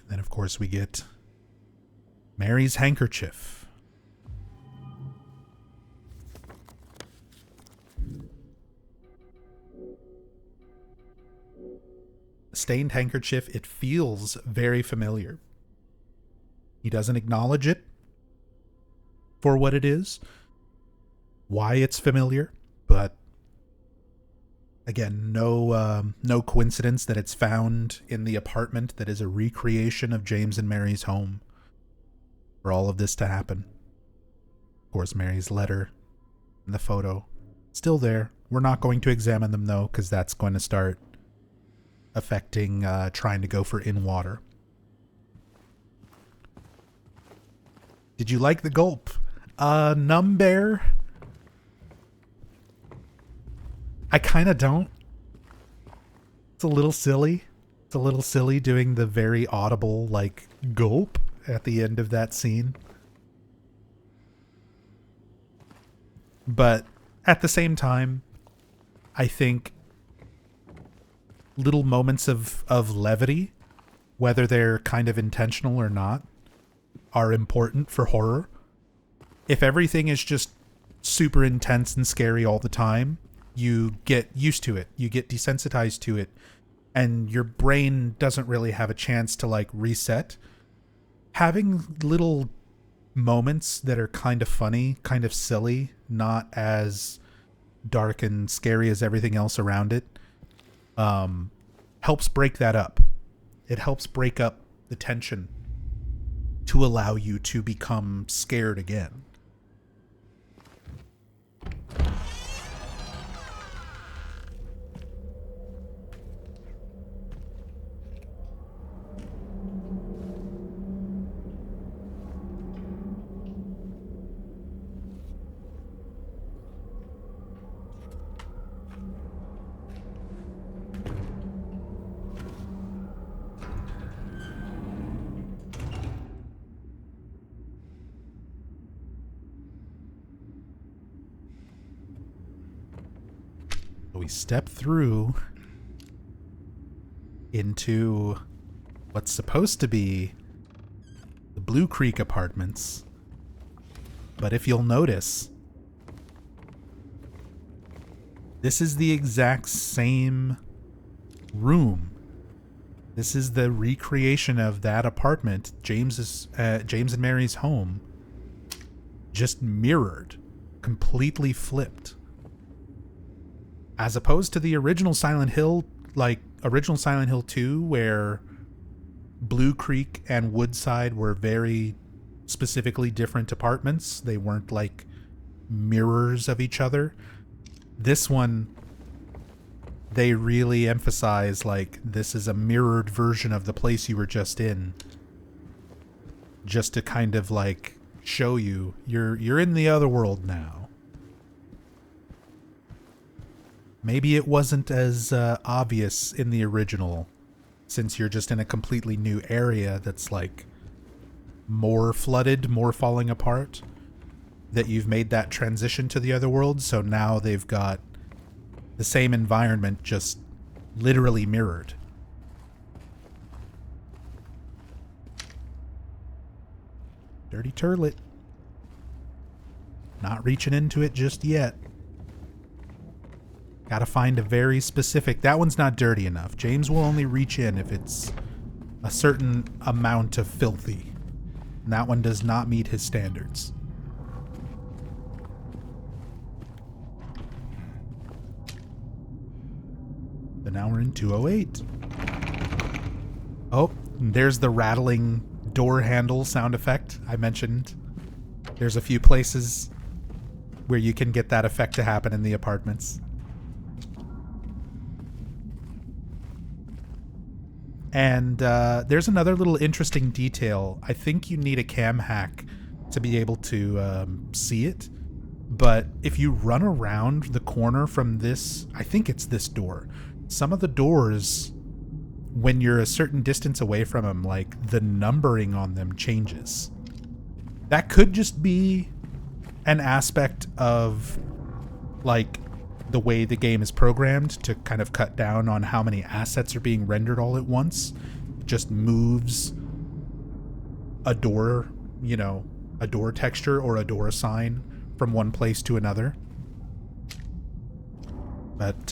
And then, of course, we get Mary's handkerchief. The stained handkerchief, it feels very familiar. He doesn't acknowledge it for what it is, why it's familiar, but again, no coincidence that it's found in the apartment that is a recreation of James and Mary's home for all of this to happen. Of course, Mary's letter and the photo still there. We're not going to examine them though, because that's going to start affecting trying to go for in water. Did you like the gulp? Numb Bear? I kind of don't. It's a little silly. It's a little silly doing the very audible, like, gulp at the end of that scene. But at the same time, I think little moments of levity, whether they're kind of intentional or not, are important for horror. If everything is just super intense and scary all the time, you get used to it. You get desensitized to it, and your brain doesn't really have a chance to like reset. Having little moments that are kind of funny, kind of silly, not as dark and scary as everything else around it, helps break that up. It helps break up the tension to allow you to become scared again. We step through into what's supposed to be the Blue Creek apartments. But if you'll notice, this is the exact same room. This is the recreation of that apartment, James and Mary's home, just mirrored, completely flipped. As opposed to the original Silent Hill, like original Silent Hill 2, where Blue Creek and Woodside were very specifically different apartments. They weren't like mirrors of each other. This one, they really emphasize like this is a mirrored version of the place you were just in, just to kind of like show you you're in the other world now. Maybe it wasn't as obvious in the original, since you're just in a completely new area that's like more flooded, more falling apart, that you've made that transition to the other world. So now they've got the same environment, just literally mirrored. Dirty turlet. Not reaching into it just yet. Gotta find a very specific... That one's not dirty enough. James will only reach in if it's a certain amount of filthy. And that one does not meet his standards. So now we're in 208. Oh, there's the rattling door handle sound effect I mentioned. There's a few places where you can get that effect to happen in the apartments. And there's another little interesting detail. I think you need a cam hack to be able to see it. But if you run around the corner from this, I think it's this door. Some of the doors, when you're a certain distance away from them, like the numbering on them changes. That could just be an aspect of like the way the game is programmed to kind of cut down on how many assets are being rendered all at once. Just moves a door, you know, a door texture or a door sign from one place to another. But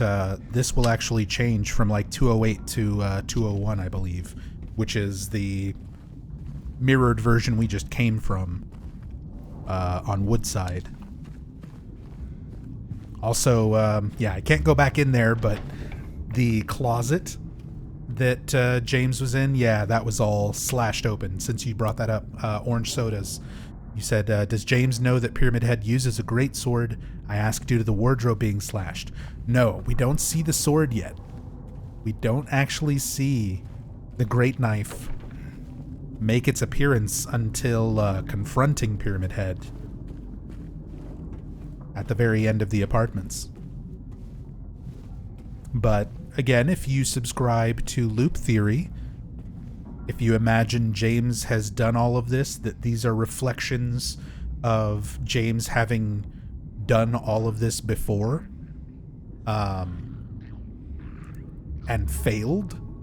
this will actually change from like 208 to 201, I believe, which is the mirrored version we just came from on Woodside. Also, yeah, I can't go back in there, but the closet that James was in, yeah, that was all slashed open. Since you brought that up, orange sodas. You said, does James know that Pyramid Head uses a greatsword? I asked due to the wardrobe being slashed. No, we don't see the sword yet. We don't actually see the great knife make its appearance until confronting Pyramid Head at the very end of the apartments. But again, if you subscribe to Loop Theory, if you imagine James has done all of this, that these are reflections of James having done all of this before, and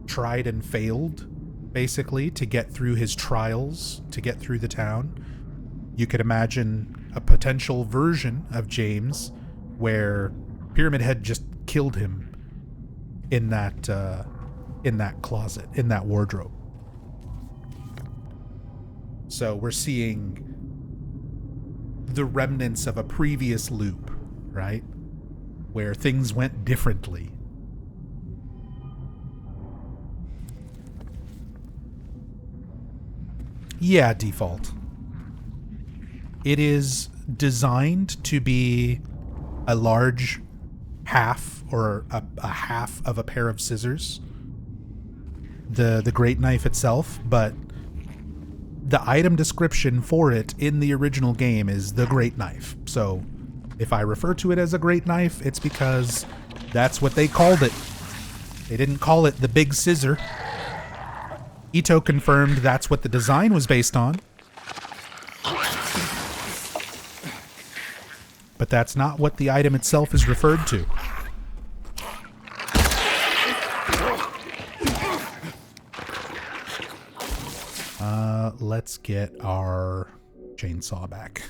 tried and failed, basically, to get through his trials, to get through the town, you could imagine a potential version of James where Pyramid Head just killed him in that closet, in that wardrobe. So we're seeing the remnants of a previous loop, right? Where things went differently. Yeah, default. It is designed to be a large half, or a half of a pair of scissors. The great knife itself, but the item description for it in the original game is the great knife. So if I refer to it as a great knife, it's because that's what they called it. They didn't call it the big scissor. Ito confirmed that's what the design was based on. But that's not what the item itself is referred to. Let's get our chainsaw back.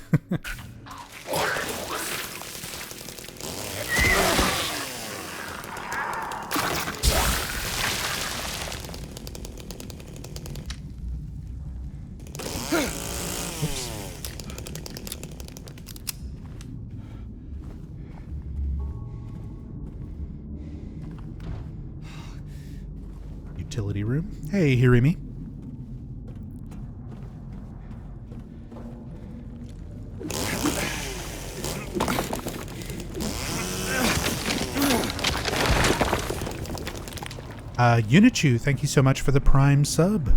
Utility room. Hey, Hirimi. Unichu, thank you so much for the Prime sub.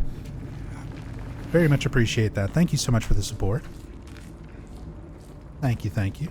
Very much appreciate that. Thank you so much for the support. Thank you, thank you.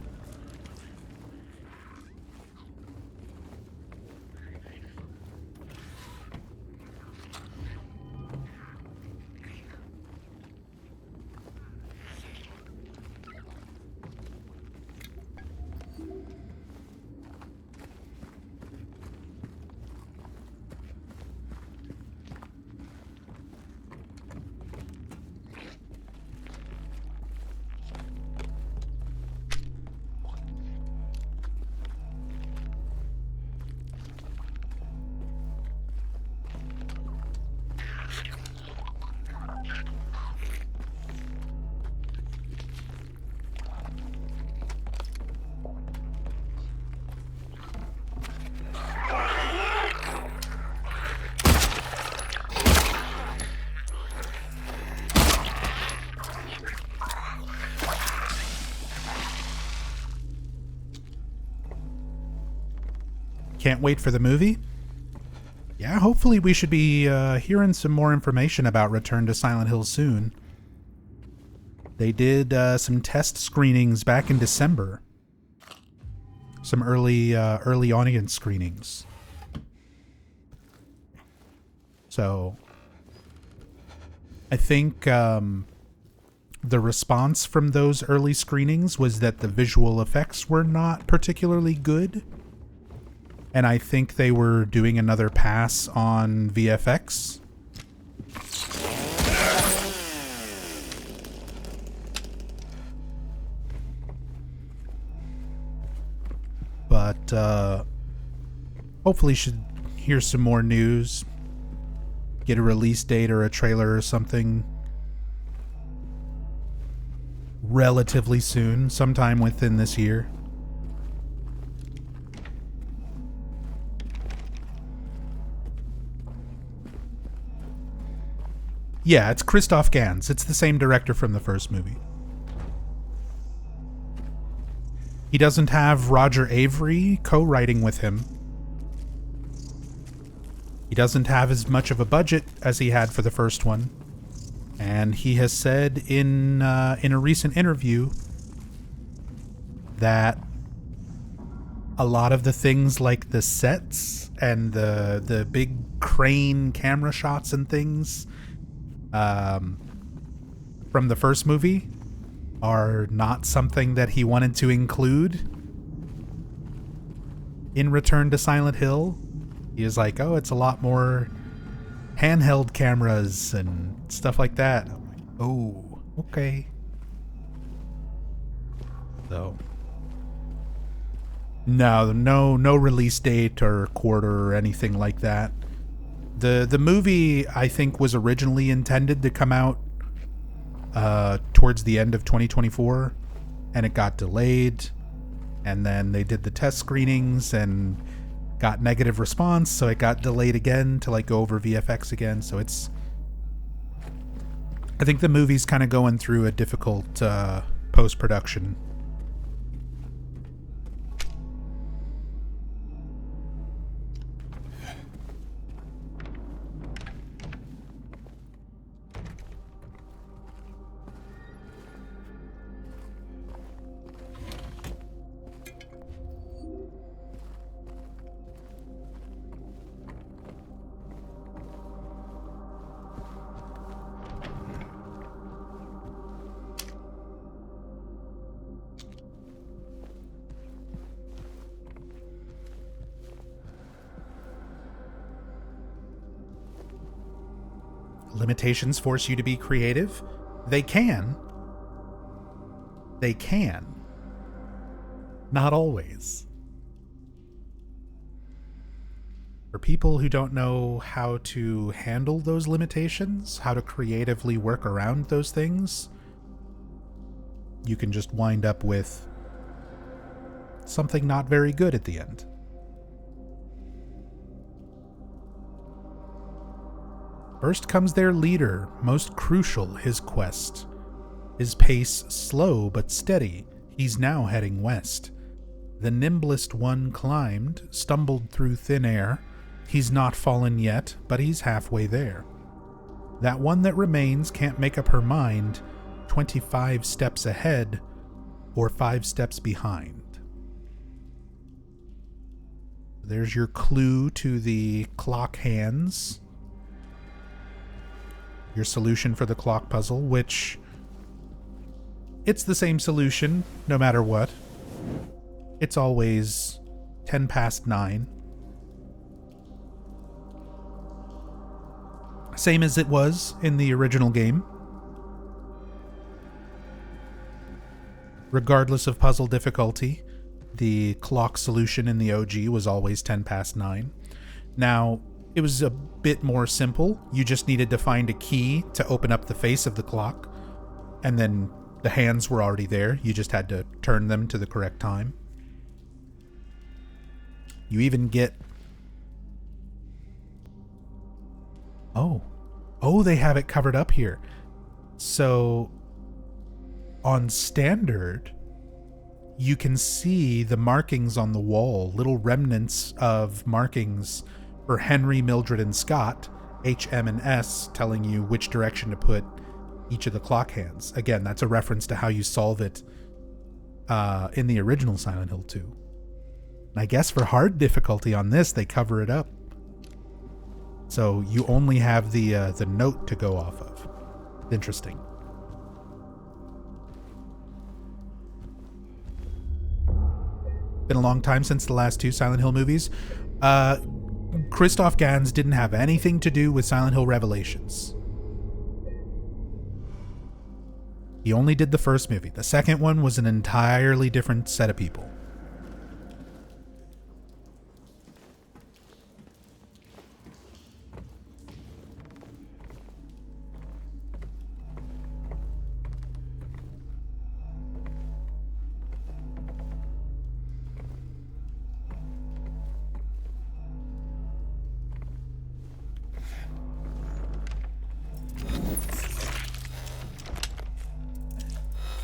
Can't wait for the movie. Yeah, hopefully we should be hearing some more information about Return to Silent Hill soon. They did some test screenings back in December. Some early audience screenings. So I think the response from those early screenings was that the visual effects were not particularly good. And I think they were doing another pass on VFX. But hopefully should hear some more news. Get a release date or a trailer or something relatively soon, sometime within this year. Yeah, it's Christoph Gans. It's the same director from the first movie. He doesn't have Roger Avery co-writing with him. He doesn't have as much of a budget as he had for the first one. And he has said in a recent interview that a lot of the things like the sets and the big crane camera shots and things from the first movie are not something that he wanted to include in Return to Silent Hill. He was like, oh, it's a lot more handheld cameras and stuff like that. I'm like, oh, okay. So no release date or quarter or anything like that. The movie, I think, was originally intended to come out towards the end of 2024, and it got delayed, and then they did the test screenings and got negative response, so it got delayed again to like go over VFX again. So it's, I think the movie's kind of going through a difficult post-production. limitations force you to be creative? They can. They can. Not always. For people who don't know how to handle those limitations, how to creatively work around those things, you can just wind up with something not very good at the end. First comes their leader, most crucial, his quest. His pace slow but steady, he's now heading west. The nimblest one climbed, stumbled through thin air. He's not fallen yet, but he's halfway there. That one that remains can't make up her mind, 25 steps ahead or 5 steps behind. There's your clue to the clock hands. Your solution for the clock puzzle, which it's the same solution no matter what. It's always 10 past 9. Same as it was in the original game. Regardless of puzzle difficulty, the clock solution in the OG was always 10 past 9. Now, it was a bit more simple. You just needed to find a key to open up the face of the clock, and then the hands were already there. You just had to turn them to the correct time. You even get... Oh, they have it covered up here. So, on standard, you can see the markings on the wall, little remnants of markings for Henry, Mildred, and Scott, H, M, and S, telling you which direction to put each of the clock hands. Again, that's a reference to how you solve it in the original Silent Hill 2. And I guess for hard difficulty on this, they cover it up. So you only have the note to go off of. Interesting. Been a long time since the last 2 Silent Hill movies. Christoph Gans didn't have anything to do with Silent Hill Revelations. He only did the first movie. The second one was an entirely different set of people.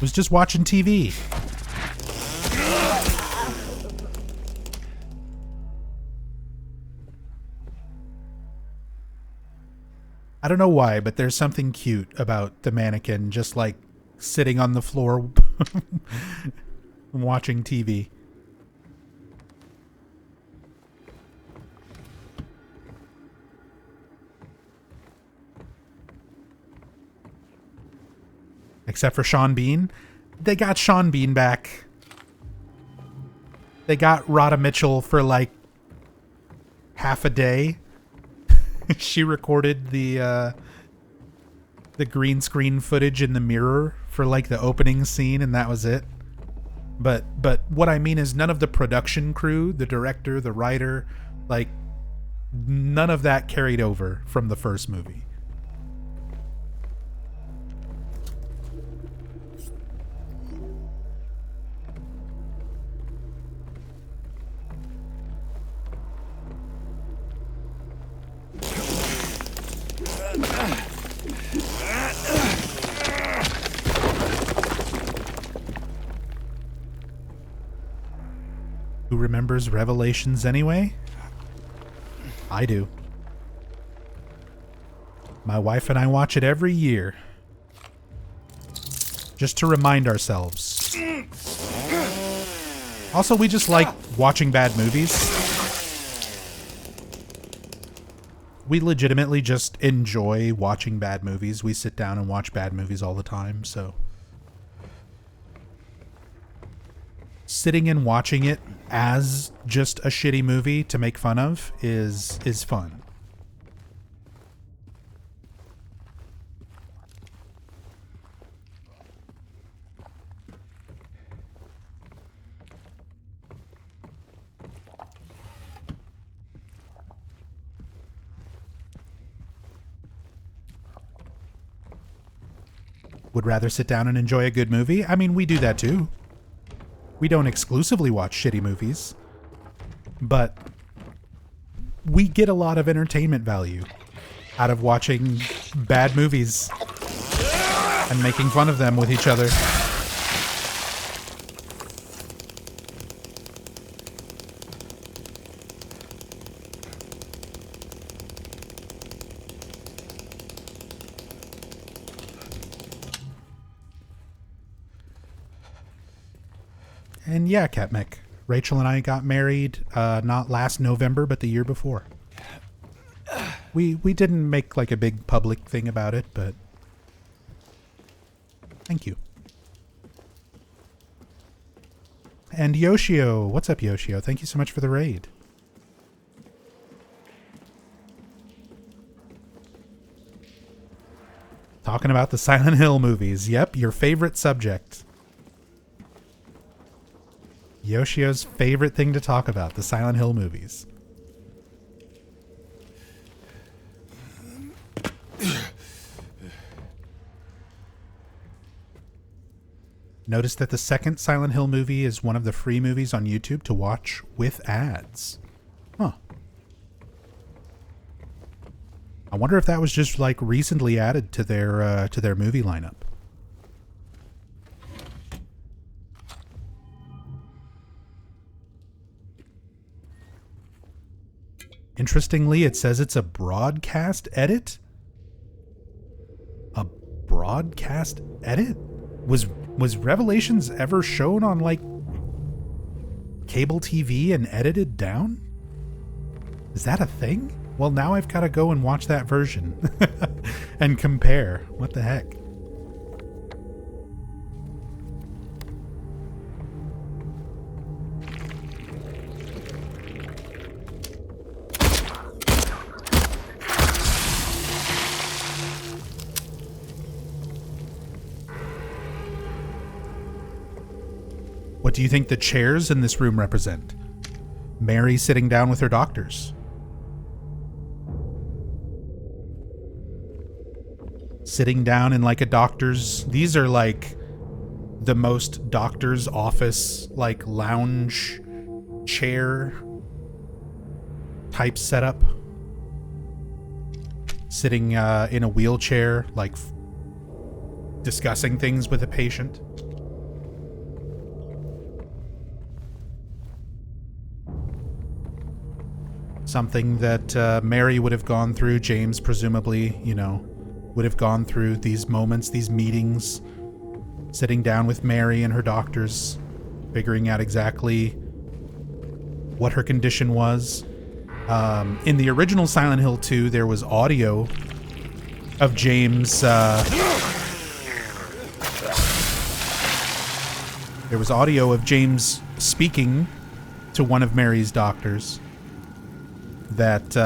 Was just watching TV. I don't know why, but there's something cute about the mannequin just like sitting on the floor watching TV. Except for Sean Bean. They got Sean Bean back. They got Rhoda Mitchell for like half a day. She recorded the green screen footage in the mirror for like the opening scene, and that was it. But what I mean is none of the production crew, the director, the writer, like none of that carried over from the first movie. Who remembers Revelations anyway? I do. My wife and I watch it every year. Just to remind ourselves. Also, we just like watching bad movies. We legitimately just enjoy watching bad movies. We sit down and watch bad movies all the time, so... Sitting and watching it as just a shitty movie to make fun of is fun. would rather sit down and enjoy a good movie. I mean, we do that too. We don't exclusively watch shitty movies, but we get a lot of entertainment value out of watching bad movies and making fun of them with each other. And yeah, Katmek, Rachel and I got married not last November, but the year before. We didn't make like a big public thing about it, but thank you. And Yoshio, what's up, Yoshio? Thank you so much for the raid. Talking about the Silent Hill movies. Yep, your favorite subject. Yoshio's favorite thing to talk about, the Silent Hill movies. Notice that the second Silent Hill movie is one of the free movies on YouTube to watch with ads. Huh. I wonder if that was just like recently added to their movie lineup. Interestingly, it says it's a broadcast edit. A broadcast edit? Was Revelations ever shown on like cable TV and edited down? Is that a thing? Well, now I've got to go and watch that version and compare. What the heck? What do you think the chairs in this room represent? Mary sitting down with her doctors. Sitting down in like a doctor's... These are like the most doctor's office, like lounge chair type setup. Sitting in a wheelchair, like discussing things with a patient. Something that Mary would have gone through, James presumably, you know, would have gone through these moments, these meetings, sitting down with Mary and her doctors, figuring out exactly what her condition was. In the original Silent Hill 2, there was audio of James... there was audio of James speaking to one of Mary's doctors. That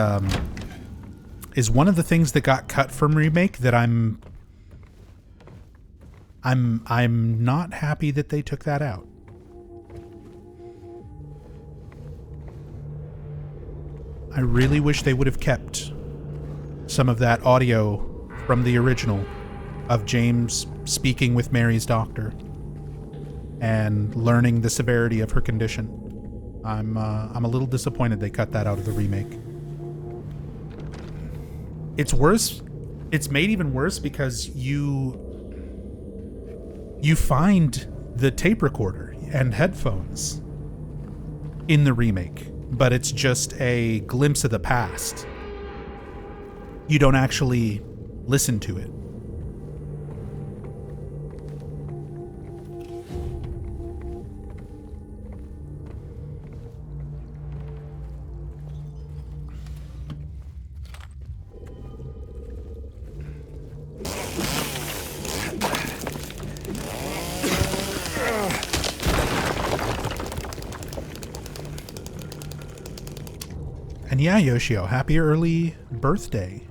is one of the things that got cut from Remake that I'm not happy that they took that out. I really wish they would have kept some of that audio from the original of James speaking with Mary's doctor and learning the severity of her condition. I'm a little disappointed they cut that out of the remake. It's worse. It's made even worse because you find the tape recorder and headphones in the remake, but it's just a glimpse of the past. You don't actually listen to it. And yeah, Yoshio, happy early birthday.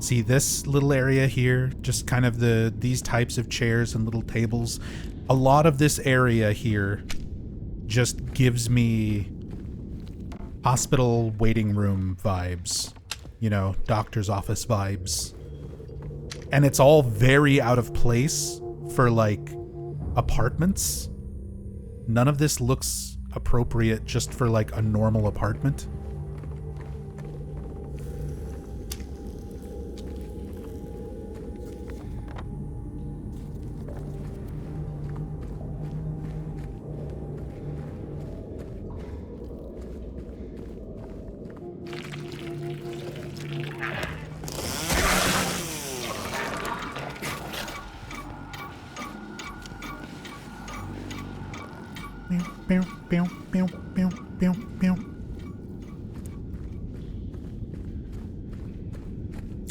See this little area here, just kind of these types of chairs and little tables. A lot of this area here just gives me hospital waiting room vibes, you know, doctor's office vibes. And it's all very out of place for like apartments. None of this looks appropriate just for like a normal apartment.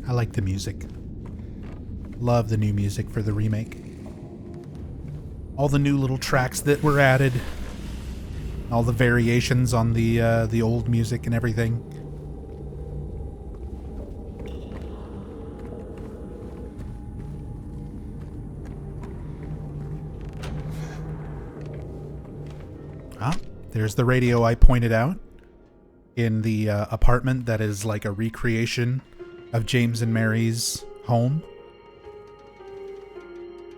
I like the music. Love the new music for the remake. All the new little tracks that were added. All the variations on the old music and everything. Ah, there's the radio I pointed out in the apartment that is like a recreation of James and Mary's home.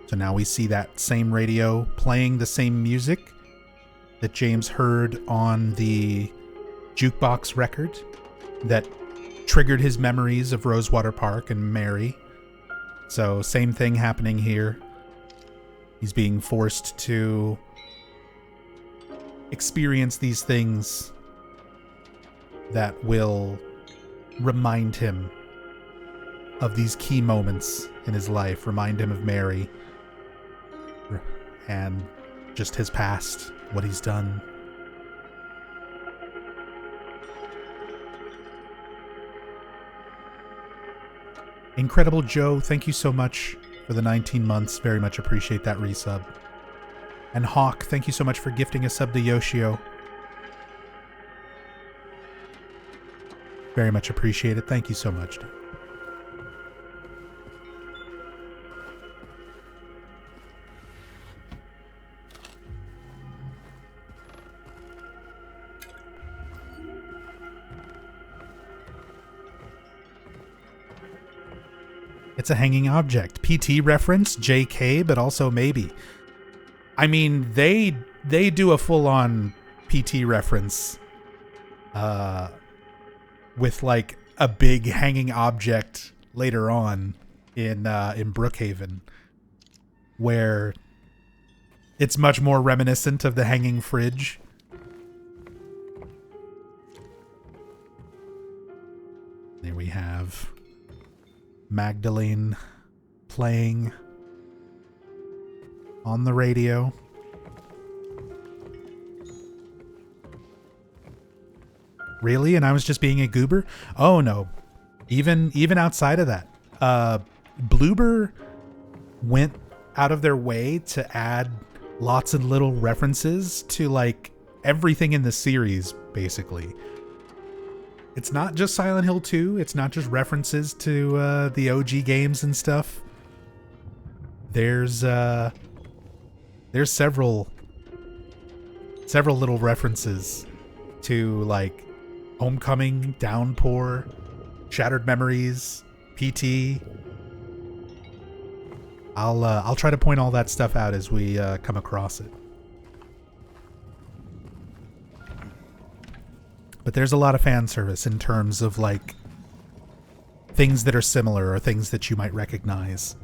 So now we see that same radio playing the same music that James heard on the jukebox record that triggered his memories of Rosewater Park and Mary. So same thing happening here. He's being forced to experience these things that will remind him of these key moments in his life, remind him of Mary and just his past, what he's done. Incredible Joe, thank you so much for the 19 months. Very much appreciate that resub. And Hawk, thank you so much for gifting a sub to Yoshio. Very much appreciate it. Thank you so much, dude. It's a hanging object. PT reference, JK, but also maybe. I mean, they do a full-on PT reference with like a big hanging object later on in Brookhaven, where it's much more reminiscent of the hanging fridge. There we have Magdalene playing on the radio. Really? And I was just being a goober? Oh no. Even outside of that, Bloober went out of their way to add lots of little references to like everything in the series, basically. It's not just Silent Hill 2. It's not just references to the OG games and stuff. There's several little references to like Homecoming, Downpour, Shattered Memories, PT. I'll try to point all that stuff out as we come across it. But there's a lot of fan service in terms of like things that are similar or things that you might recognize.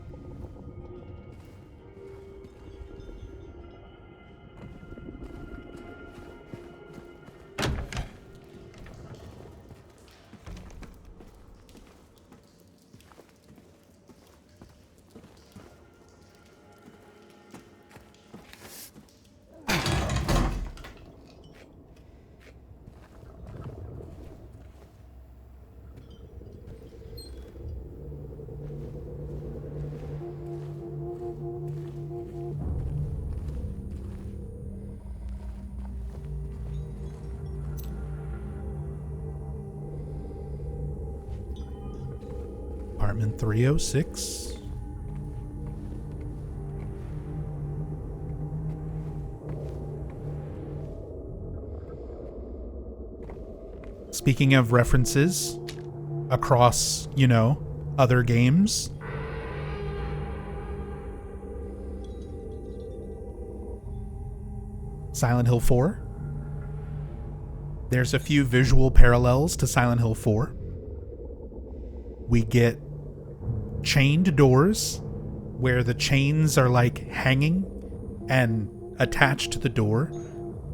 Apartment 306. Speaking of references across, other games. Silent Hill 4. There's a few visual parallels to Silent Hill 4. We get chained doors where the chains are like hanging and attached to the door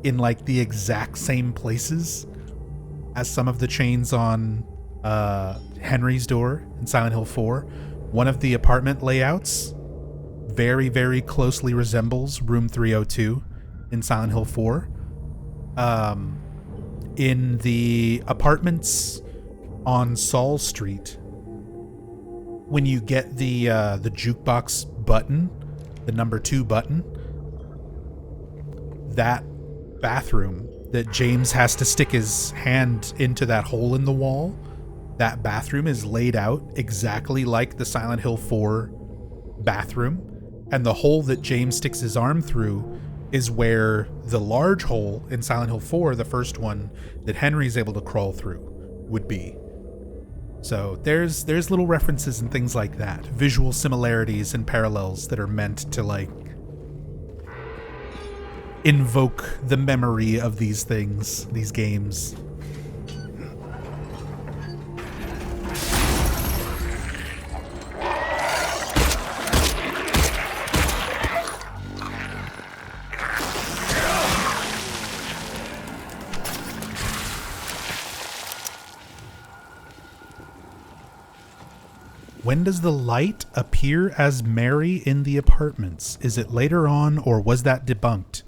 in like the exact same places as some of the chains on Henry's door in Silent Hill 4. One of the apartment layouts very, very closely resembles Room 302 in Silent Hill 4. In the apartments on Saul Street, when you get the jukebox button, the number 2 button, that bathroom that James has to stick his hand into that hole in the wall, that bathroom is laid out exactly like the Silent Hill 4 bathroom, and the hole that James sticks his arm through is where the large hole in Silent Hill 4, the first one that Henry's able to crawl through, would be. So there's little references and things like that, visual similarities and parallels that are meant to like invoke the memory of these things, these games. When does the light appear as Mary in the apartments? Is it later on, or was that debunked?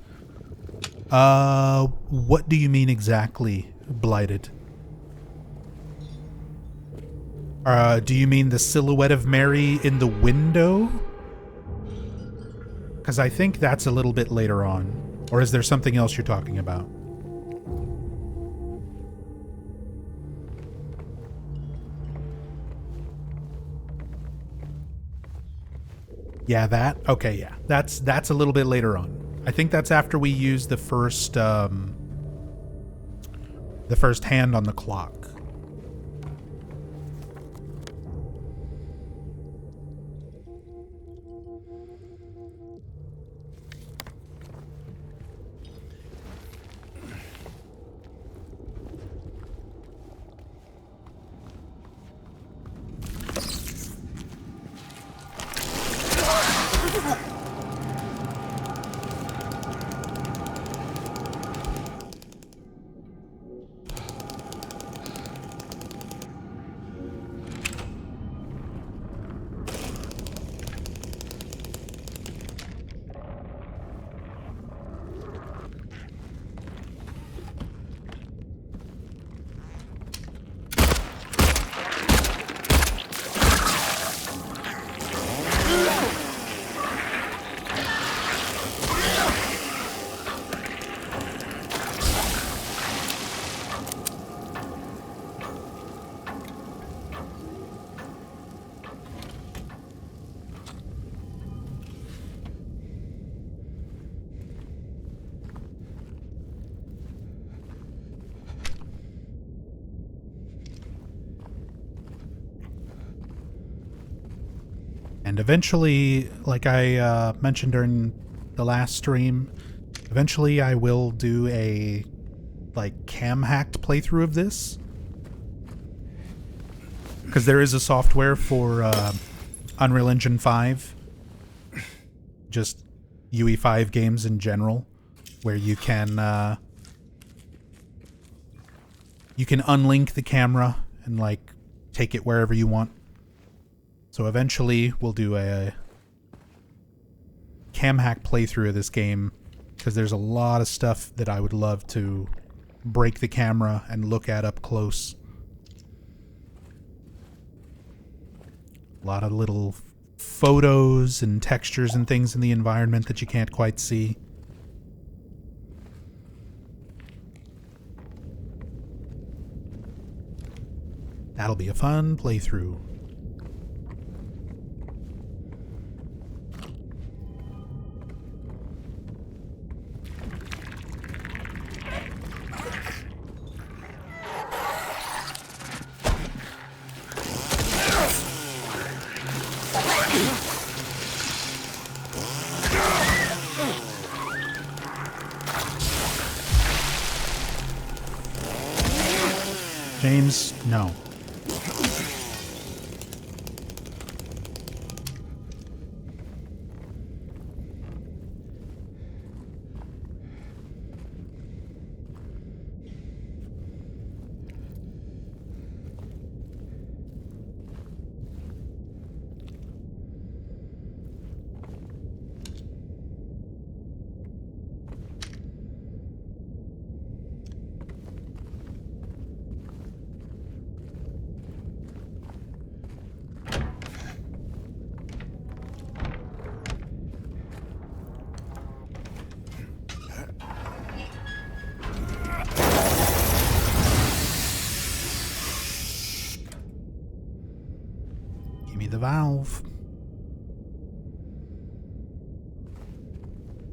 What do you mean exactly, Blighted? Do you mean the silhouette of Mary in the window? Because I think that's a little bit later on. Or is there something else you're talking about? Yeah, that? Okay, yeah. That's a little bit later on. I think that's after we use the first hand on the clock. And eventually, like I mentioned during the last stream, eventually I will do a cam hacked playthrough of this. Because there is a software for Unreal Engine 5, just UE5 games in general, where you can unlink the camera and take it wherever you want. So eventually we'll do a cam hack playthrough of this game, because there's a lot of stuff that I would love to break the camera and look at up close. A lot of little photos and textures and things in the environment that you can't quite see. That'll be a fun playthrough. James, no. The valve.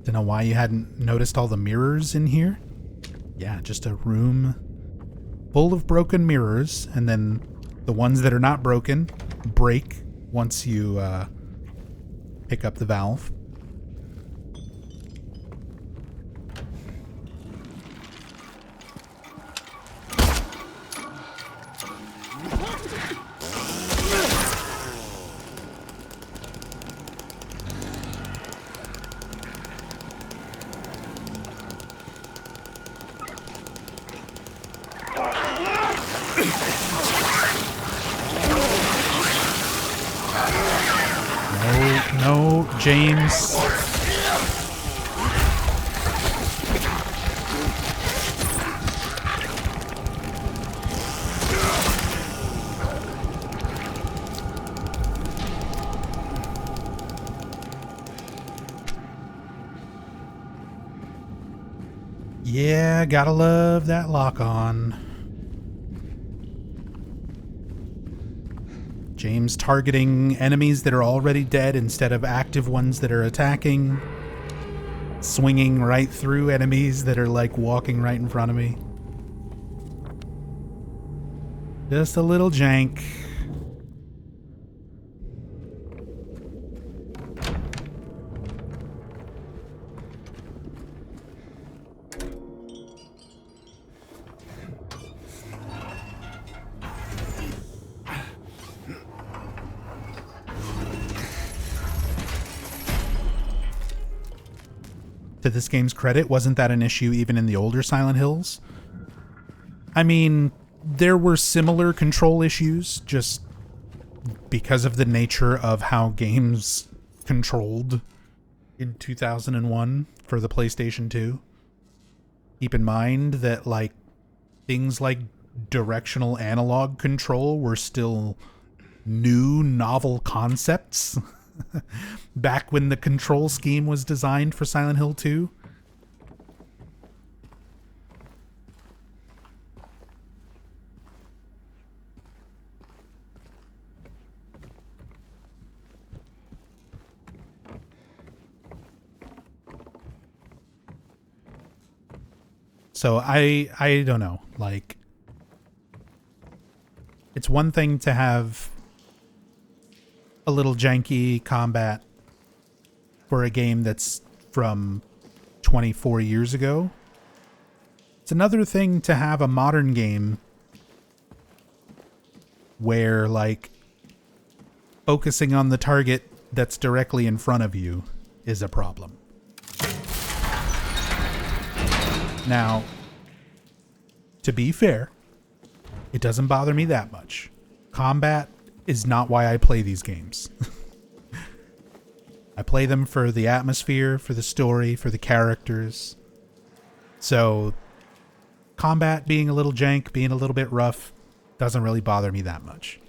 Don't know why you hadn't noticed all the mirrors in here. Yeah, just a room full of broken mirrors, and then the ones that are not broken break once you pick up the valve. No, James. Yeah, gotta love that lock on. James targeting enemies that are already dead instead of active ones that are attacking. Swinging right through enemies that are like walking right in front of me. Just a little jank. To this game's credit, wasn't that an issue even in the older Silent Hills? I mean, there were similar control issues, just because of the nature of how games controlled in 2001 for the PlayStation 2. Keep in mind that, like, things like directional analog control were still new, novel concepts. Back when the control scheme was designed for Silent Hill 2. So I don't know, like, it's one thing to have a little janky combat for a game that's from 24 years ago. It's another thing to have a modern game where, like, focusing on the target that's directly in front of you is a problem. Now, to be fair, it doesn't bother me that much. Combat is not why I play these games. I play them for the atmosphere, for the story, for the characters. So, combat being a little jank, being a little bit rough, doesn't really bother me that much.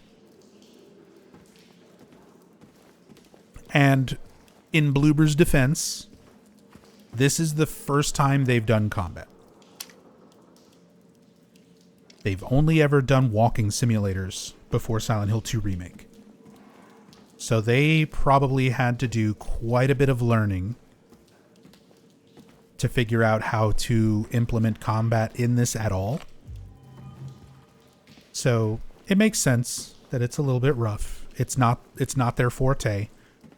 And in Bloober's defense, this is the first time they've done combat. They've only ever done walking simulators before Silent Hill 2 Remake. So they probably had to do quite a bit of learning to figure out how to implement combat in this at all. So it makes sense that it's a little bit rough. It's not their forte.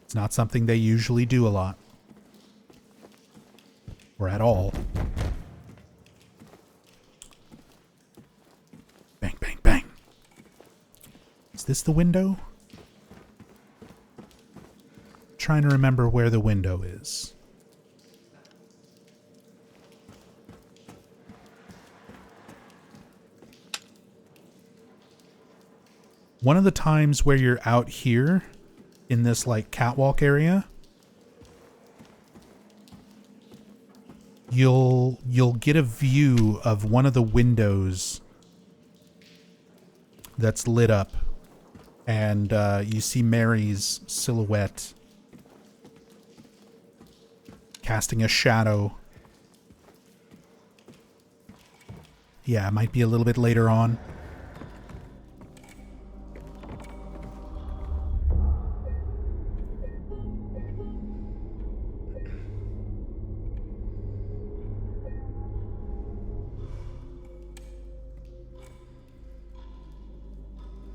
It's not something they usually do a lot. Or at all. Bang, bang, bang. this the window? Trying to remember where the window is. One of the times where you're out here in this like catwalk area, you'll get a view of one of the windows that's lit up, and you see Mary's silhouette casting a shadow. Yeah, it might be a little bit later on.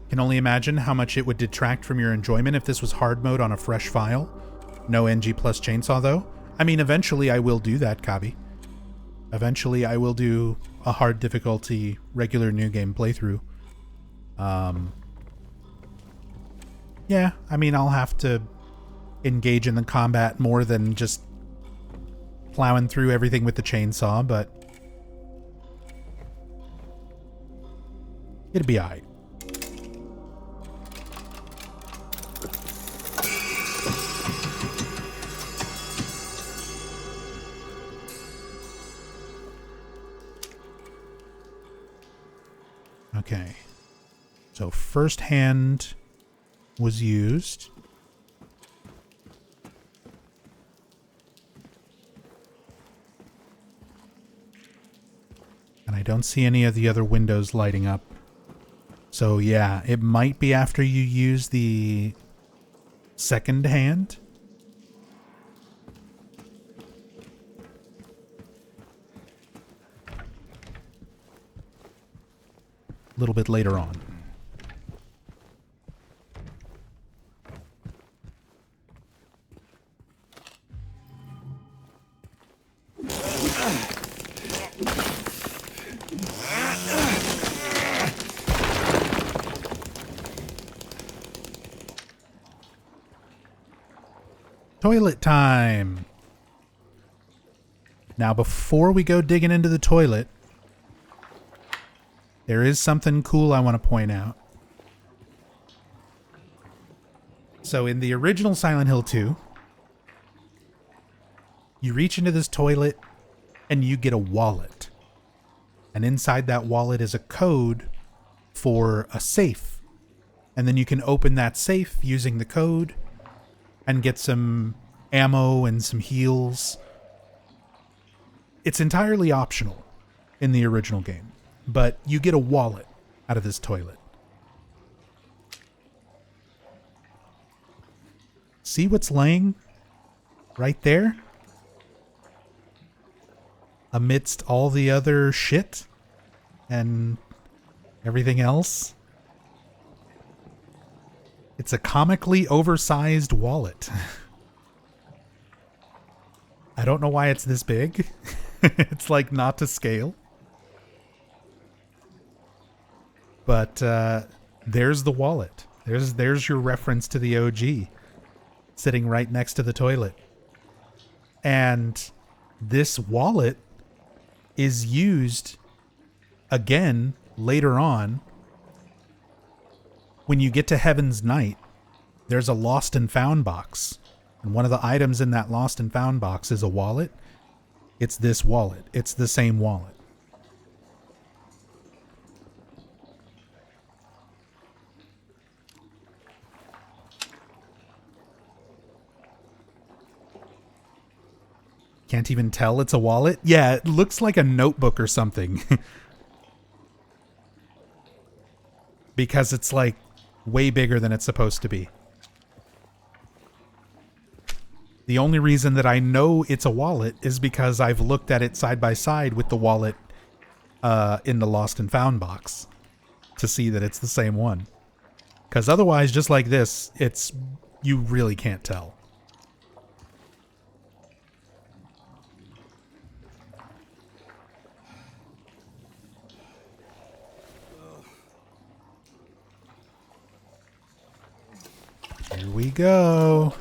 Can only imagine how much it would detract from your enjoyment if this was hard mode on a fresh file. No NG plus chainsaw though. I mean, eventually I will do that, Kabi. Eventually I will do a hard difficulty regular new game playthrough. Yeah, I mean, I'll have to engage in the combat more than just plowing through everything with the chainsaw, but it'd be alright. Okay, so first hand was used. And I don't see any of the other windows lighting up. So yeah, it might be after you use the second hand. A little bit later on. Toilet time. Now, before we go digging into the toilet, there is something cool I want to point out. So in the original Silent Hill 2, you reach into this toilet and you get a wallet. And inside that wallet is a code for a safe. And then you can open that safe using the code and get some ammo and some heals. It's entirely optional in the original game, but you get a wallet out of this toilet. See what's laying right there? Amidst all the other shit and everything else? It's a comically oversized wallet. I don't know why it's this big. It's like not to scale. But there's the wallet. There's your reference to the OG sitting right next to the toilet. And this wallet is used again later on. When you get to Heaven's Night, there's a lost and found box. And one of the items in that lost and found box is a wallet. It's this wallet. It's the same wallet. Can't even tell it's a wallet? Yeah, it looks like a notebook or something. Because it's like way bigger than it's supposed to be. The only reason that I know it's a wallet is because I've looked at it side by side with the wallet in the Lost and Found box to see that it's the same one. Because otherwise, just like this, you really can't tell. Here we go.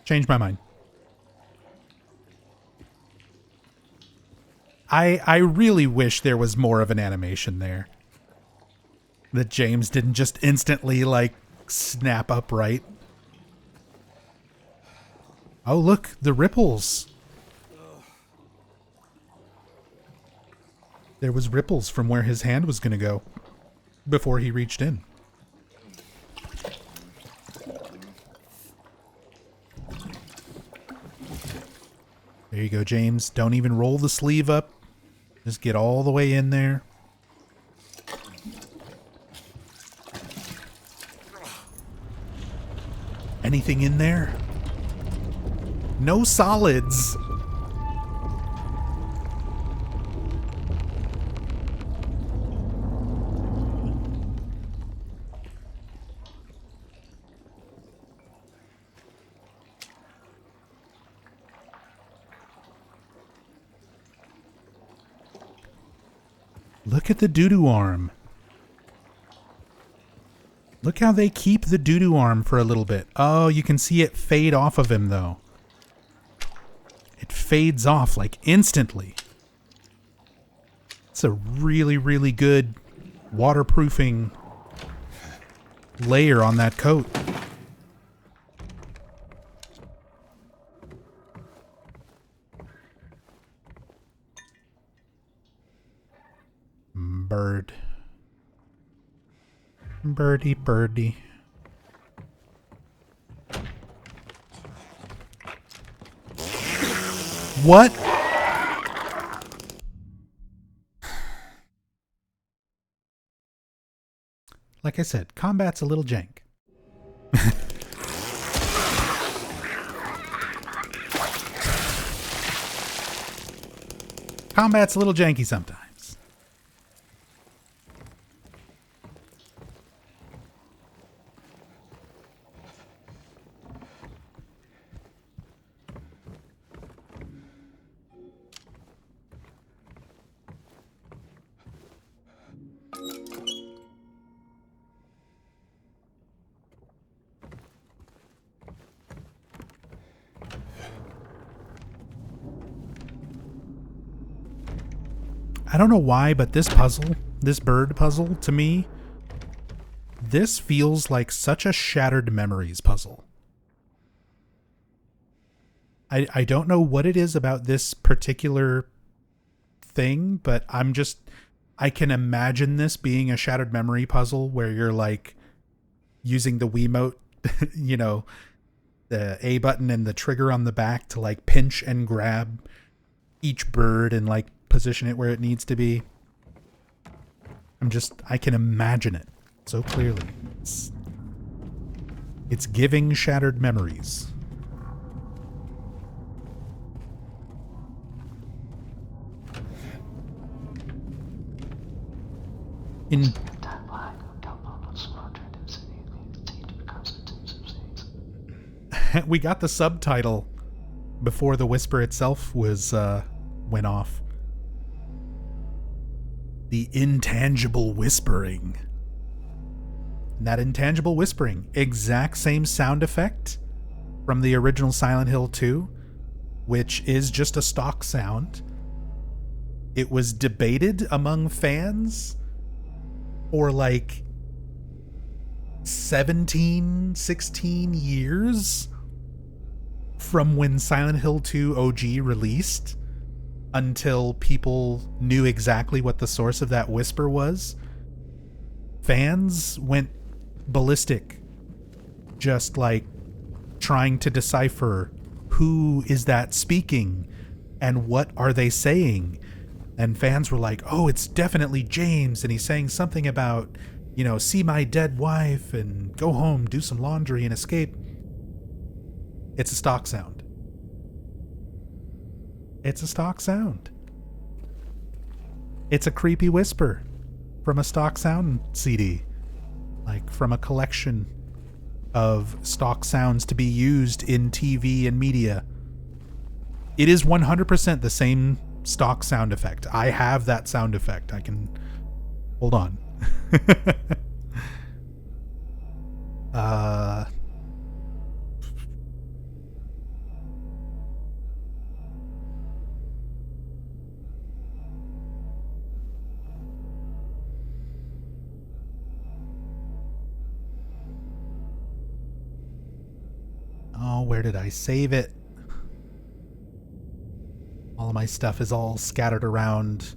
Change my mind. I really wish there was more of an animation there. That James didn't just instantly, like, snap upright. Oh, look, the ripples. There was ripples from where his hand was going to go before he reached in. There you go, James. Don't even roll the sleeve up. Just get all the way in there. Anything in there? No solids. Look at the doo-doo arm. Look how they keep the doo-doo arm for a little bit. Oh, you can see it fade off of him, though. It fades off, like, instantly. It's a really, really good waterproofing layer on that coat. Bird. Birdie, birdie. What? Like I said, combat's a little jank. Combat's a little janky sometimes. I don't know why, but this puzzle, this bird puzzle, to me, this feels like such a Shattered Memories puzzle. I don't know what it is about this particular thing, but I can imagine this being a Shattered Memory puzzle where you're like using the Wiimote, you know, the A button and the trigger on the back to like pinch and grab each bird and like position it where it needs to be. I can imagine it so clearly. It's giving Shattered Memories. We got the subtitle before the whisper itself was went off. The intangible whispering. And that intangible whispering, exact same sound effect from the original Silent Hill 2, which is just a stock sound. It was debated among fans for like 17, 16 years from when Silent Hill 2 OG released until people knew exactly what the source of that whisper was. Fans went ballistic, just like trying to decipher who is that speaking and what are they saying. And fans were like, oh, it's definitely James, and he's saying something about, you know, see my dead wife and go home, do some laundry and escape. It's a stock sound. It's a stock sound. It's a creepy whisper from a stock sound CD. Like from a collection of stock sounds to be used in TV and media. It is 100% the same stock sound effect. I have that sound effect. I can... Hold on. Oh, where did I save it? All of my stuff is all scattered around.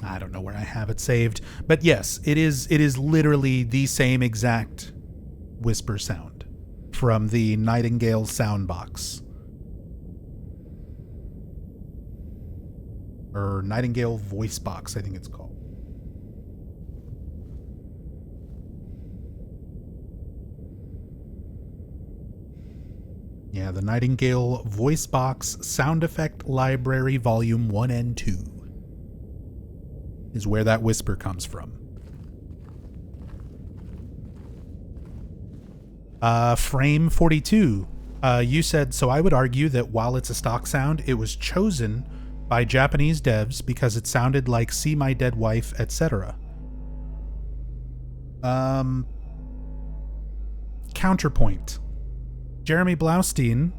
I don't know where I have it saved. But yes, it is literally the same exact whisper sound from the Nightingale sound box. Or Nightingale voice box, I think it's called. Yeah, the Nightingale Voice Box Sound Effect Library Volume 1 and 2 is where that whisper comes from. Frame 42, you said, so I would argue that while it's a stock sound, it was chosen by Japanese devs because it sounded like See My Dead Wife, etc. Counterpoint. Jeremy Blaustein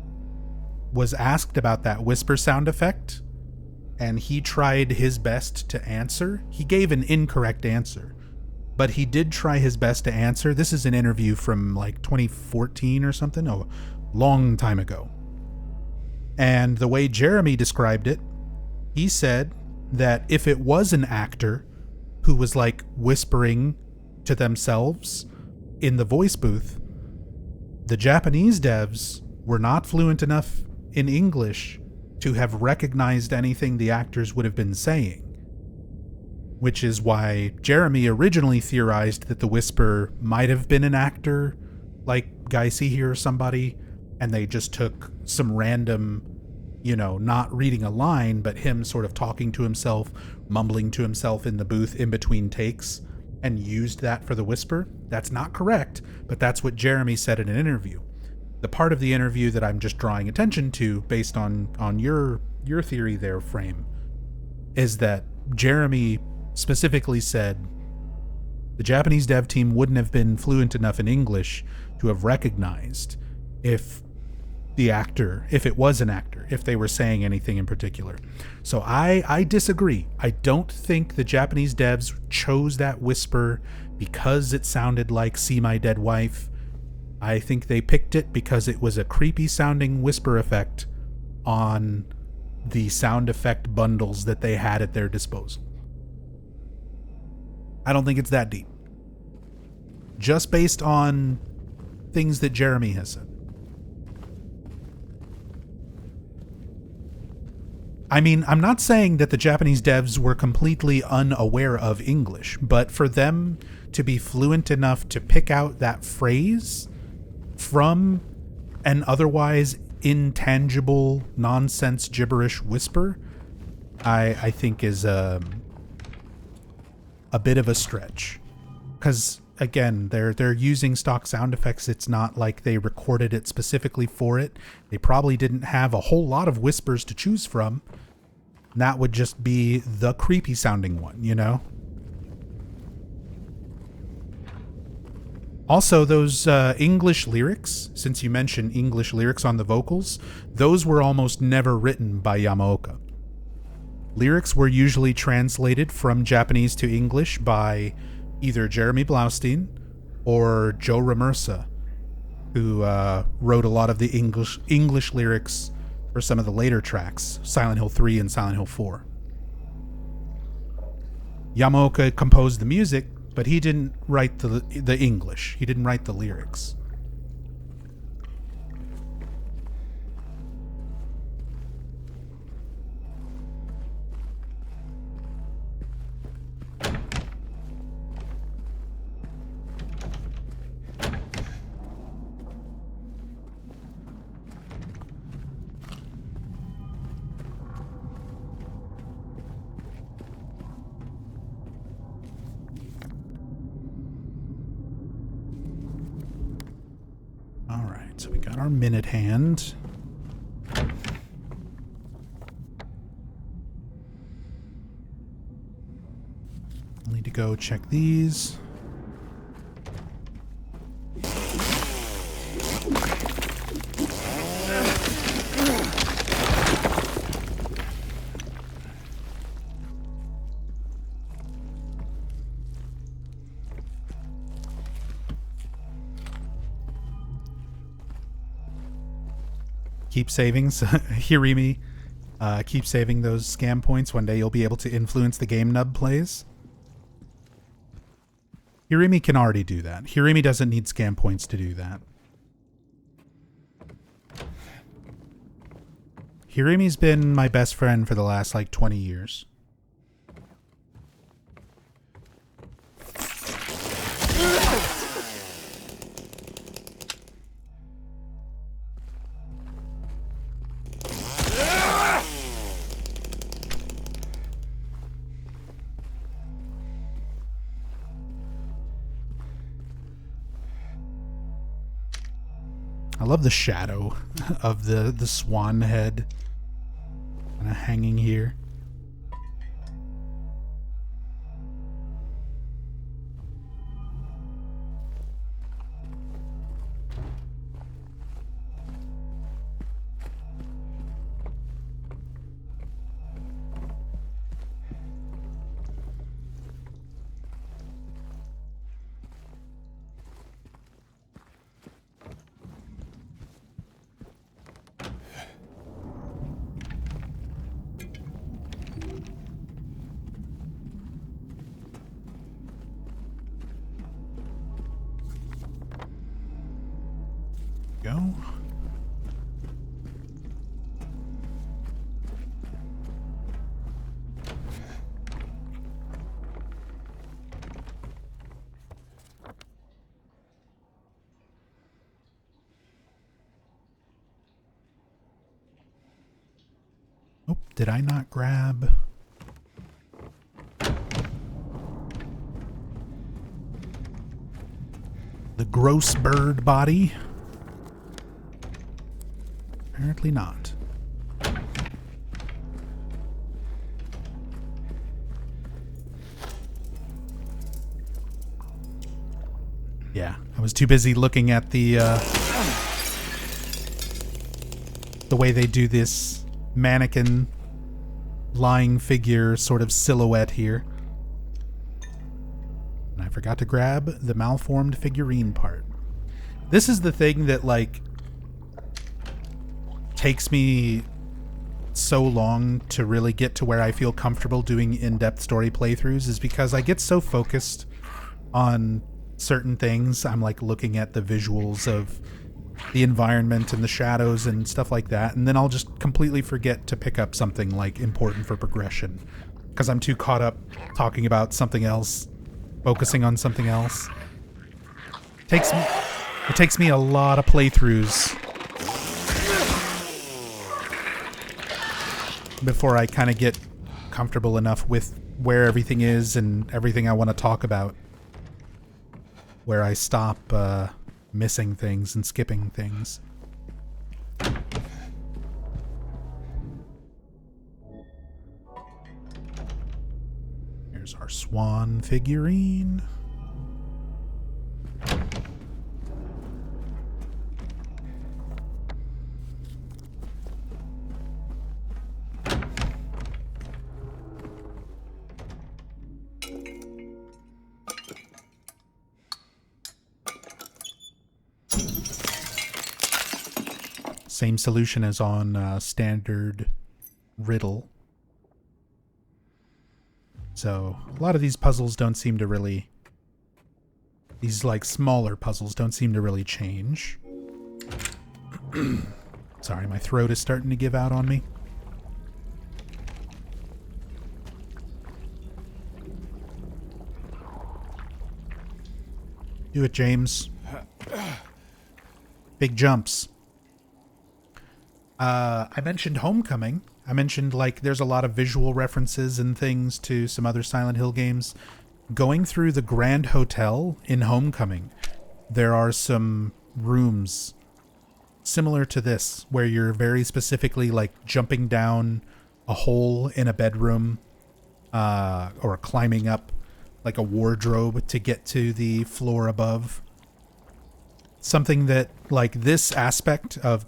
was asked about that whisper sound effect, and he tried his best to answer. He gave an incorrect answer, but he did try his best to answer. This is an interview from like 2014 or something, a long time ago. And the way Jeremy described it, he said that if it was an actor who was like whispering to themselves in the voice booth, the Japanese devs were not fluent enough in English to have recognized anything the actors would have been saying. Which is why Jeremy originally theorized that the whisper might have been an actor, like Geisy here or somebody, and they just took some random, not reading a line, but him sort of talking to himself, mumbling to himself in the booth in between takes, and used that for the whisper. That's not correct, but that's what Jeremy said in an interview. The part of the interview that I'm just drawing attention to, based on your theory there, Frame, is that Jeremy specifically said the Japanese dev team wouldn't have been fluent enough in English to have recognized if it was an actor, if they were saying anything in particular. So I disagree. I don't think the Japanese devs chose that whisper because it sounded like See My Dead Wife. I think they picked it because it was a creepy sounding whisper effect on the sound effect bundles that they had at their disposal. I don't think it's that deep. Just based on things that Jeremy has said. I mean, I'm not saying that the Japanese devs were completely unaware of English, but for them to be fluent enough to pick out that phrase from an otherwise intangible, nonsense, gibberish whisper, I think is a bit of a stretch. Because, again, they're using stock sound effects. It's not like they recorded it specifically for it. They probably didn't have a whole lot of whispers to choose from. And that would just be the creepy sounding one, Also, those English lyrics, since you mentioned English lyrics on the vocals, those were almost never written by Yamaoka. Lyrics were usually translated from Japanese to English by either Jeremy Blaustein or Joe Ramersa, who wrote a lot of the English lyrics for some of the later tracks, Silent Hill 3 and Silent Hill 4. Yamaoka composed the music, but he didn't write the English. He didn't write the lyrics. So we got our minute hand. I'll need to go check these. Keep saving. Hirimi, keep saving those scam points. One day you'll be able to influence the game Nub plays. Hirimi can already do that. Hirimi doesn't need scam points to do that. Hirimi's been my best friend for the last, like, 20 years. I love the shadow of the swan head kind of hanging here. Go. Oh, did I not grab? The gross bird body? Apparently not. Yeah, I was too busy looking at the way they do this mannequin lying figure sort of silhouette here. And I forgot to grab the malformed figurine part. This is the thing that, like, takes me so long to really get to where I feel comfortable doing in-depth story playthroughs, is because I get so focused on certain things. I'm like looking at the visuals of the environment and the shadows and stuff like that, and then I'll just completely forget to pick up something like important for progression because I'm too caught up talking about something else, focusing on something else. It takes me a lot of playthroughs before I kind of get comfortable enough with where everything is and everything I want to talk about, where I stop missing things and skipping things. Here's our swan figurine. Same solution as on standard riddle. So a lot of these puzzles don't seem to really, these like smaller puzzles don't seem to really change. Sorry, my throat is starting to give out on me. Do it, James. Big jumps. I mentioned Homecoming. I mentioned, like, there's a lot of visual references and things to some other Silent Hill games. Going through the Grand Hotel in Homecoming, there are some rooms similar to this where you're very specifically, like, jumping down a hole in a bedroom or climbing up, like, a wardrobe to get to the floor above. Something that, like, this aspect of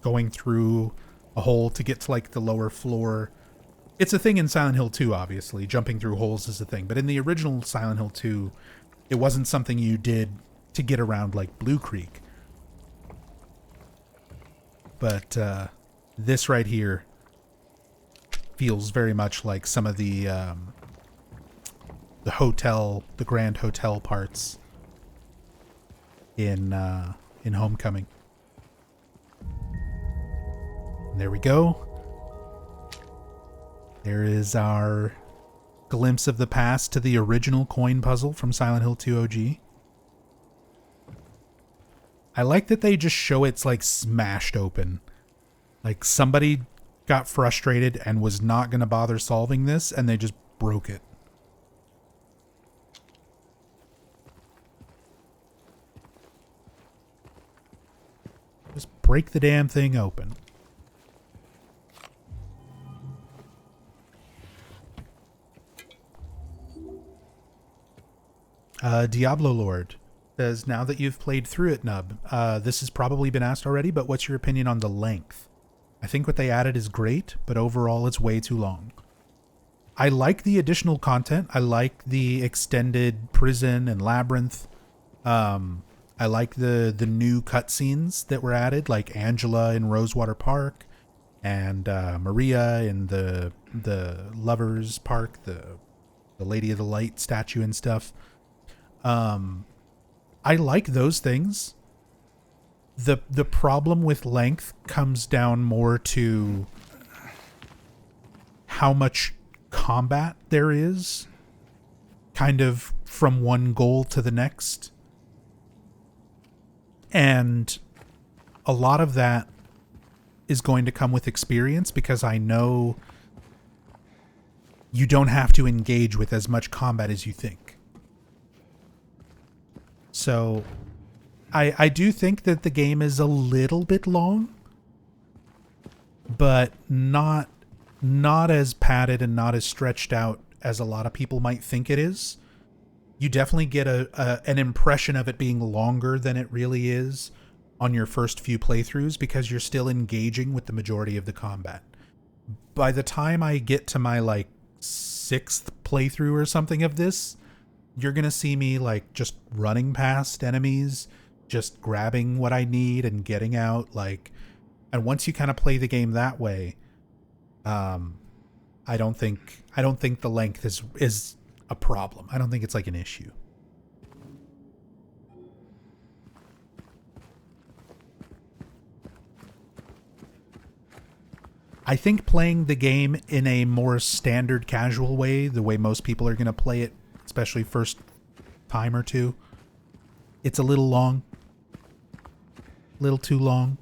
going through a hole to get to, like, the lower floor. It's a thing in Silent Hill 2, obviously. Jumping through holes is a thing. But in the original Silent Hill 2, it wasn't something you did to get around, like, Blue Creek. but this right here feels very much like some of the Grand Hotel parts in Homecoming. And there we go. There is our glimpse of the past to the original coin puzzle from Silent Hill 2 OG. I like that they just show it's like smashed open. Like somebody got frustrated and was not going to bother solving this, and they just broke it. Just break the damn thing open. Diablo Lord says, now that you've played through it, Nub, this has probably been asked already, but what's your opinion on the length? I think what they added is great, but overall it's way too long. I like the additional content. I like the extended prison and labyrinth. I like the new cutscenes that were added, like Angela in Rosewater Park and Maria in the Lovers Park, the Lady of the Light statue and stuff. I like those things. The problem with length comes down more to how much combat there is, kind of from one goal to the next. And a lot of that is going to come with experience, because I know you don't have to engage with as much combat as you think. So I do think that the game is a little bit long, but not as padded and not as stretched out as a lot of people might think it is. You definitely get an impression of it being longer than it really is on your first few playthroughs, because you're still engaging with the majority of the combat. By the time I get to my like 6th playthrough or something of this, you're going to see me like just running past enemies, just grabbing what I need and getting out. Like, and once you kind of play the game that way, I don't think the length is a problem. I don't think it's like an issue. I think playing the game in a more standard casual way, the way most people are going to play it, especially first time or two, it's a little long. A little too long.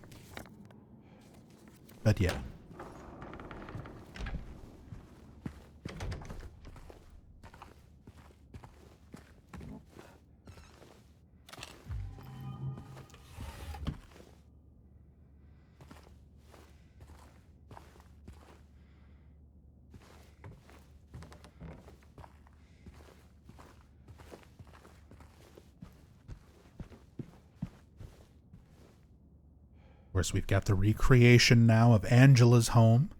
But yeah. Of course, we've got the recreation now of Angela's home.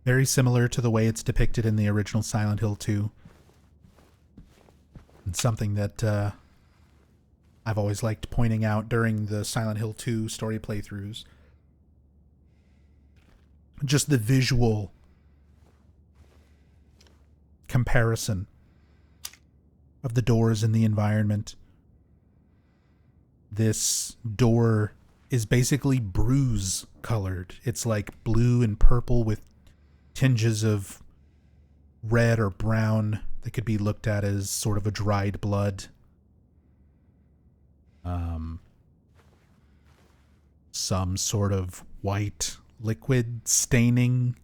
Very similar to the way it's depicted in the original Silent Hill 2. And something that I've always liked pointing out during the Silent Hill 2 story playthroughs. Just the visual comparison of the doors in the environment. This door is basically bruise colored. It's like blue and purple with tinges of red or brown that could be looked at as sort of a dried blood. Some sort of white liquid staining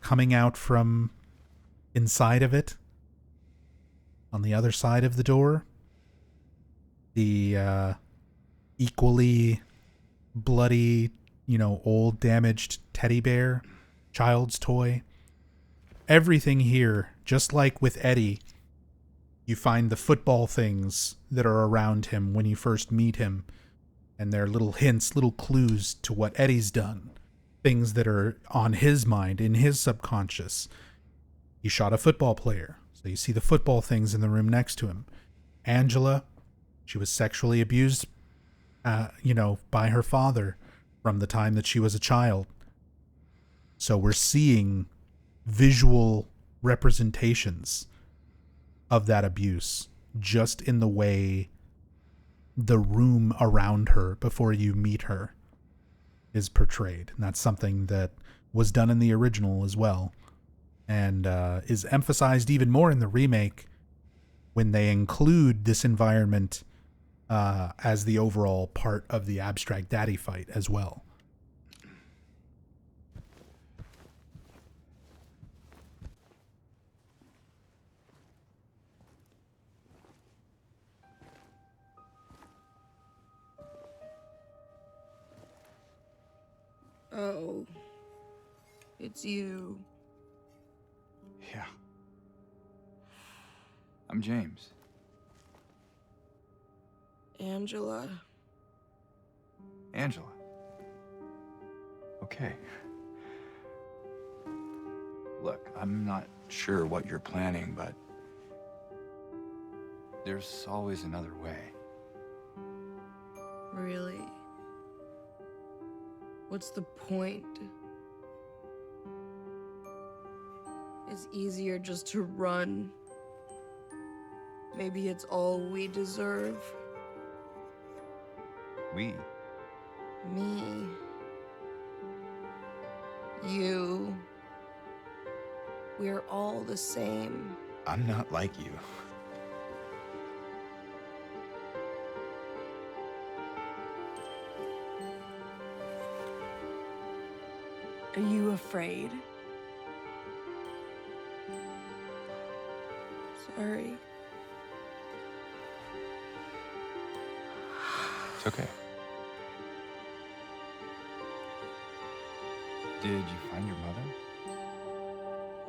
coming out from inside of it on the other side of the door. The equally bloody, old damaged teddy bear, child's toy. Everything here, just like with Eddie, you find the football things that are around him when you first meet him, and they're little hints, little clues to what Eddie's done. Things that are on his mind, in his subconscious. He shot a football player, so you see the football things in the room next to him. Angela, she was sexually abused by her father from the time that she was a child. So we're seeing visual representations of that abuse just in the way the room around her before you meet her is portrayed. And that's something that was done in the original as well, and is emphasized even more in the remake when they include this environment as the overall part of the abstract daddy fight as well. Oh, it's you. Yeah. I'm James. Angela. Angela. Okay. Look, I'm not sure what you're planning, but there's always another way. Really? What's the point? It's easier just to run. Maybe it's all we deserve. We? Me. You. We're all the same. I'm not like you. Are you afraid? Sorry. It's okay. Did you find your mother?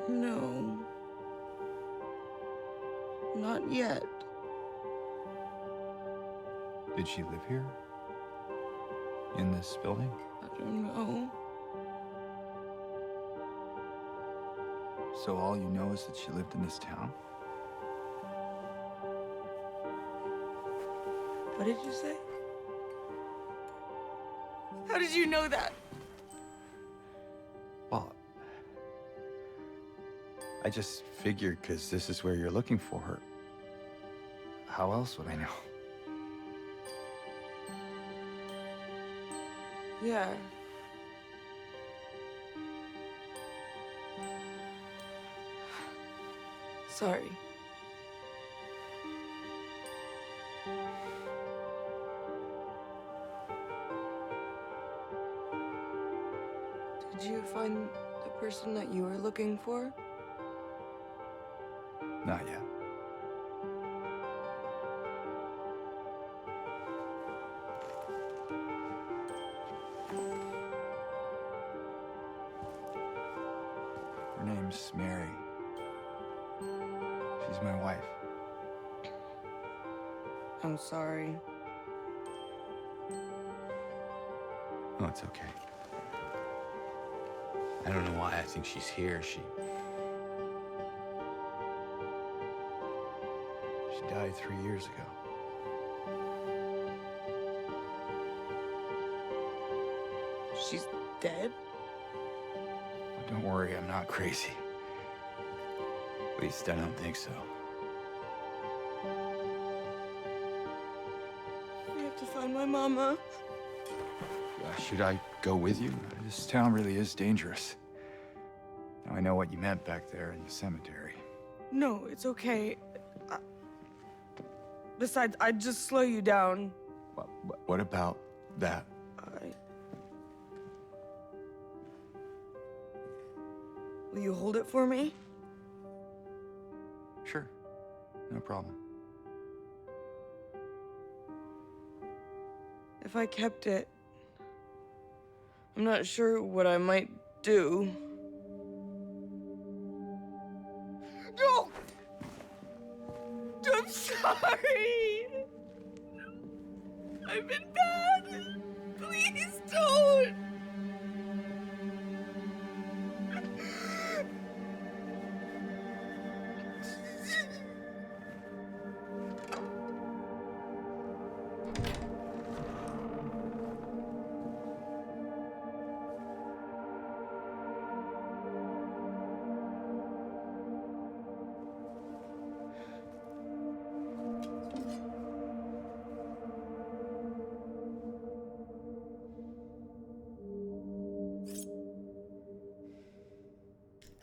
No. Not yet. Did she live here? In this building? I don't know. So all you know is that she lived in this town? What did you say? How did you know that? Well, I just figured because this is where you're looking for her. How else would I know? Yeah. Sorry. Did you find the person that you were looking for? Not yet. Her name's Mary. She's my wife. I'm sorry. Oh, it's okay. I don't know why I think she's here. She died 3 years ago. She's dead? But don't worry, I'm not crazy. At least I don't think so. I have to find my mama. Should I go with you? This town really is dangerous. Now I know what you meant back there in the cemetery. No, it's okay. Besides, I'd just slow you down. What about that? Will you hold it for me? Sure, no problem. If I kept it, I'm not sure what I might do. No! I'm sorry! I've been bad! Please don't!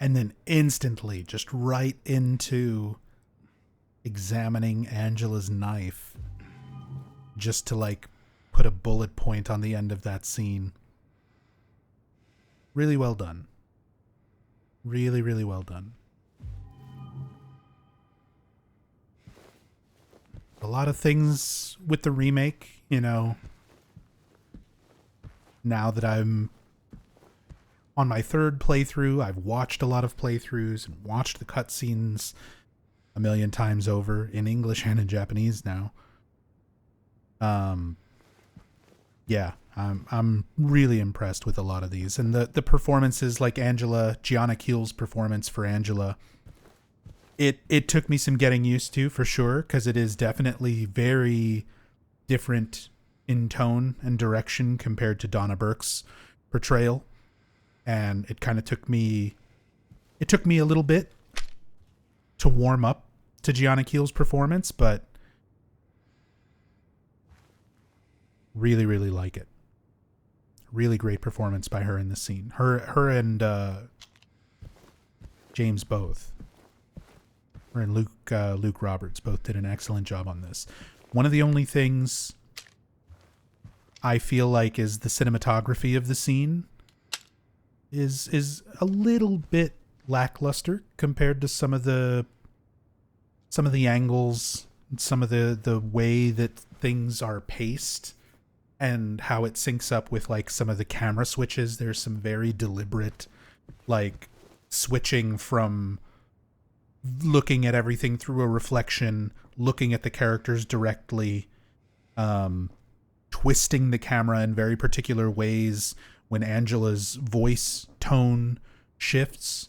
and then instantly just right into examining Angela's knife just to like put a bullet point on the end of that scene. Really well done. Really, really well done. A lot of things with the remake, you know, now that I'm on my third playthrough, I've watched a lot of playthroughs and watched the cutscenes a million times over in English and in Japanese now. Yeah, I'm really impressed with a lot of these, and the performances, like Gianna Keel's performance for Angela. It took me some getting used to, for sure, because it is definitely very different in tone and direction compared to Donna Burke's portrayal, and it kind of took me a little bit to warm up to Gianna Keel's performance, but really, really like it. Really great performance by her in the scene. Her and James both. Her and Luke Roberts both did an excellent job on this. One of the only things I feel like is the cinematography of the scene is a little bit lackluster compared to some of the angles, some of the way that things are paced, and how it syncs up with like some of the camera switches. There's some very deliberate like switching from looking at everything through a reflection, looking at the characters directly, twisting the camera in very particular ways when Angela's voice tone shifts.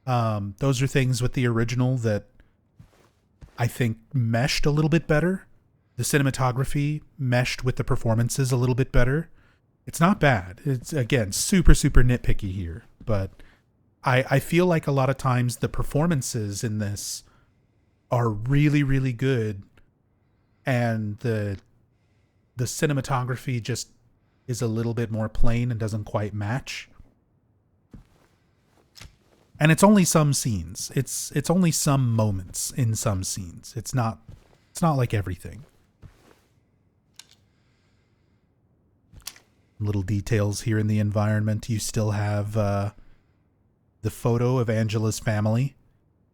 Those are things with the original that I think meshed a little bit better. The cinematography meshed with the performances a little bit better. It's not bad. It's, again, super, super nitpicky here, but I feel like a lot of times the performances in this are really, really good, and the cinematography just is a little bit more plain and doesn't quite match. And it's only some scenes. It's only some moments in some scenes. It's not like everything. Little details here in the environment. You still have the photo of Angela's family,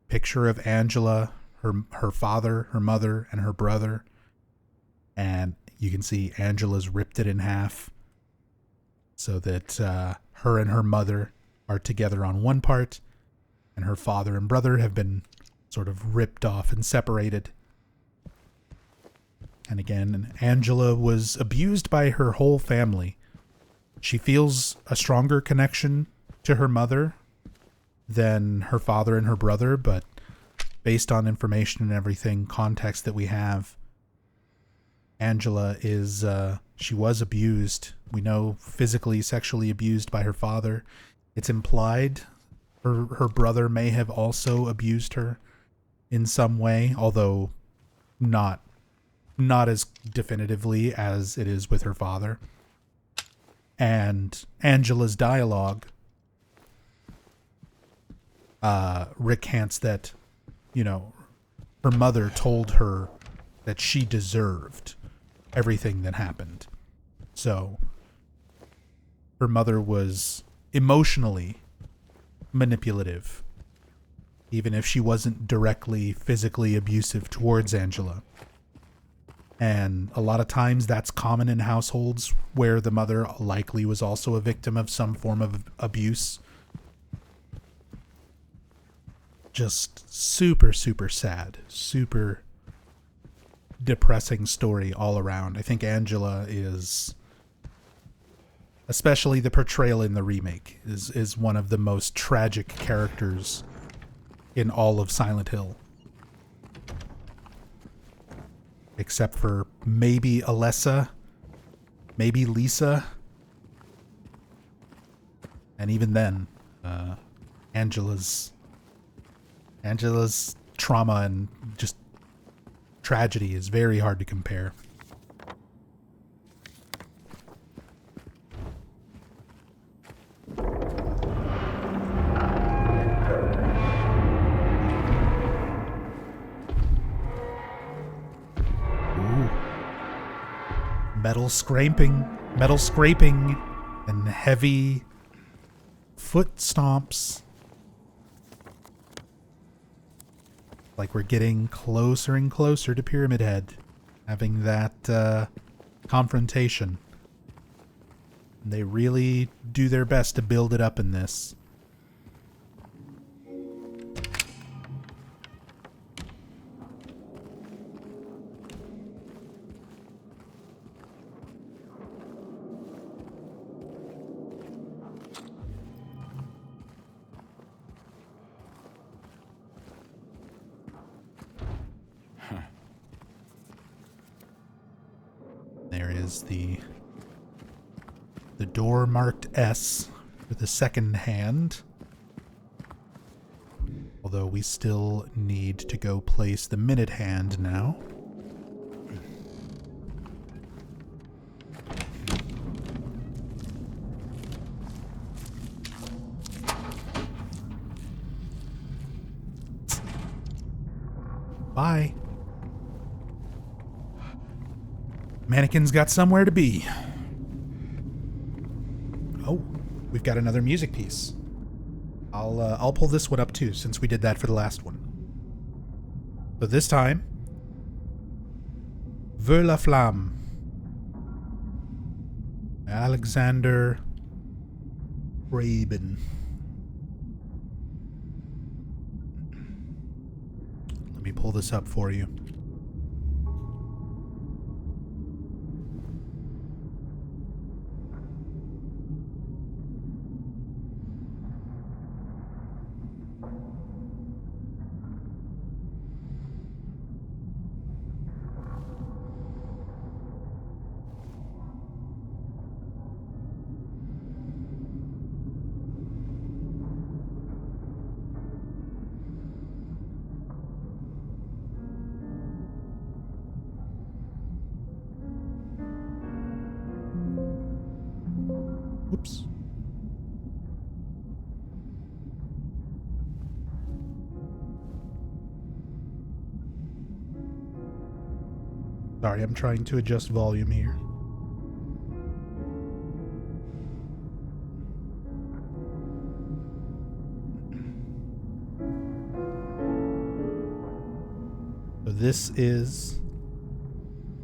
picture of Angela, her father, her mother, and her brother. And you can see Angela's ripped it in half so that her and her mother are together on one part, and her father and brother have been sort of ripped off and separated. And again, Angela was abused by her whole family. She feels a stronger connection to her mother than her father and her brother, but based on information and everything, context that we have, Angela is, she was abused. We know physically, sexually abused by her father. It's implied her brother may have also abused her in some way, although not as definitively as it is with her father. And Angela's dialogue recants that, you know, her mother told her that she deserved everything that happened. So her mother was emotionally manipulative, even if she wasn't directly physically abusive towards Angela. And a lot of times that's common in households where the mother likely was also a victim of some form of abuse. Just super, super sad, super depressing story all around. I think Angela is, especially the portrayal in the remake, is one of the most tragic characters in all of Silent Hill. Except for maybe Alessa, maybe Lisa. And even then, Angela's trauma and just tragedy is very hard to compare. metal scraping, and heavy foot stomps. Like we're getting closer and closer to Pyramid Head, having that confrontation. They really do their best to build it up in this. There is the door marked S for the second hand. Although we still need to go place the minute hand now. Bye. Mannequin's got somewhere to be. Oh, we've got another music piece. I'll pull this one up too, since we did that for the last one. So this time, Vers la Flamme. Alexander Rabin. Let me pull this up for you. Oops. Sorry, I'm trying to adjust volume here. So this is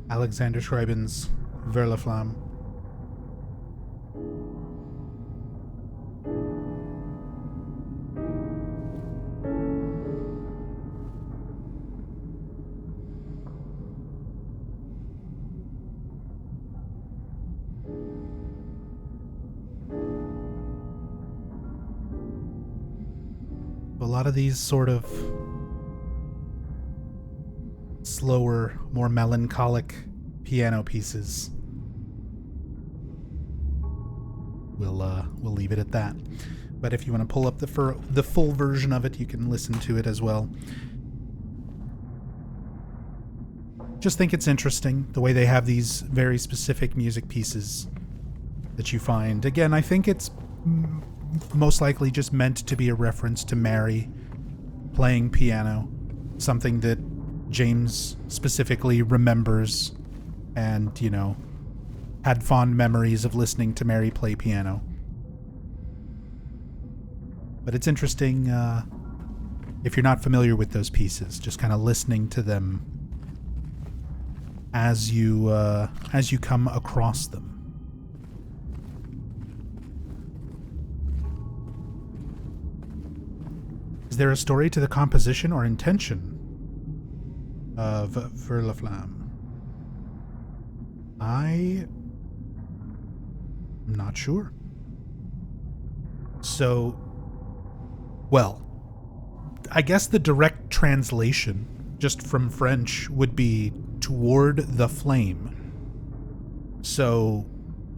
Alexander Schreiben's Vers la Flamme. A lot of these sort of slower, more melancholic piano pieces. We'll leave it at that. But if you want to pull up the full version of it, you can listen to it as well. Just think it's interesting the way they have these very specific music pieces that you find. Again, I think it's most likely just meant to be a reference to Mary playing piano, something that James specifically remembers and, you know, had fond memories of listening to Mary play piano. But it's interesting, if you're not familiar with those pieces, just kind of listening to them as you come across them. Is there a story to the composition or intention of Vers la Flamme? I'm not sure. So, well, I guess the direct translation, just from French, would be toward the flame. So,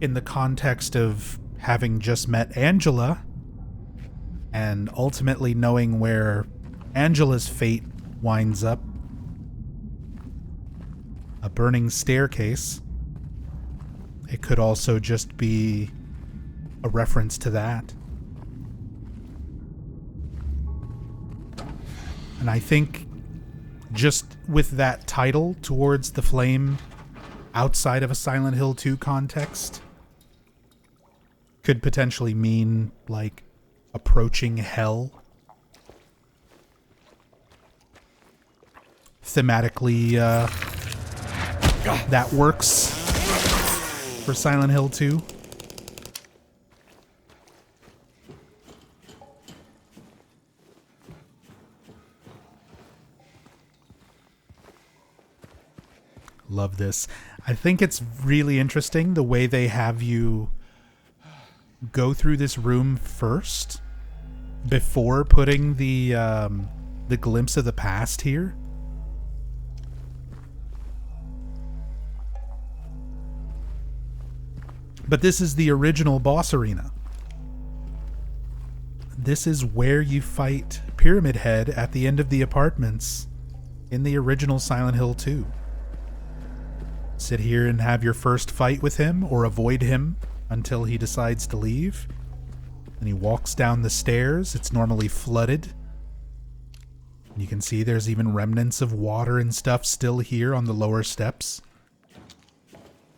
in the context of having just met Angela, and ultimately knowing where Angela's fate winds up, a burning staircase, it could also just be a reference to that. And I think just with that title, Towards the Flame, outside of a Silent Hill 2 context could potentially mean like approaching hell. Thematically, that works for Silent Hill 2. Love this. I think it's really interesting the way they have you go through this room first before putting the glimpse of the past here. But this is the original boss arena. This is where you fight Pyramid Head at the end of the apartments in the original Silent Hill 2. Sit here and have your first fight with him, or avoid him until he decides to leave. And he walks down the stairs. It's normally flooded. And you can see there's even remnants of water and stuff still here on the lower steps.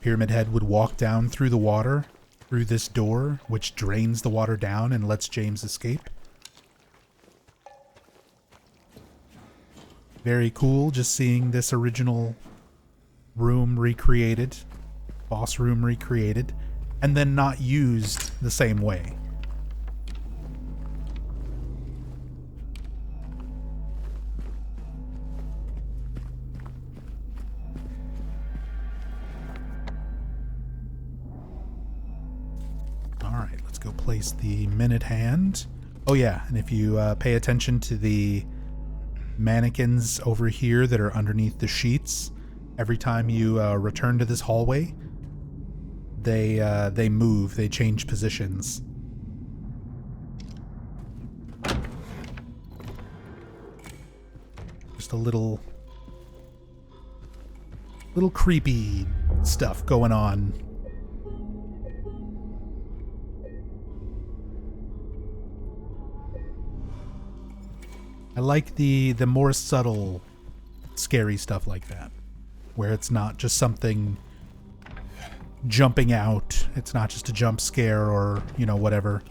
Pyramid Head would walk down through the water, through this door, which drains the water down and lets James escape. Very cool just seeing this original room recreated, boss room recreated, and then not used the same way. Alright, let's go place the minute hand. Oh yeah, and if you pay attention to the mannequins over here that are underneath the sheets, every time you return to this hallway, they move, they change positions. Just a little creepy stuff going on. I like the more subtle, scary stuff like that, where it's not just something jumping out. It's not just a jump scare or, you know, whatever.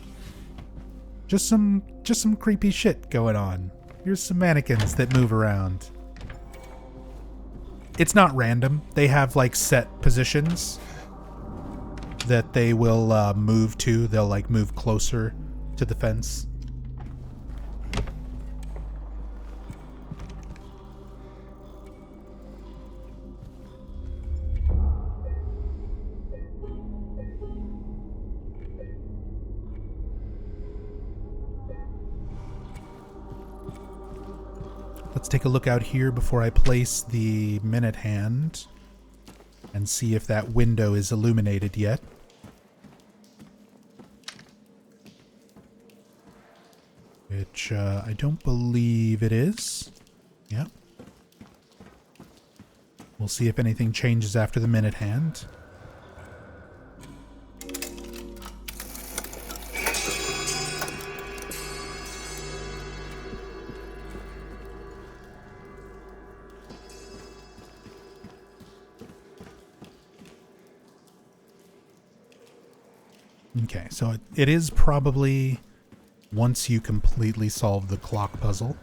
Just some creepy shit going on. Here's some mannequins that move around. It's not random. They have like set positions that they will move to. They'll like move closer to the fence. Let's take a look out here before I place the minute hand and see if that window is illuminated yet. Which I don't believe it is. Yeah. We'll see if anything changes after the minute hand. Okay, so it is probably once you completely solve the clock puzzle.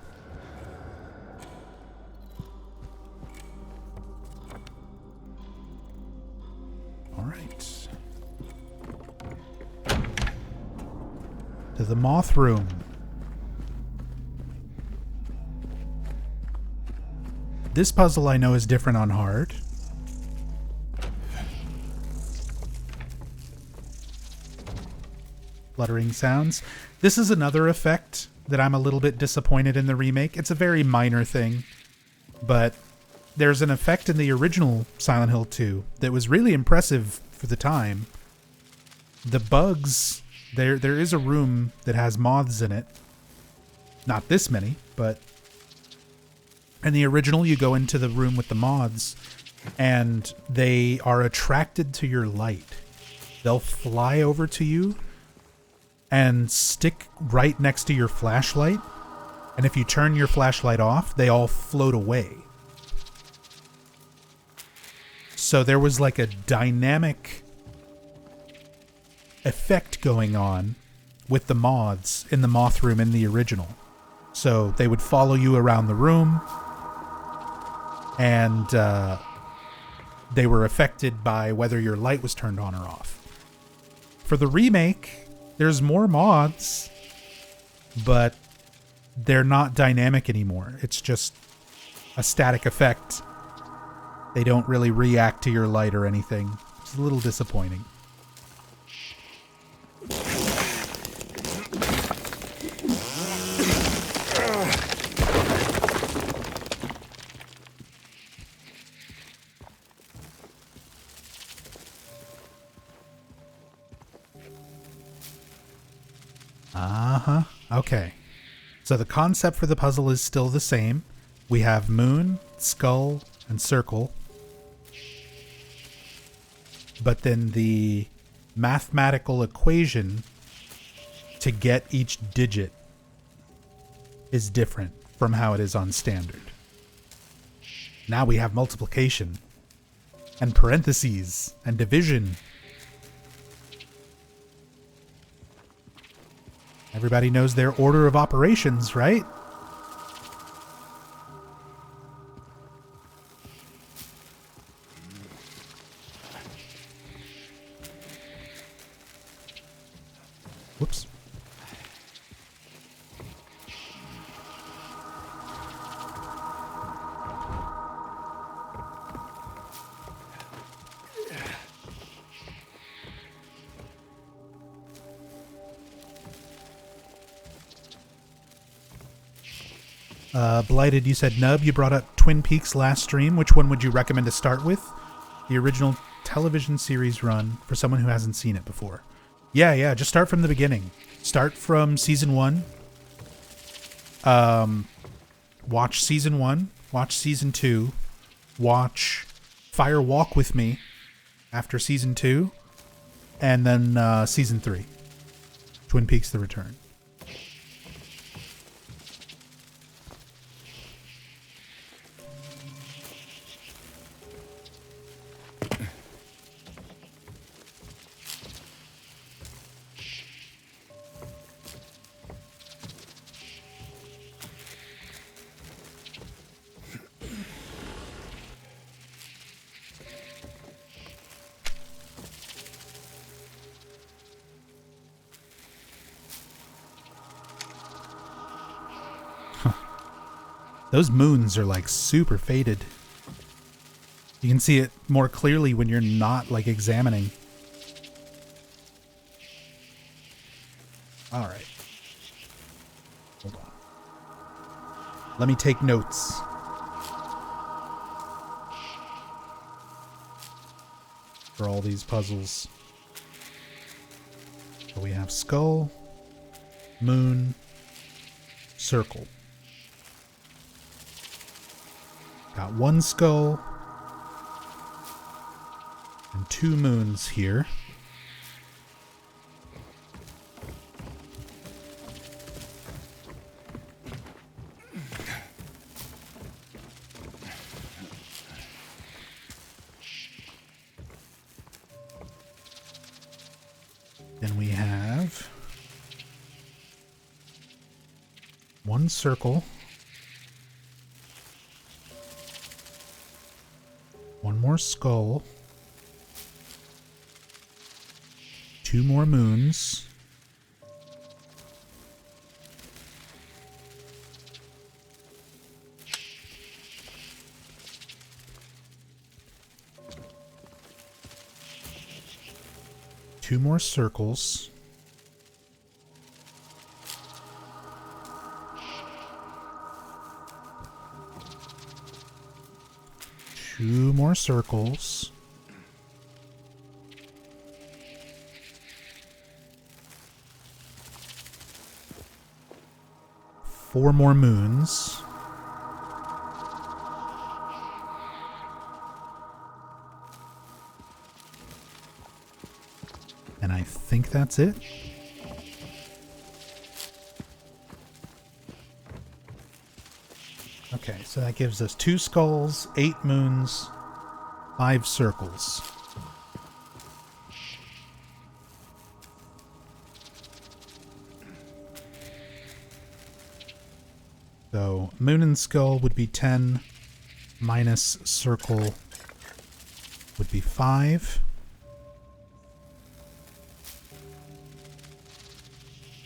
All right. To the Moth room. This puzzle I know is different on hard. Fluttering sounds. This is another effect that I'm a little bit disappointed in the remake. It's a very minor thing, but there's an effect in the original Silent Hill 2 that was really impressive for the time. The bugs, there is a room that has moths in it. Not this many, but in the original you go into the room with the moths and they are attracted to your light. They'll fly over to you and stick right next to your flashlight. And if you turn your flashlight off, they all float away. So there was like a dynamic effect going on with the moths in the Moth room in the original. So they would follow you around the room, and they were affected by whether your light was turned on or off. For the remake, there's more moths, but they're not dynamic anymore. It's just a static effect. They don't really react to your light or anything. It's a little disappointing. Okay. So the concept for the puzzle is still the same. We have moon, skull, and circle. But then the mathematical equation to get each digit is different from how it is on standard. Now we have multiplication and parentheses and division. Everybody knows their order of operations, right? Whoops. Blighted, you said Nub, you brought up Twin Peaks last stream. Which one would you recommend to start with? The original television series run for someone who hasn't seen it before. Yeah, just start from the beginning. Start from season 1. Watch season 1. Watch season 2. Watch Fire Walk with Me after season 2. And then season 3. Twin Peaks The Return. Those moons are like super faded. You can see it more clearly when you're not like examining. All right. Hold on. Let me take notes. For all these puzzles. So we have skull, moon, circle. Got one skull and 2 moons here. Then we have 1 circle. 1 more skull. 2 more moons. Two more circles. Two more circles. Four more moons. And I think that's it. Okay, so that gives us 2 skulls, 8 moons, 5 circles. So moon and skull would be 10, minus circle would be 5.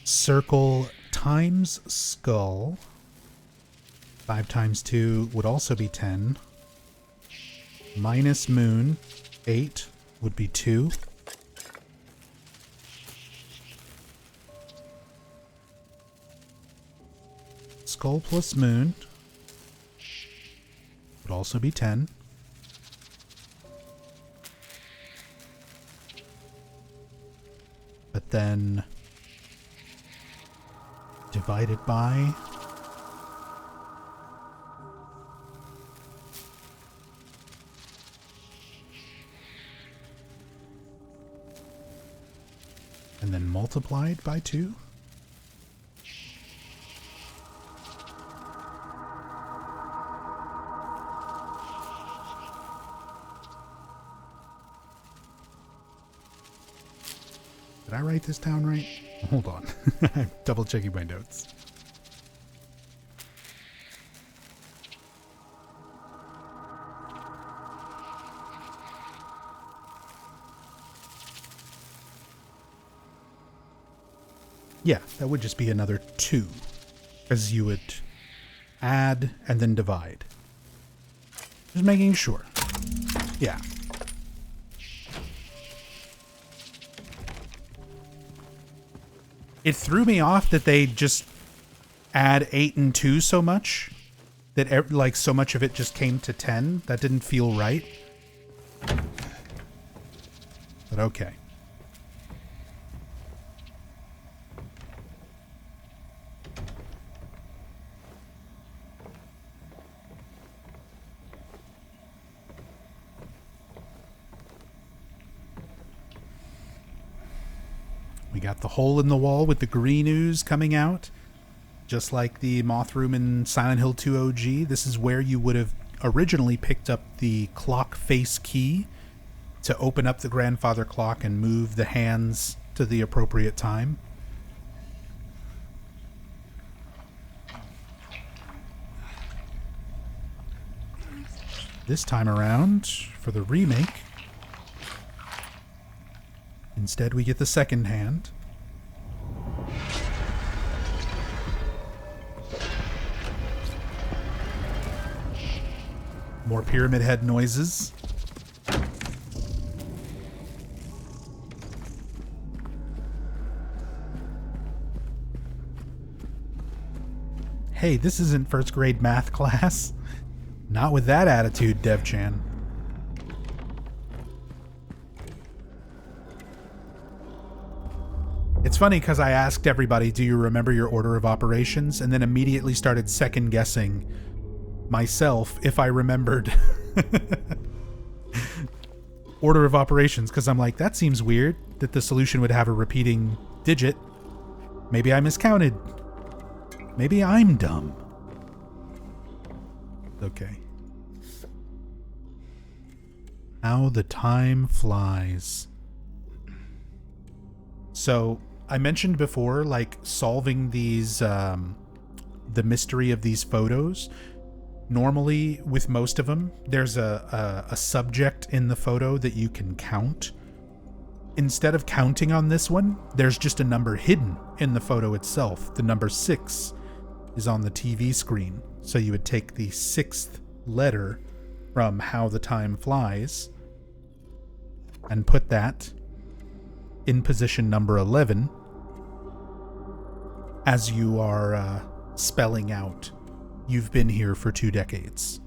Circle times skull, 5 times 2 would also be 10. Minus moon, 8 would be 2. Skull plus moon would also be 10. But then divided by and then multiplied by 2. Did I write this down right? Hold on. I'm double checking my notes. Yeah, that would just be another 2. Because you would add and then divide. Just making sure. Yeah. It threw me off that they just add 8 and 2 so much that like so much of it just came to 10. That didn't feel right. But okay. We got the hole in the wall with the green ooze coming out, just like the Moth room in Silent Hill 2 OG. This is where you would have originally picked up the clock face key to open up the grandfather clock and move the hands to the appropriate time. This time around, for the remake, instead we get the second hand. More Pyramid Head noises. Hey, this isn't first grade math class. Not with that attitude, Dev-chan. It's funny because I asked everybody, do you remember your order of operations? And then immediately started second guessing myself if I remembered order of operations, because I'm like, that seems weird that the solution would have a repeating digit. Maybe I miscounted. Maybe I'm dumb. Okay. How the time flies. So I mentioned before, like, solving these, the mystery of these photos. Normally, with most of them, there's a subject in the photo that you can count. Instead of counting on this one, there's just a number hidden in the photo itself. The number 6 is on the TV screen. So you would take the 6th letter from How the Time Flies and put that in position number 11 as you are spelling out, "You've been here for 2 decades."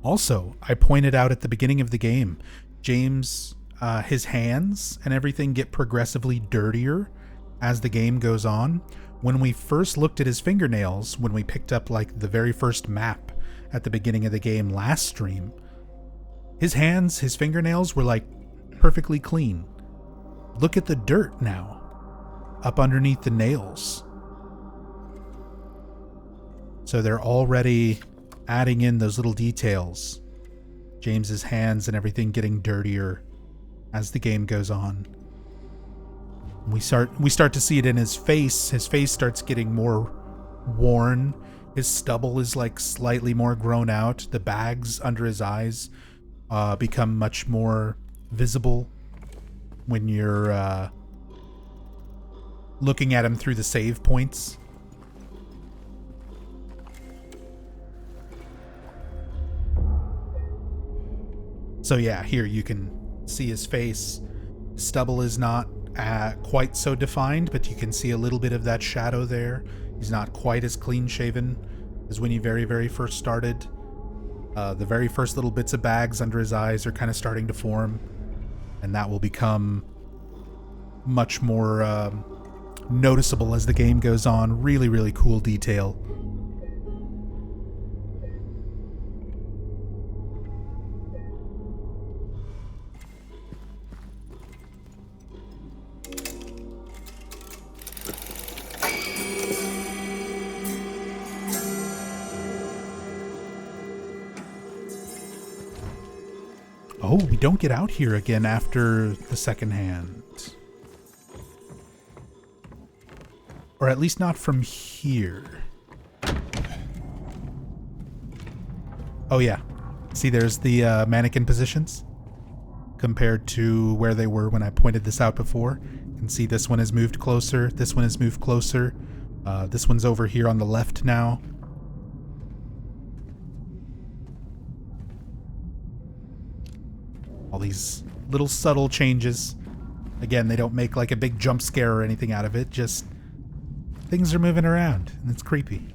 Also, I pointed out at the beginning of the game, James, his hands and everything get progressively dirtier as the game goes on. When we first looked at his fingernails, when we picked up like the very first map at the beginning of the game last stream, his hands, his fingernails were like perfectly clean. Look at the dirt now, up underneath the nails. So they're already adding in those little details James's hands and everything getting dirtier as the game goes on. We start to see it in his face. His face starts getting more worn. His stubble is like slightly more grown out. The bags under his eyes become much more visible when you're looking at him through the save points. So yeah, here you can see his face. Stubble is not quite so defined, but you can see a little bit of that shadow there. He's not quite as clean shaven as when he very first started. The very first little bits of bags under his eyes are kind of starting to form, and that will become much more noticeable as the game goes on. Really cool detail. Oh, we don't get out here again after the second hand. Or at least not from here. Oh yeah. See, there's the mannequin positions compared to where they were when I pointed this out before. You can see this one has moved closer. This one has moved closer. This one's over here on the left now. All these little subtle changes. Again, they don't make like a big jump scare or anything out of it. Just things are moving around, and it's creepy.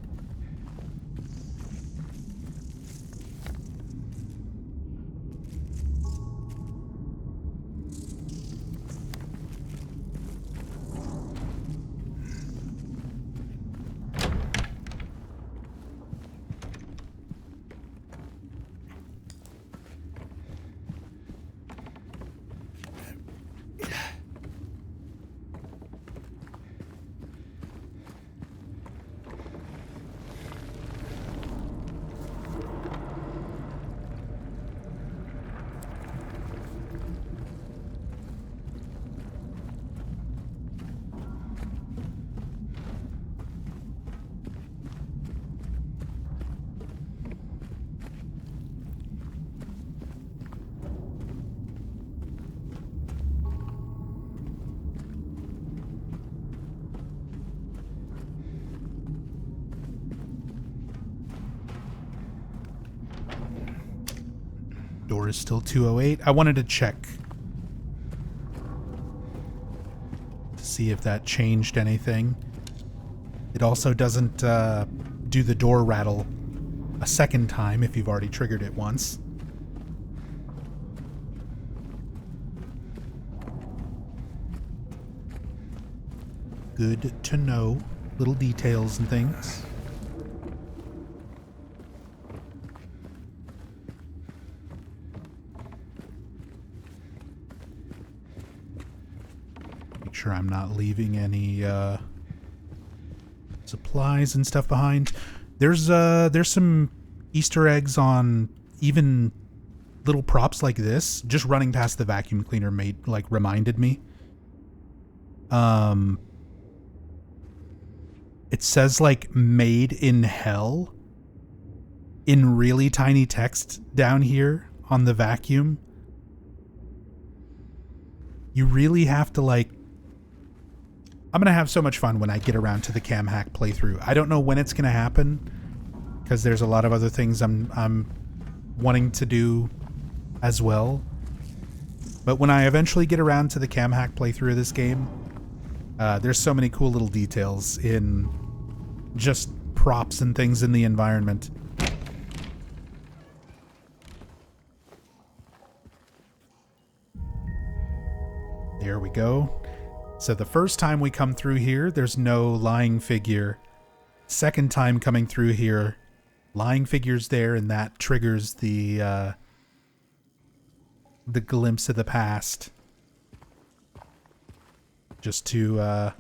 Door is still 208. I wanted to check to see if that changed anything. It also doesn't do the door rattle a second time if you've already triggered it once. Good to know. Little details and things. Make sure I'm not leaving any supplies and stuff behind. There's some Easter eggs on even little props like this. Just running past the vacuum cleaner reminded me. It says like "made in hell" in really tiny text down here on the vacuum. You really have to like... I'm gonna have so much fun when I get around to the cam hack playthrough. I don't know when it's gonna happen because there's a lot of other things I'm wanting to do as well. But when I eventually get around to the cam hack playthrough of this game, there's so many cool little details in just props and things in the environment. There we go. So the first time we come through here, there's no lying figure. Second time coming through here, lying figure's there, and that triggers the glimpse of the past. Just to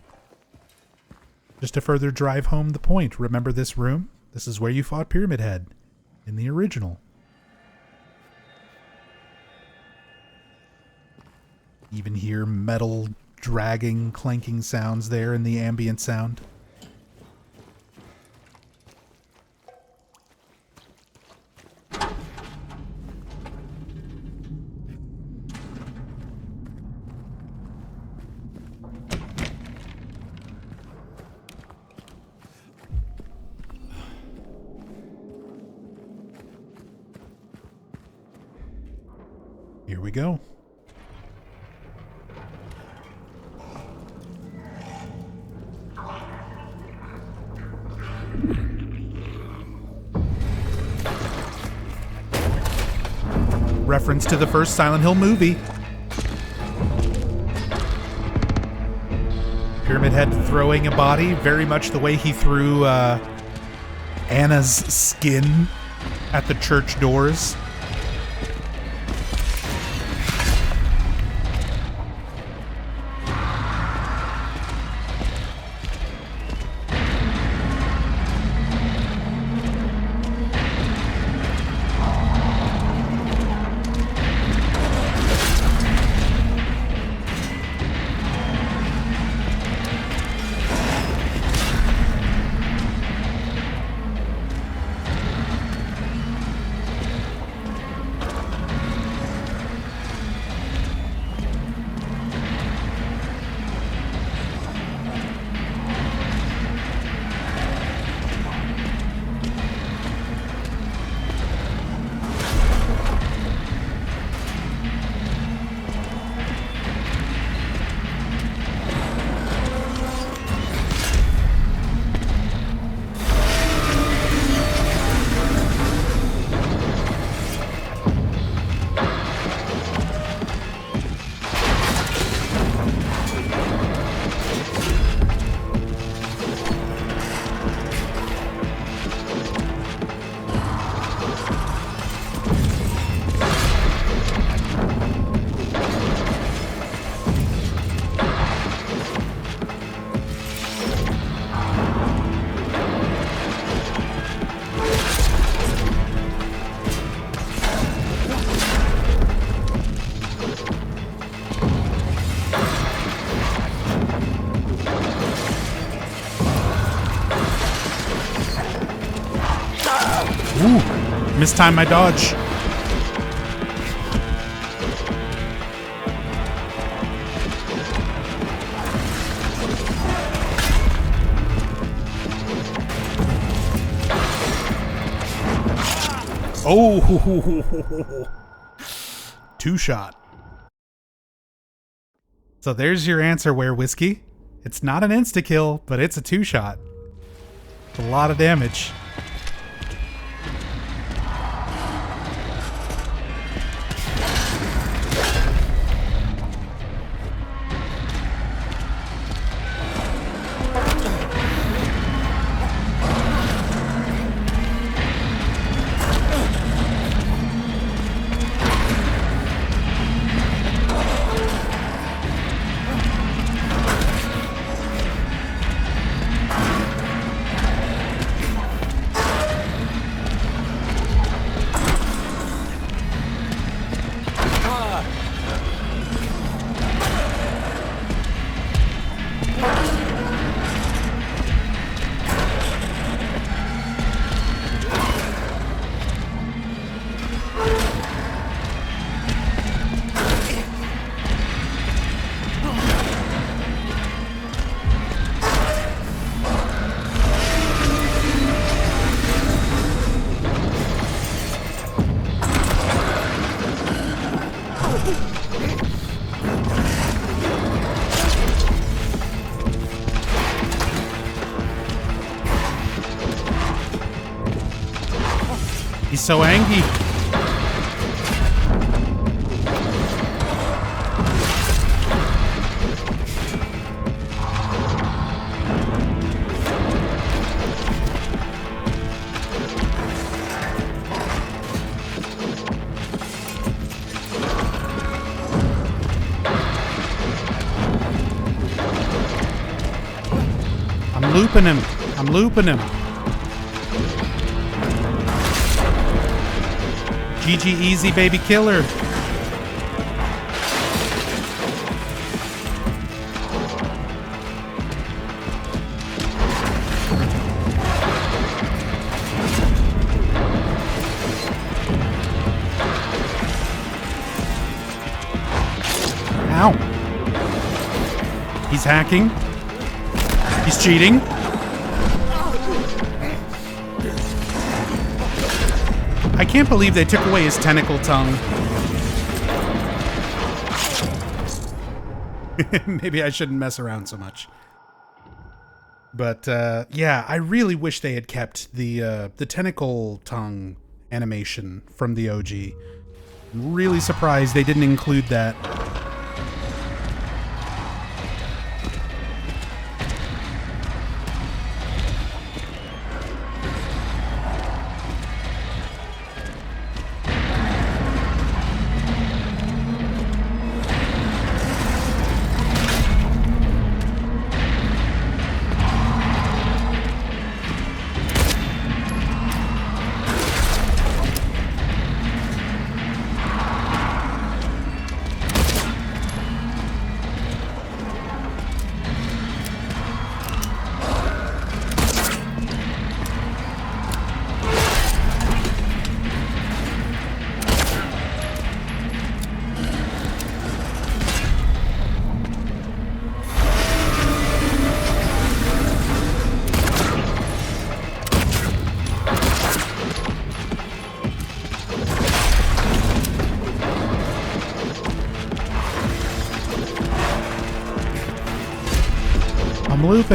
further drive home the point. Remember this room? This is where you fought Pyramid Head in the original. Even hear metal dragging, clanking sounds there in the ambient sound. Here we go. Reference to the first Silent Hill movie. Pyramid Head throwing a body, very much the way he threw Anna's skin at the church doors. Mistimed my dodge. Oh, two shot. So there's your answer, Where Whiskey. It's not an insta kill, but it's a two shot. It's a lot of damage. He's so angry. I'm looping him. I'm looping him. GG easy, baby killer. Ow. He's hacking. He's cheating. I can't believe they took away his tentacle tongue. Maybe I shouldn't mess around so much. But yeah, I really wish they had kept the tentacle tongue animation from the OG. I'm really surprised they didn't include that.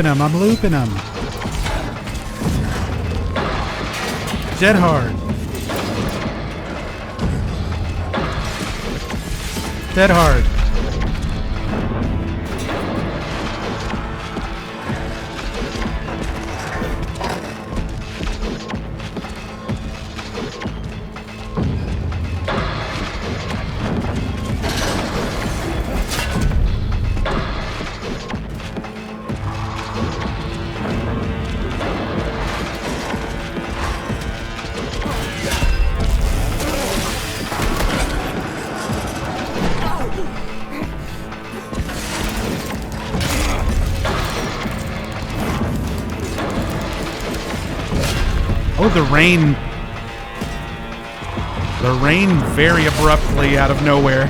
I'm looping him. Dead hard. Dead hard. Oh, the rain very abruptly out of nowhere.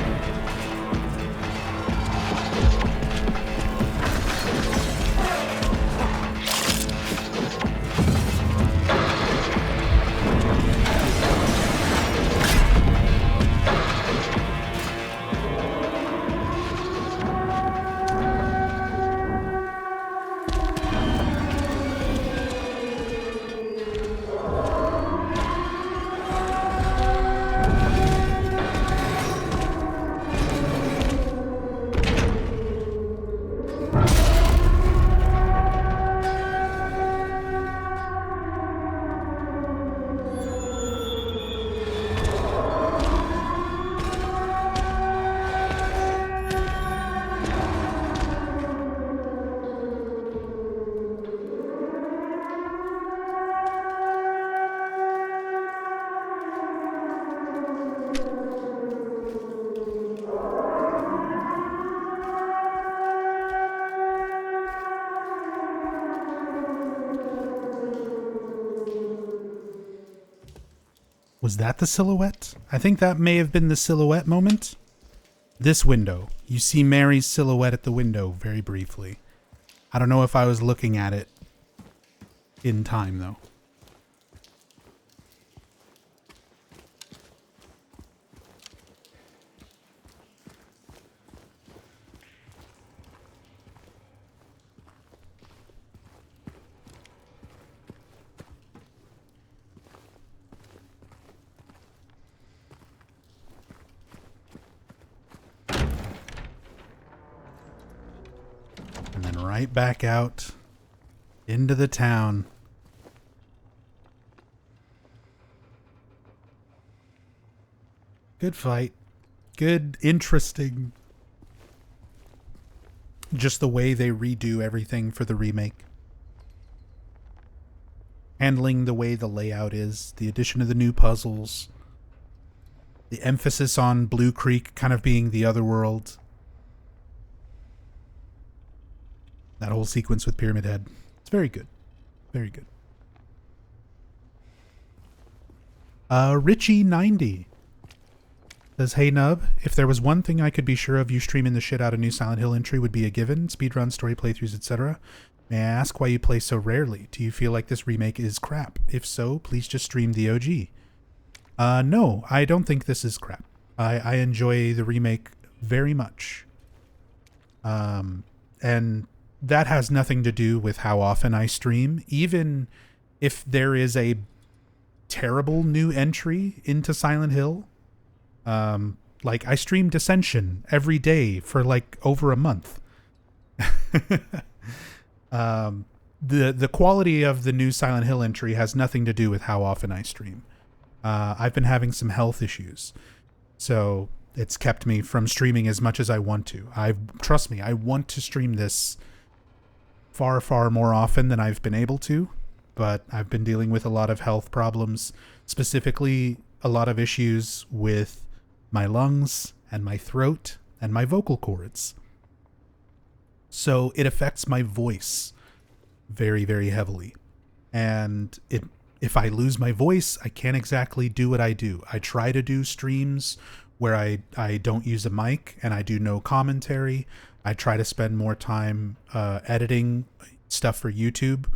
Was that the silhouette? I think that may have been the silhouette moment. This window. You see Mary's silhouette at the window very briefly. I don't know if I was looking at it in time, though. Right back out into the town. Good fight. Good, interesting. Just the way they redo everything for the remake. Handling the way the layout is, the addition of the new puzzles, the emphasis on Blue Creek kind of being the other world. That whole sequence with Pyramid Head. It's very good. Very good. Richie90. Says, hey Nub, if there was one thing I could be sure of, you streaming the shit out of new Silent Hill entry would be a given. Speedrun, story playthroughs, etc. May I ask why you play so rarely? Do you feel like this remake is crap? If so, please just stream the OG. No, I don't think this is crap. I enjoy the remake very much. And that has nothing to do with how often I stream. Even if there is a terrible new entry into Silent Hill, like I stream Dissension every day for like over a month. The quality of the new Silent Hill entry has nothing to do with how often I stream. I've been having some health issues, so it's kept me from streaming as much as I want to. Trust me, I want to stream this far, far more often than I've been able to, but I've been dealing with a lot of health problems, specifically a lot of issues with my lungs and my throat and my vocal cords. So it affects my voice very, very heavily. And if I lose my voice, I can't exactly do what I do. I try to do streams where I don't use a mic and I do no commentary. I try to spend more time editing stuff for YouTube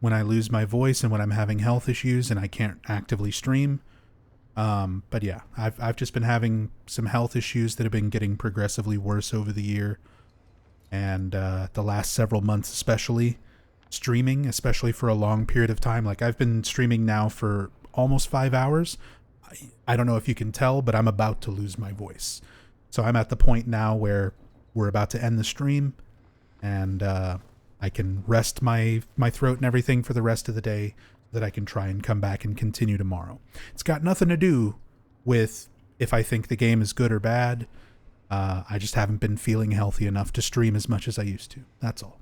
when I lose my voice and when I'm having health issues and I can't actively stream. But yeah, I've just been having some health issues that have been getting progressively worse over the year. And the last several months especially, streaming, especially for a long period of time. Like I've been streaming now for almost 5 hours. I don't know if you can tell, but I'm about to lose my voice. So I'm at the point now where we're about to end the stream and I can rest my throat and everything for the rest of the day so that I can try and come back and continue tomorrow. It's got nothing to do with if I think the game is good or bad. I just haven't been feeling healthy enough to stream as much as I used to. That's all.